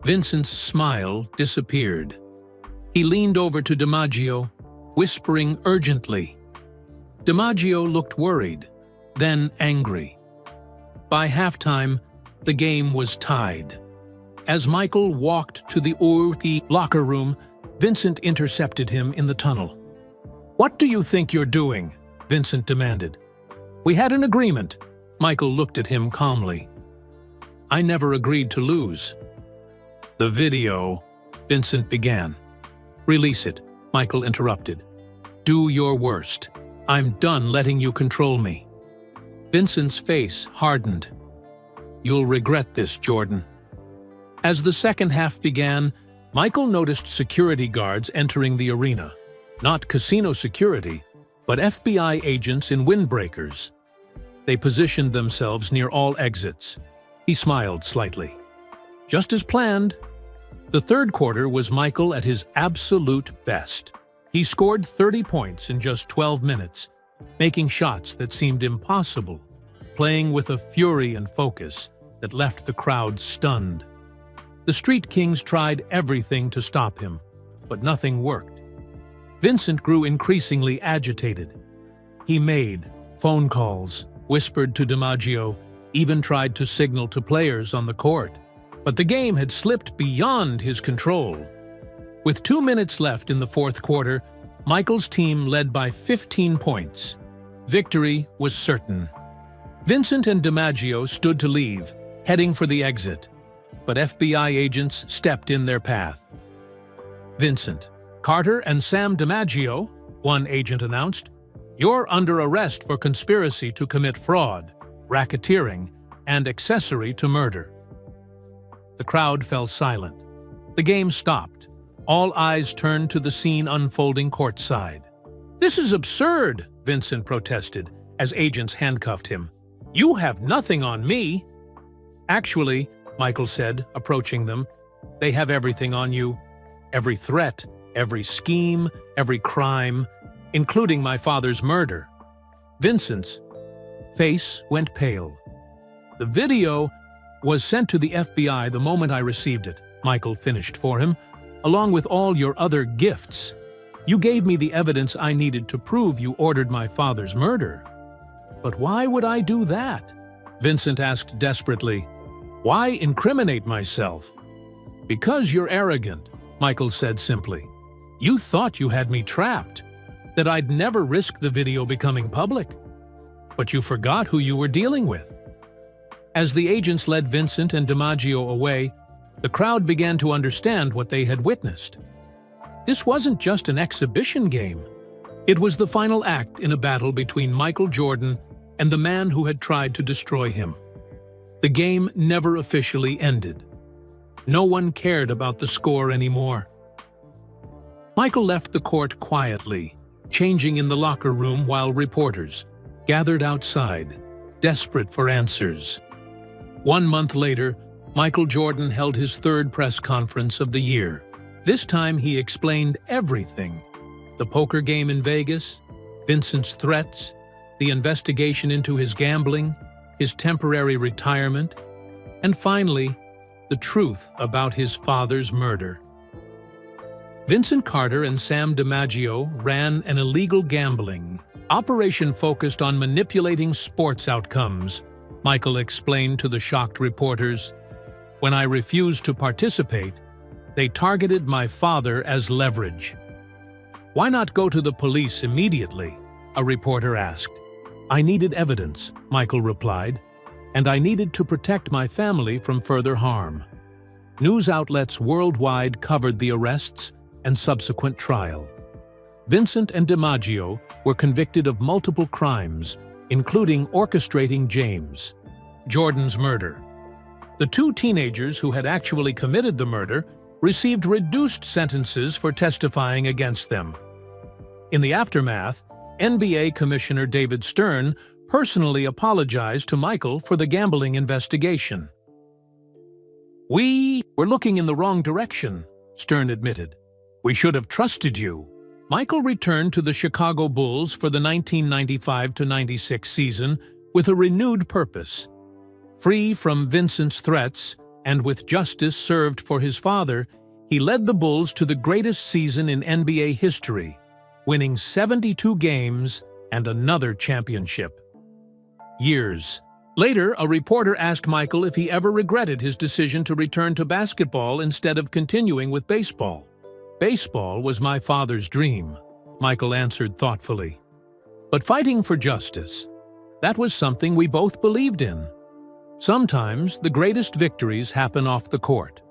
Vincent's smile disappeared. He leaned over to DiMaggio, whispering urgently. DiMaggio looked worried, then angry. By halftime, the game was tied. As Michael walked to the Urti locker room, Vincent intercepted him in the tunnel. "What do you think you're doing?" Vincent demanded. "We had an agreement." Michael looked at him calmly. "I never agreed to lose." "The video," Vincent began. "Release it," Michael interrupted. "Do your worst. I'm done letting you control me." Vincent's face hardened. "You'll regret this, Jordan." As the second half began, Michael noticed security guards entering the arena. Not casino security, but FBI agents in windbreakers. They positioned themselves near all exits. He smiled slightly. Just as planned. The third quarter was Michael at his absolute best. He scored 30 points in just 12 minutes, making shots that seemed impossible, playing with a fury and focus that left the crowd stunned. The Street Kings tried everything to stop him, but nothing worked. Vincent grew increasingly agitated. He made phone calls, whispered to DiMaggio, even tried to signal to players on the court. But the game had slipped beyond his control. With 2 minutes left in the fourth quarter, Michael's team led by 15 points. Victory was certain. Vincent and DiMaggio stood to leave, heading for the exit, but FBI agents stepped in their path. "Vincent, Carter and Sam DiMaggio," one agent announced, "you're under arrest for conspiracy to commit fraud, racketeering, and accessory to murder." The crowd fell silent. The game stopped. All eyes turned to the scene unfolding courtside. "This is absurd," Vincent protested as agents handcuffed him. "You have nothing on me." "Actually," Michael said, approaching them, "they have everything on you. Every threat, every scheme, every crime, including my father's murder." Vincent's face went pale. "The video was sent to the FBI the moment I received it," Michael finished for him, "along with all your other gifts. You gave me the evidence I needed to prove you ordered my father's murder." "But why would I do that?" Vincent asked desperately. "Why incriminate myself?" "Because you're arrogant," Michael said simply. "You thought you had me trapped, that I'd never risk the video becoming public. But you forgot who you were dealing with." As the agents led Vincent and DiMaggio away, the crowd began to understand what they had witnessed. This wasn't just an exhibition game. It was the final act in a battle between Michael Jordan and the man who had tried to destroy him. The game never officially ended. No one cared about the score anymore. Michael left the court quietly, changing in the locker room while reporters gathered outside, desperate for answers. 1 month later, Michael Jordan held his third press conference of the year. This time he explained everything: the poker game in Vegas, Vincent's threats, the investigation into his gambling, his temporary retirement, and finally, the truth about his father's murder. Vincent Carter and Sam DiMaggio ran an illegal gambling operation focused on manipulating sports outcomes, Michael explained to the shocked reporters. "When I refused to participate, they targeted my father as leverage." "Why not go to the police immediately?" a reporter asked. "I needed evidence," Michael replied, "and I needed to protect my family from further harm." News outlets worldwide covered the arrests and subsequent trial. Vincent and DiMaggio were convicted of multiple crimes, including orchestrating Jordan's murder. The two teenagers who had actually committed the murder received reduced sentences for testifying against them. In the aftermath, NBA Commissioner David Stern personally apologized to Michael for the gambling investigation. "We were looking in the wrong direction," Stern admitted. "We should have trusted you." Michael returned to the Chicago Bulls for the 1995-96 season with a renewed purpose. Free from Vincent's threats and with justice served for his father, he led the Bulls to the greatest season in NBA history, winning 72 games and another championship. Years later, a reporter asked Michael if he ever regretted his decision to return to basketball instead of continuing with baseball. "Baseball was my father's dream," Michael answered thoughtfully. "But fighting for justice, that was something we both believed in. Sometimes the greatest victories happen off the court."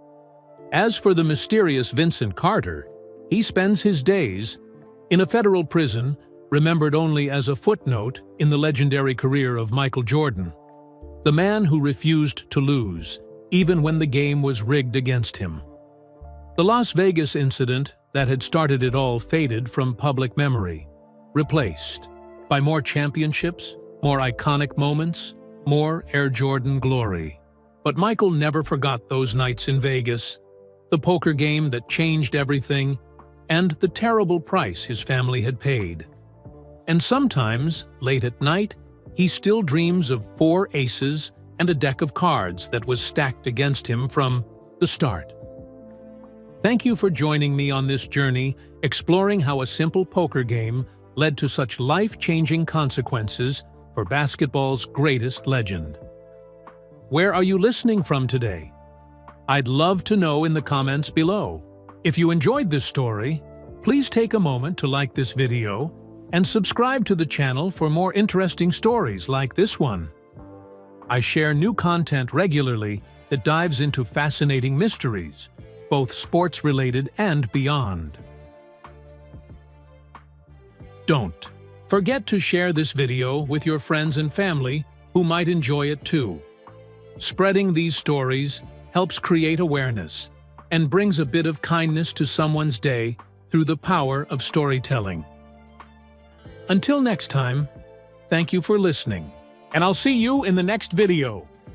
As for the mysterious Vincent Carter, he spends his days in a federal prison, remembered only as a footnote in the legendary career of Michael Jordan, the man who refused to lose, even when the game was rigged against him. The Las Vegas incident that had started it all faded from public memory, replaced by more championships, more iconic moments, more Air Jordan glory. But Michael never forgot those nights in Vegas, the poker game that changed everything, and the terrible price his family had paid. And sometimes, late at night, he still dreams of 4 aces and a deck of cards that was stacked against him from the start. Thank you for joining me on this journey, exploring how a simple poker game led to such life-changing consequences for basketball's greatest legend. Where are you listening from today? I'd love to know in the comments below. If you enjoyed this story, please take a moment to like this video and subscribe to the channel for more interesting stories like this one. I share new content regularly that dives into fascinating mysteries, both sports-related and beyond. Don't forget to share this video with your friends and family who might enjoy it too. Spreading these stories helps create awareness and brings a bit of kindness to someone's day through the power of storytelling. Until next time, thank you for listening, and I'll see you in the next video.